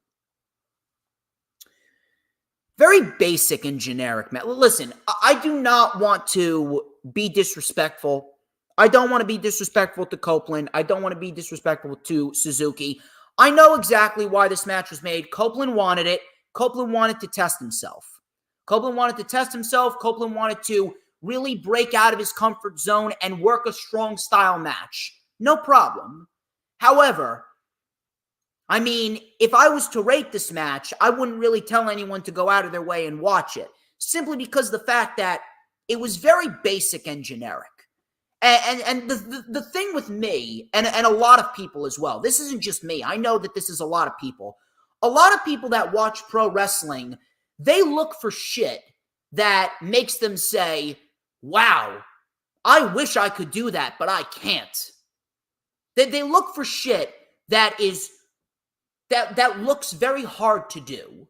Very basic and generic. Listen, I do not want to be disrespectful. I don't want to be disrespectful to Copeland. I don't want to be disrespectful to Suzuki. I know exactly why this match was made. Copeland wanted it. Copeland wanted to test himself. Copeland wanted to really break out of his comfort zone and work a strong style match. No problem. However, I mean, if I was to rate this match, I wouldn't really tell anyone to go out of their way and watch it, simply because of the fact that it was very basic and generic. And the thing with me, and a lot of people as well, this isn't just me. I know that this is a lot of people. A lot of people that watch pro wrestling, they look for shit that makes them say, wow, I wish I could do that, but I can't. They look for shit that looks very hard to do.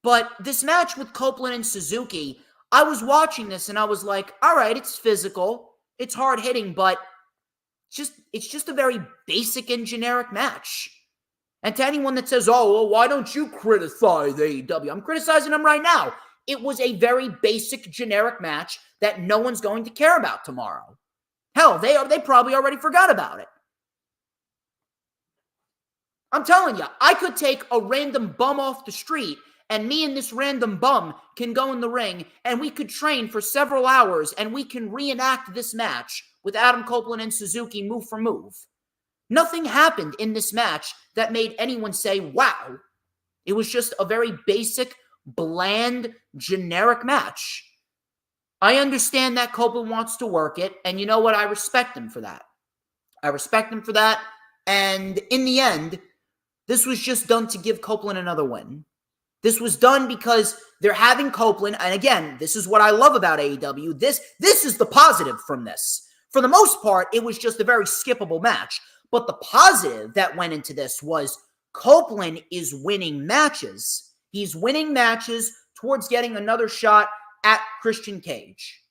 But this match with Copeland and Suzuki, I was watching this and I was like, all right, it's physical. It's hard hitting, but it's just a very basic and generic match. And to anyone that says, oh, well, why don't you criticize AEW? I'm criticizing them right now. It was a very basic, generic match that no one's going to care about tomorrow. Hell, they probably already forgot about it. I'm telling you, I could take a random bum off the street, and me and this random bum can go in the ring, and we could train for several hours, and we can reenact this match with Adam Copeland and Suzuki move for move. Nothing happened in this match that made anyone say, wow. It was just a very basic, bland, generic match. I understand that Copeland wants to work it, and you know what? I respect him for that. And in the end, this was just done to give Copeland another win. This was done because they're having Copeland, and again, this is what I love about AEW. This is the positive from this. For the most part, it was just a very skippable match. But the positive that went into this was Copeland is winning matches. He's winning matches towards getting another shot at Christian Cage.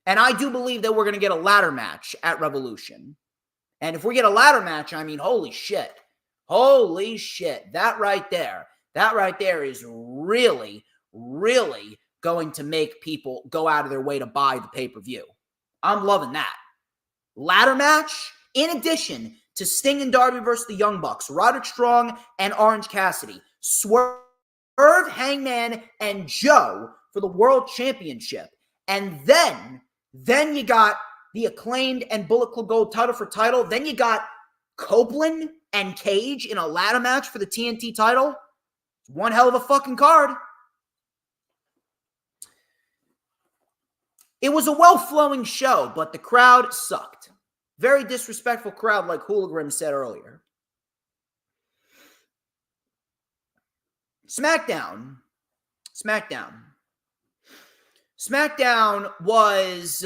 And I do believe that we're going to get a ladder match at Revolution. And if we get a ladder match, I mean, holy shit. Holy shit. That right there is really, really going to make people go out of their way to buy the pay-per-view. I'm loving that. Ladder match, in addition to Sting and Darby versus the Young Bucks, Roderick Strong and Orange Cassidy, Swerve, Hangman, and Joe for the World Championship. And then you got the Acclaimed and Bullet Club Gold title for title. Then you got Copeland and Cage in a ladder match for the TNT title. One hell of a fucking card. It was a well-flowing show, but the crowd sucked. Very disrespectful crowd, like Hooligram said earlier. SmackDown was,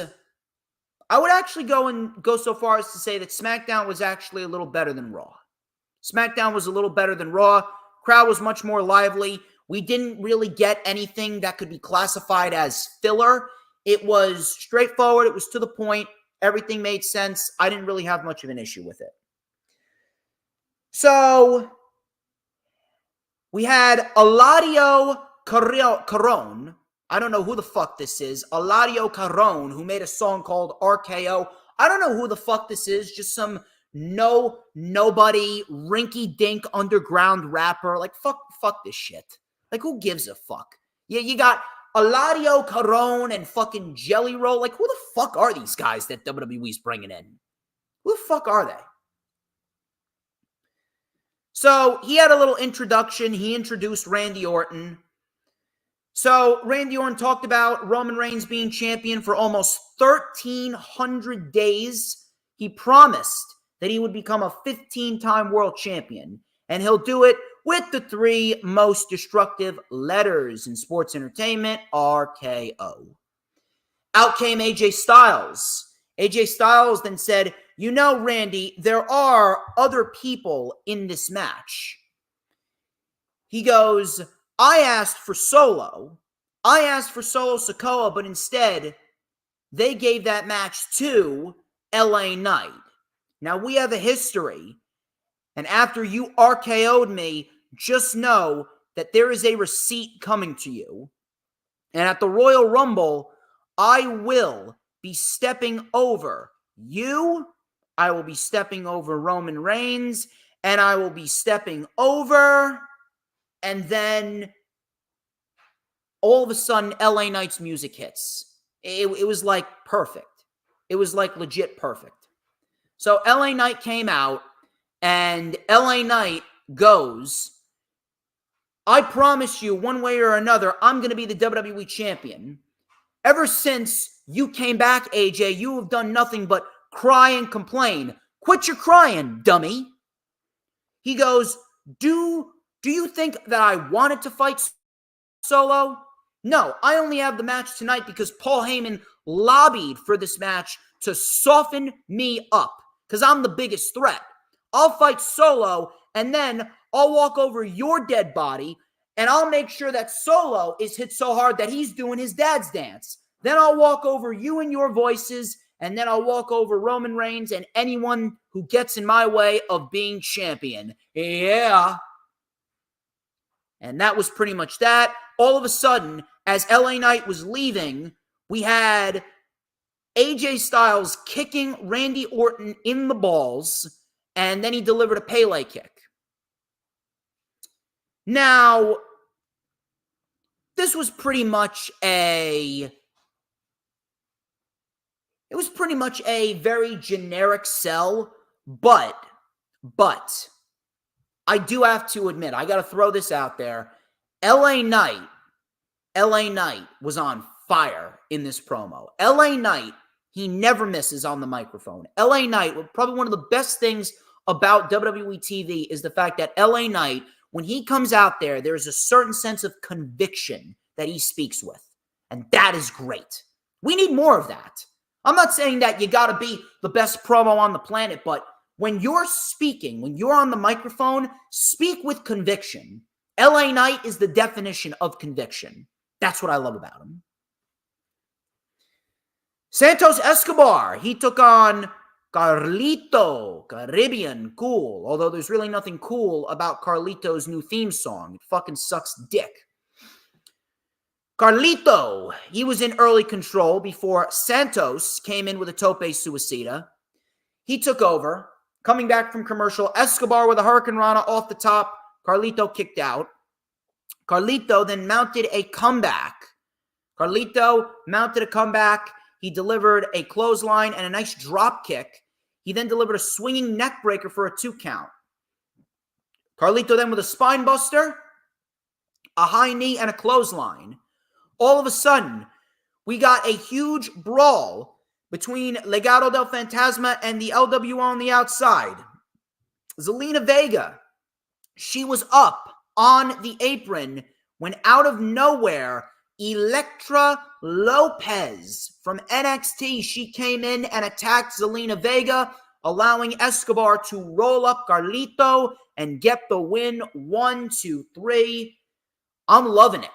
I would actually go so far as to say that SmackDown was actually a little better than Raw. SmackDown was a little better than Raw. Crowd was much more lively. We didn't really get anything that could be classified as filler. It was straightforward. It was to the point. Everything made sense. I didn't really have much of an issue with it. So we had Eladio Carone. I don't know who the fuck this is. Eladio Carone, who made a song called RKO. I don't know who the fuck this is. Just some nobody, rinky-dink underground rapper. Like, fuck this shit. Like, who gives a fuck? Yeah, you got Eladio Carone and fucking Jelly Roll. Like, who the fuck are these guys that WWE's bringing in? Who the fuck are they? So, he had a little introduction. He introduced Randy Orton. So, Randy Orton talked about Roman Reigns being champion for almost 1,300 days. He promised that he would become a 15-time world champion, and he'll do it with the 3 most destructive letters in sports entertainment, RKO. Out came AJ Styles. AJ Styles then said, "You know, Randy, there are other people in this match." He goes, I asked for Solo Sikoa, but instead, they gave that match to LA Knight. Now, we have a history, and after you RKO'd me, just know that there is a receipt coming to you. And at the Royal Rumble, I will be stepping over you, I will be stepping over Roman Reigns, and I will be stepping over, and then all of a sudden, LA Knight's music hits. It was like perfect. It was like legit perfect. So LA Knight came out, and LA Knight goes, I promise you, one way or another, I'm going to be the WWE champion. Ever since you came back, AJ, you have done nothing but cry and complain. Quit your crying, dummy. He goes, do you think that I wanted to fight Solo? No, I only have the match tonight because Paul Heyman lobbied for this match to soften me up because I'm the biggest threat. I'll fight Solo, and then I'll walk over your dead body, and I'll make sure that Solo is hit so hard that he's doing his dad's dance. Then I'll walk over you and your voices, and then I'll walk over Roman Reigns and anyone who gets in my way of being champion. Yeah. And that was pretty much that. All of a sudden, as LA Knight was leaving, we had AJ Styles kicking Randy Orton in the balls, and then he delivered a Pele kick. Now, this was pretty much a very generic sell, but I do have to admit, I got to throw this out there. LA Knight was on fire in this promo. LA Knight, he never misses on the microphone. LA Knight, probably one of the best things about WWE TV is the fact that LA Knight, when he comes out there, there's a certain sense of conviction that he speaks with. And that is great. We need more of that. I'm not saying that you got to be the best promo on the planet, but when you're speaking, when you're on the microphone, speak with conviction. LA Knight is the definition of conviction. That's what I love about him. Santos Escobar, he took on Carlito, Caribbean Cool. Although there's really nothing cool about Carlito's new theme song. It fucking sucks dick. Carlito, he was in early control before Santos came in with a tope suicida. He took over. Coming back from commercial, Escobar with a Hurricane Rana off the top. Carlito kicked out. Carlito then mounted a comeback. He delivered a clothesline and a nice drop kick. He then delivered a swinging neck breaker for a 2 count. Carlito then with a spine buster. a high knee, and a clothesline. All of a sudden, we got a huge brawl between Legado del Fantasma and the LWO on the outside. Zelina Vega, she was up on the apron when out of nowhere, Elektra Lopez from NXT, she came in and attacked Zelina Vega, allowing Escobar to roll up Carlito and get the win. 1, 2, 3. I'm loving it.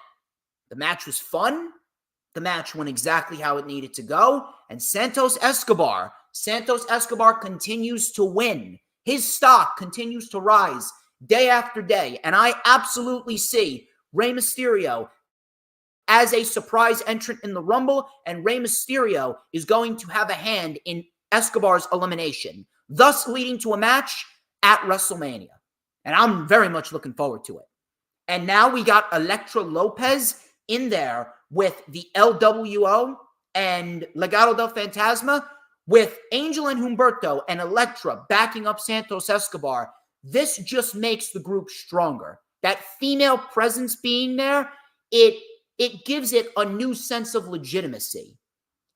The match was fun. The match went exactly how it needed to go. And Santos Escobar continues to win. His stock continues to rise day after day. And I absolutely see Rey Mysterio as a surprise entrant in the Rumble. And Rey Mysterio is going to have a hand in Escobar's elimination, thus leading to a match at WrestleMania. And I'm very much looking forward to it. And now we got Elektra Lopez in there with the LWO and Legado del Fantasma, with Angel and Humberto and Elektra backing up Santos Escobar. This just makes the group stronger. That female presence being there, it gives it a new sense of legitimacy.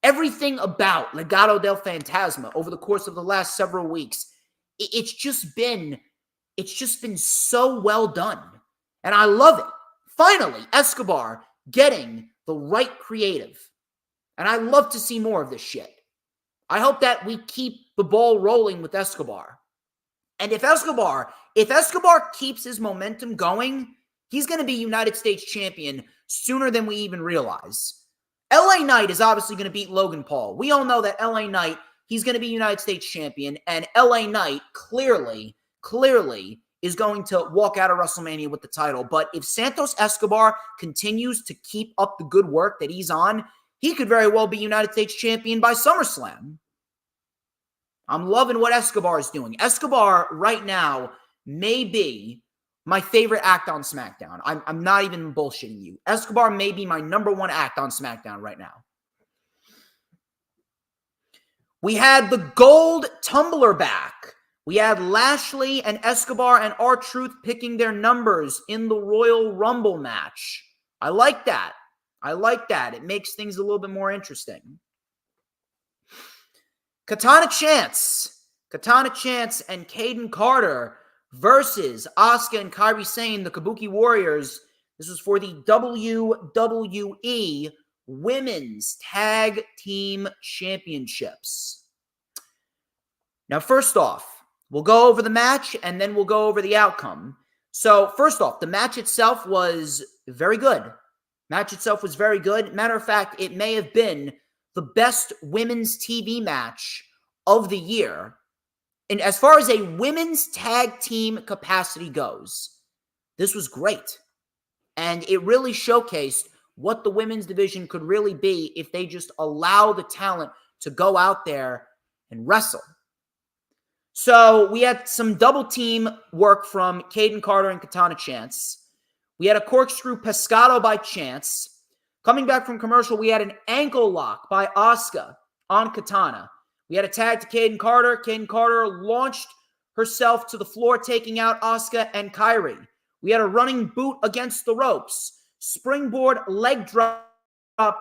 Everything about Legado del Fantasma over the course of the last several weeks, it's just been so well done. And I love it. Finally, Escobar getting the right creative. And I love to see more of this shit. I hope that we keep the ball rolling with Escobar. And if Escobar keeps his momentum going, he's going to be United States champion sooner than we even realize. LA Knight is obviously going to beat Logan Paul. We all know that LA Knight, he's going to be United States champion. And LA Knight clearly is going to walk out of WrestleMania with the title. But if Santos Escobar continues to keep up the good work that he's on, he could very well be United States champion by SummerSlam. I'm loving what Escobar is doing. Escobar right now may be my favorite act on SmackDown. I'm not even bullshitting you. Escobar may be my number one act on SmackDown right now. We had the Gold Tumbler back. We had Lashley and Escobar and R-Truth picking their numbers in the Royal Rumble match. I like that. It makes things a little bit more interesting. Katana Chance and Caden Carter versus Asuka and Kairi Sane, the Kabuki Warriors. This was for the WWE Women's Tag Team Championships. Now, first off, we'll go over the match and then we'll go over the outcome. So, first off, the match itself was very good. Matter of fact, it may have been the best women's TV match of the year. And as far as a women's tag team capacity goes, this was great. And it really showcased what the women's division could really be if they just allow the talent to go out there and wrestle. So we had some double team work from Caden Carter and Katana Chance. We had a corkscrew pescado by Chance. Coming back from commercial, we had an ankle lock by Asuka on Katana. We had a tag to Caden Carter. Caden Carter launched herself to the floor, taking out Asuka and Kairi. We had a running boot against the ropes. Springboard leg drop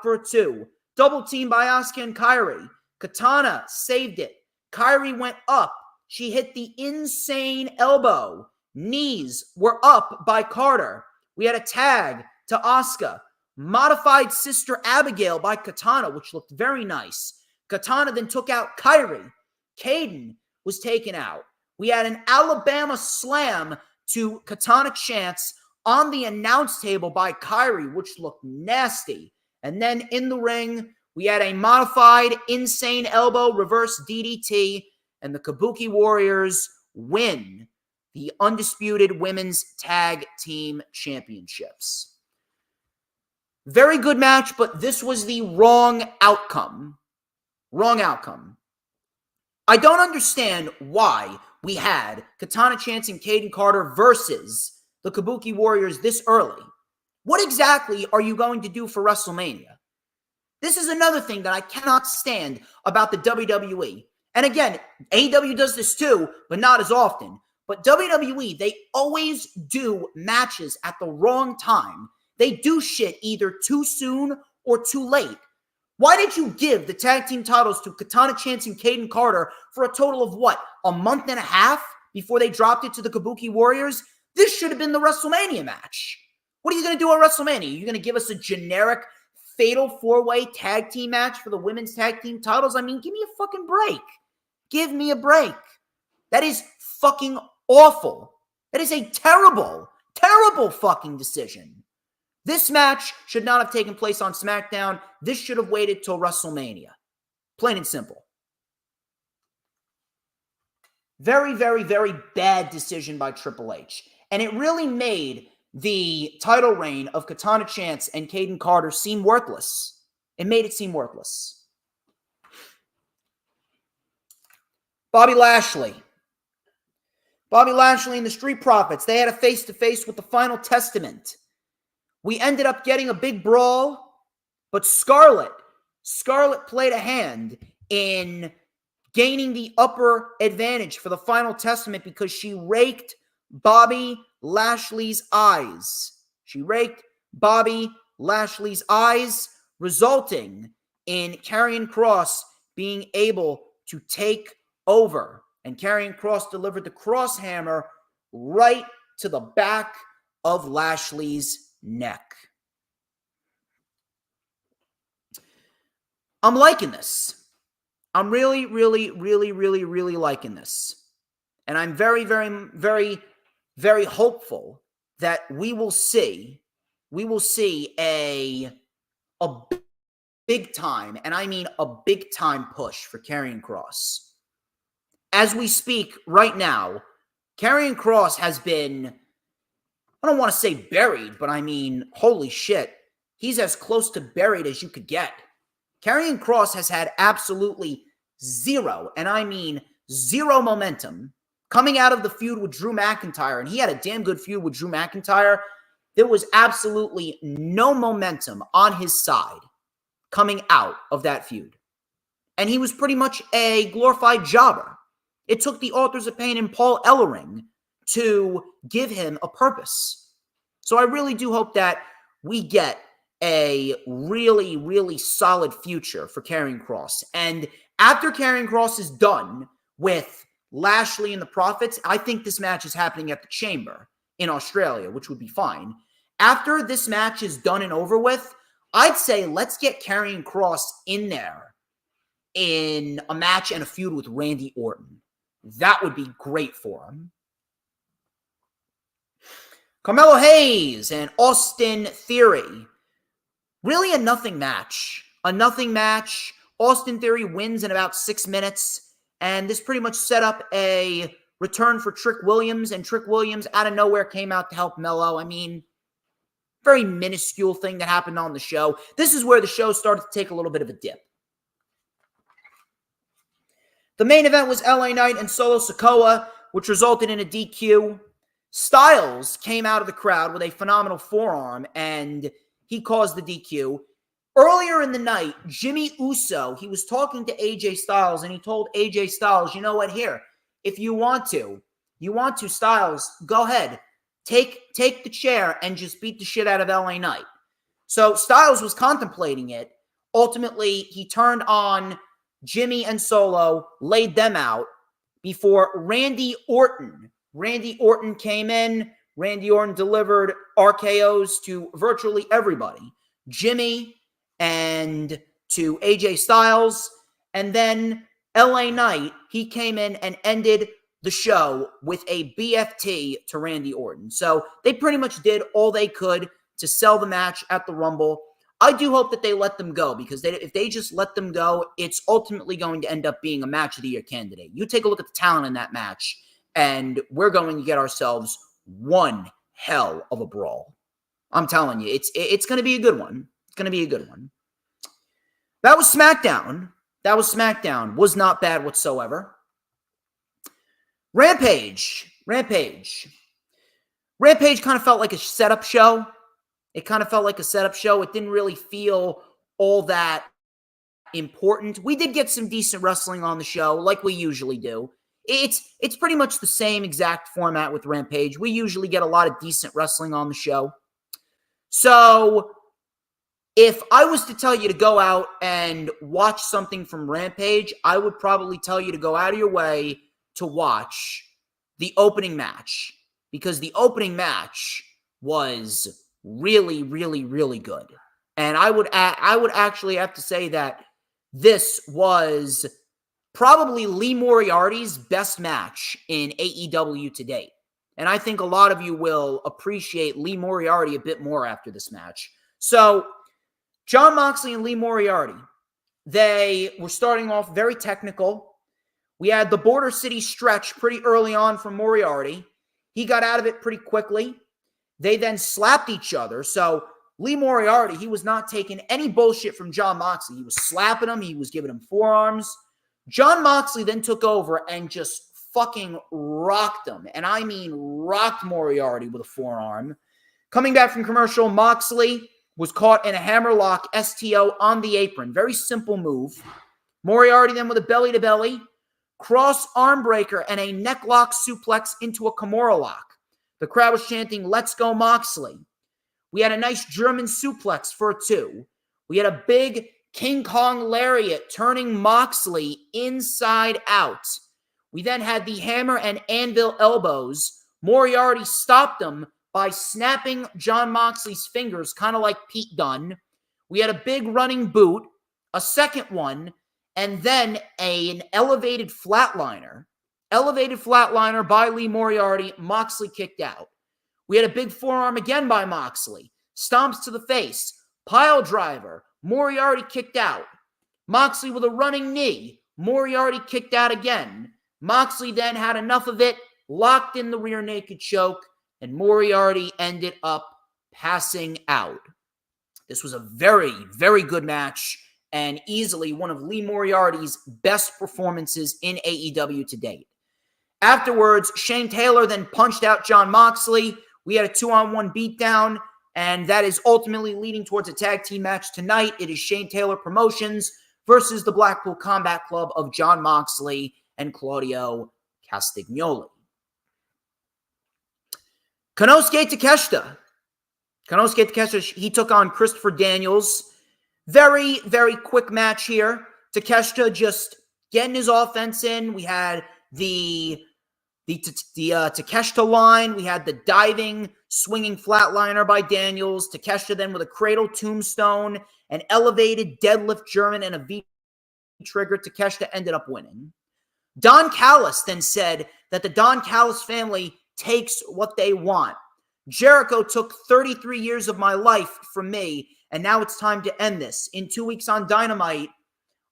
for 2. Double team by Asuka and Kairi. Katana saved it. Kairi went up. She hit the insane elbow. Knees were up by Carter. We had a tag to Asuka. Modified Sister Abigail by Katana, which looked very nice. Katana then took out Kairi. Caden was taken out. We had an Alabama slam to Katana Chance on the announce table by Kairi, which looked nasty. And then in the ring, we had a modified insane elbow reverse DDT, and the Kabuki Warriors win the undisputed women's tag team championships. Very good match, but this was the wrong outcome. I don't understand why we had Katana Chance and Caden Carter versus the Kabuki Warriors this early. What exactly are you going to do for WrestleMania? This is another thing that I cannot stand about the WWE. And again, AEW does this too, but not as often. But WWE, they always do matches at the wrong time. They do shit either too soon or too late. Why did you give the tag team titles to Katana Chance and Caden Carter for a total of what? A month and a half before they dropped it to the Kabuki Warriors? This should have been the WrestleMania match. What are you going to do at WrestleMania? You're going to give us a generic fatal four-way tag team match for the women's tag team titles? I mean, give me a fucking break. Give me a break. That is fucking awful. That is a terrible, terrible fucking decision. This match should not have taken place on SmackDown. This should have waited till WrestleMania. Plain and simple. Very, very, very bad decision by Triple H. And it really made the title reign of Katana Chance and Caden Carter seem worthless. It made it seem worthless. Bobby Lashley. Bobby Lashley and the Street Profits, they had a face-to-face with the Final Testament. We ended up getting a big brawl, but Scarlett played a hand in gaining the upper advantage for the Final Testament because she raked Bobby Lashley's eyes. She raked Bobby Lashley's eyes, resulting in Karrion Kross being able to take over. And Karrion Kross delivered the cross hammer right to the back of Lashley's neck. I'm liking this. I'm really, really, really, really, really liking this. And I'm very, very, very, very hopeful that we will see a big time, and I mean a big time push for Karrion Kross. As we speak right now, Karrion Kross has been, I don't want to say buried, but I mean, holy shit, he's as close to buried as you could get. Karrion Kross has had absolutely zero, and I mean zero momentum coming out of the feud with Drew McIntyre, and he had a damn good feud with Drew McIntyre. There was absolutely no momentum on his side coming out of that feud. And he was pretty much a glorified jobber. It took the Authors of Pain and Paul Ellering to give him a purpose. So I really do hope that we get a really, really solid future for Karrion Kross. And after Karrion Kross is done with Lashley and the Profits, I think this match is happening at the Chamber in Australia, which would be fine. After this match is done and over with, I'd say let's get Karrion Kross in there in a match and a feud with Randy Orton. That would be great for him. Carmelo Hayes and Austin Theory. Really a nothing match. A nothing match. Austin Theory wins in about 6 minutes. And this pretty much set up a return for Trick Williams. And Trick Williams out of nowhere came out to help Melo. I mean, very minuscule thing that happened on the show. This is where the show started to take a little bit of a dip. The main event was LA Knight and Solo Sikoa, which resulted in a DQ. Styles came out of the crowd with a phenomenal forearm, and he caused the DQ. Earlier in the night, Jimmy Uso, he was talking to AJ Styles, and he told AJ Styles, you know what, here, if you want to, Styles, go ahead. Take the chair and just beat the shit out of LA Knight. So Styles was contemplating it. Ultimately, he turned on Jimmy and Solo, laid them out before Randy Orton. Randy Orton came in. Randy Orton delivered RKOs to virtually everybody. Jimmy and to AJ Styles. And then LA Knight, he came in and ended the show with a BFT to Randy Orton. So they pretty much did all they could to sell the match at the Rumble. I do hope that they let them go because if they just let them go, it's ultimately going to end up being a match of the year candidate. You take a look at the talent in that match, and we're going to get ourselves one hell of a brawl. I'm telling you, it's going to be a good one. It's going to be a good one. That was SmackDown. Was not bad whatsoever. Rampage kind of felt like a setup show. It kind of felt like a setup show. It didn't really feel all that important. We did get some decent wrestling on the show, like we usually do. It's pretty much the same exact format with Rampage. We usually get a lot of decent wrestling on the show. So if I was to tell you to go out and watch something from Rampage, I would probably tell you to go out of your way to watch the opening match, because the opening match was really, really, really good. And I would actually have to say that this was probably Lee Moriarty's best match in AEW to date. And I think a lot of you will appreciate Lee Moriarty a bit more after this match. So, Jon Moxley and Lee Moriarty, they were starting off very technical. We had the Border City stretch pretty early on from Moriarty. He got out of it pretty quickly. They then slapped each other. So Lee Moriarty, he was not taking any bullshit from Jon Moxley. He was slapping him. He was giving him forearms. Jon Moxley then took over and just fucking rocked him. And I mean rocked Moriarty with a forearm. Coming back from commercial, Moxley was caught in a hammerlock STO on the apron. Very simple move. Moriarty then with a belly-to-belly, cross arm breaker, and a necklock suplex into a Kimura lock. The crowd was chanting, "Let's go Moxley." We had a nice German suplex for a 2. We had a big King Kong lariat turning Moxley inside out. We then had the hammer and anvil elbows. Moriarty stopped them by snapping Jon Moxley's fingers, kind of like Pete Dunne. We had a big running boot, a second one, and then an elevated flatliner. Elevated flatliner by Lee Moriarty. Moxley kicked out. We had a big forearm again by Moxley. Stomps to the face. Pile driver. Moriarty kicked out. Moxley with a running knee. Moriarty kicked out again. Moxley then had enough of it, locked in the rear naked choke, and Moriarty ended up passing out. This was a very, very good match and easily one of Lee Moriarty's best performances in AEW to date. Afterwards, Shane Taylor then punched out Jon Moxley. We had a 2-on-1 beatdown, and that is ultimately leading towards a tag team match tonight. It is Shane Taylor Promotions versus the Blackpool Combat Club of Jon Moxley and Claudio Castagnoli. Konosuke Takeshita, he took on Christopher Daniels. Very, very quick match here. Takeshita just getting his offense in. We had the Takeshita line. We had the diving, swinging flatliner by Daniels. Takeshita then with a cradle tombstone, an elevated deadlift German, and a V-trigger. Takeshita ended up winning. Don Callis then said that the Don Callis family takes what they want. Jericho took 33 years of my life from me, and now it's time to end this. In 2 weeks on Dynamite,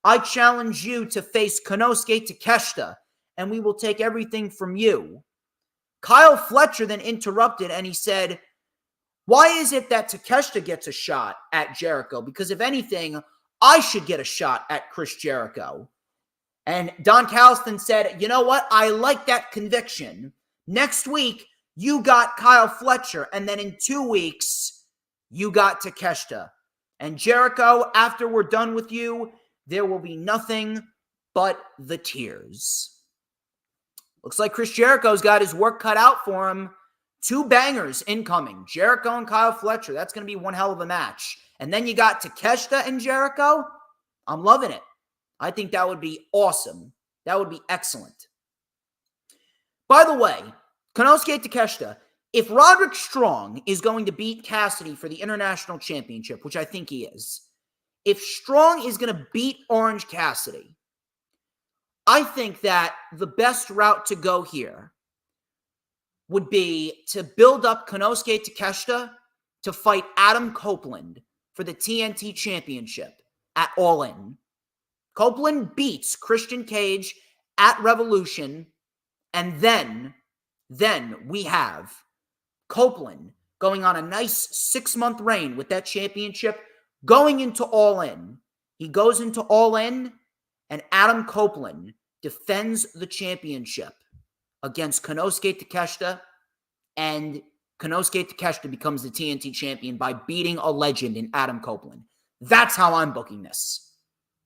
I challenge you to face Konosuke Takeshita, and we will take everything from you. Kyle Fletcher then interrupted, and he said, why is it that Takeshita gets a shot at Jericho? Because if anything, I should get a shot at Chris Jericho. And Don Callis then said, you know what? I like that conviction. Next week, you got Kyle Fletcher, and then in 2 weeks, you got Takeshita. And Jericho, after we're done with you, there will be nothing but the tears. Looks like Chris Jericho's got his work cut out for him. 2 bangers incoming. Jericho and Kyle Fletcher. That's going to be one hell of a match. And then you got Takeshita and Jericho. I'm loving it. I think that would be awesome. That would be excellent. By the way, Konosuke Takeshita, if Roderick Strong is going to beat Cassidy for the International Championship, which I think he is, if Strong is going to beat Orange Cassidy, I think that the best route to go here would be to build up Konosuke Takeshita to fight Adam Copeland for the TNT Championship at All In. Copeland beats Christian Cage at Revolution, and then we have Copeland going on a nice 6-month reign with that championship, going into All In. He goes into All In, and Adam Copeland defends the championship against Konosuke Takeshita, and Konosuke Takeshita becomes the TNT champion by beating a legend in Adam Copeland. That's how I'm booking this.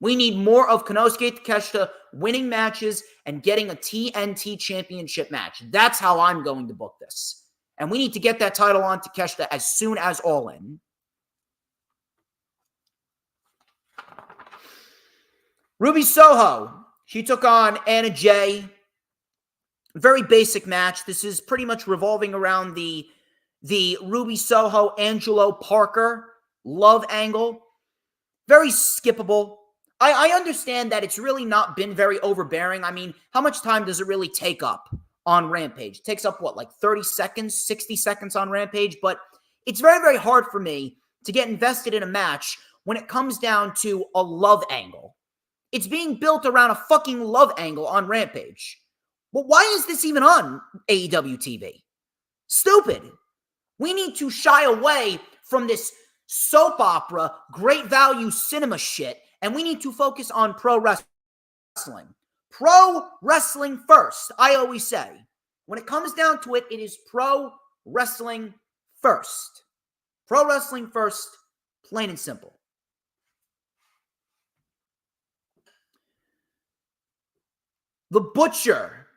We need more of Konosuke Takeshita winning matches and getting a TNT championship match. That's how I'm going to book this. And we need to get that title on Takeshita as soon as All In. Ruby Soho, she took on Anna Jay. Very basic match. This is pretty much revolving around the Ruby Soho, Angelo Parker love angle. Very skippable. I understand that it's really not been very overbearing. I mean, how much time does it really take up on Rampage? It takes up, what, like 30 seconds, 60 seconds on Rampage? But it's very, very hard for me to get invested in a match when it comes down to a love angle. It's being built around a fucking love angle on Rampage. Well, why is this even on AEW TV? Stupid. We need to shy away from this soap opera, great value cinema shit, and we need to focus on pro wrestling. Pro wrestling first, I always say. When it comes down to it, it is pro wrestling first. Pro wrestling first, plain and simple. The Butcher,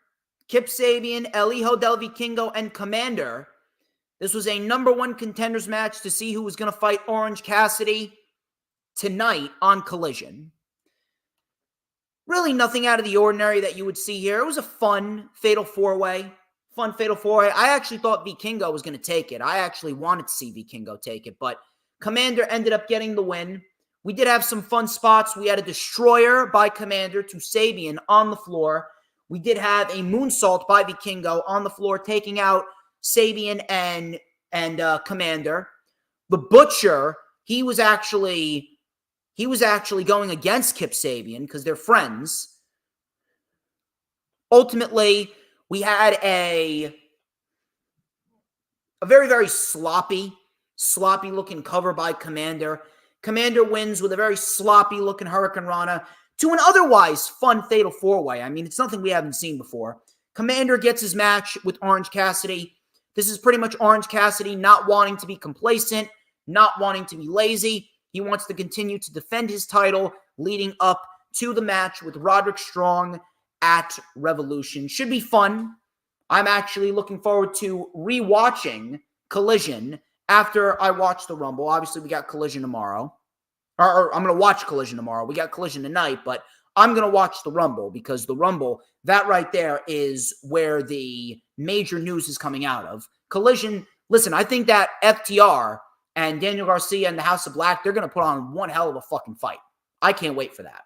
Kip Sabian, El Hijo del Vikingo, and Commander. This was a number one contenders match to see who was going to fight Orange Cassidy tonight on Collision. Really nothing out of the ordinary that you would see here. It was a fun Fatal 4-Way. I actually thought Vikingo was going to take it. I actually wanted to see Vikingo take it, but Commander ended up getting the win. We did have some fun spots. We had a Destroyer by Commander to Sabian on the floor. We did have a moonsault by Vikingo on the floor, taking out Sabian and Commander. The Butcher, he was actually going against Kip Sabian because they're friends. Ultimately, we had a very, very sloppy looking cover by Commander. Commander wins with a very sloppy looking Hurricane Rana to an otherwise fun Fatal 4-Way. I mean, it's nothing we haven't seen before. Commander gets his match with Orange Cassidy. This is pretty much Orange Cassidy not wanting to be complacent, not wanting to be lazy. He wants to continue to defend his title leading up to the match with Roderick Strong at Revolution. Should be fun. I'm actually looking forward to rewatching Collision after I watch the Rumble. Obviously, we got Collision tomorrow. Or I'm going to watch Collision tomorrow. We got Collision tonight, but I'm going to watch the Rumble because the Rumble, that right there is where the major news is coming out of. Collision, listen, I think that FTR and Daniel Garcia and the House of Black, they're going to put on one hell of a fucking fight. I can't wait for that.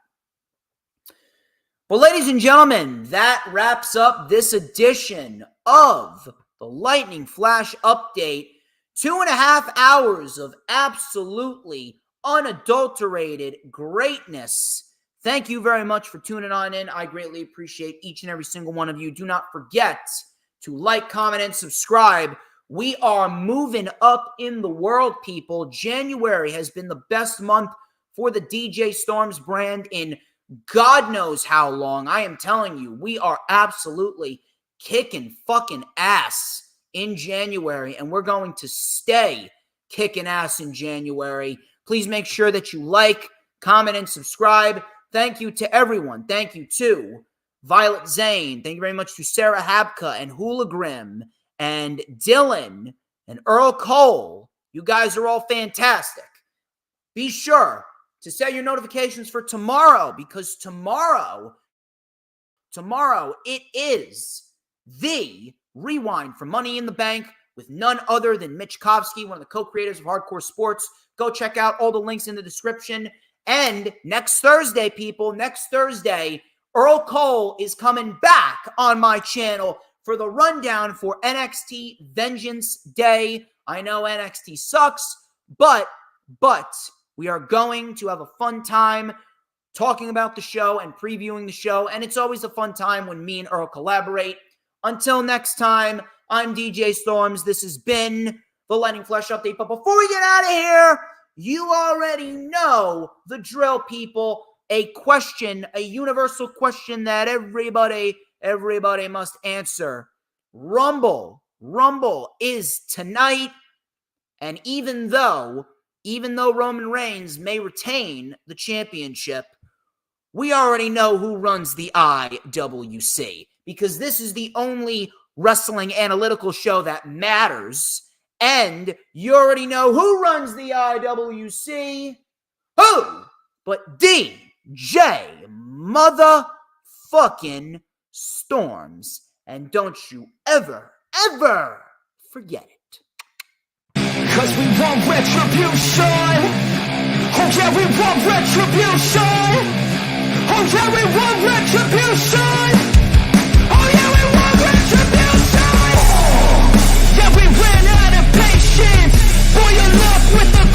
But ladies and gentlemen, that wraps up this edition of the Lightning Flash Update. 2.5 hours of absolutely unadulterated greatness. Thank you very much for tuning on in. I greatly appreciate each and every single one of you. Do not forget to like, comment, and subscribe. We are moving up in the world, people. January has been the best month for the DJ Storms brand in God knows how long. I am telling you, we are absolutely kicking fucking ass in January, and we're going to stay kicking ass in January. Please make sure that you like, comment, and subscribe. Thank you to everyone. Thank you to Violet Zane. Thank you very much to Sarah Habka and Hula Grim and Dylan and Earl Cole. You guys are all fantastic. Be sure to set your notifications for tomorrow because tomorrow it is the Rewind for Money in the Bank with none other than Mitch Kovsky, one of the co-creators of Hardcore Sports. Go check out all the links in the description. And next Thursday, people, Earl Cole is coming back on my channel for the rundown for NXT Vengeance Day. I know NXT sucks, but we are going to have a fun time talking about the show and previewing the show. And it's always a fun time when me and Earl collaborate. Until next time, I'm DJ Storms. This has been the Lightning Flash Update. But before we get out of here, you already know the drill, people. A question, a universal question that everybody must answer. Rumble is tonight. And even though Roman Reigns may retain the championship, we already know who runs the IWC. Because this is the only wrestling analytical show that matters. And you already know who runs the IWC. Who? But J motherfucking Storms. And don't you ever forget it.
Cause we want retribution. Oh yeah, we want retribution. Oh yeah, we want retribution. Oh yeah, we want retribution. Yeah, we ran out of patience. Boy, you're left with the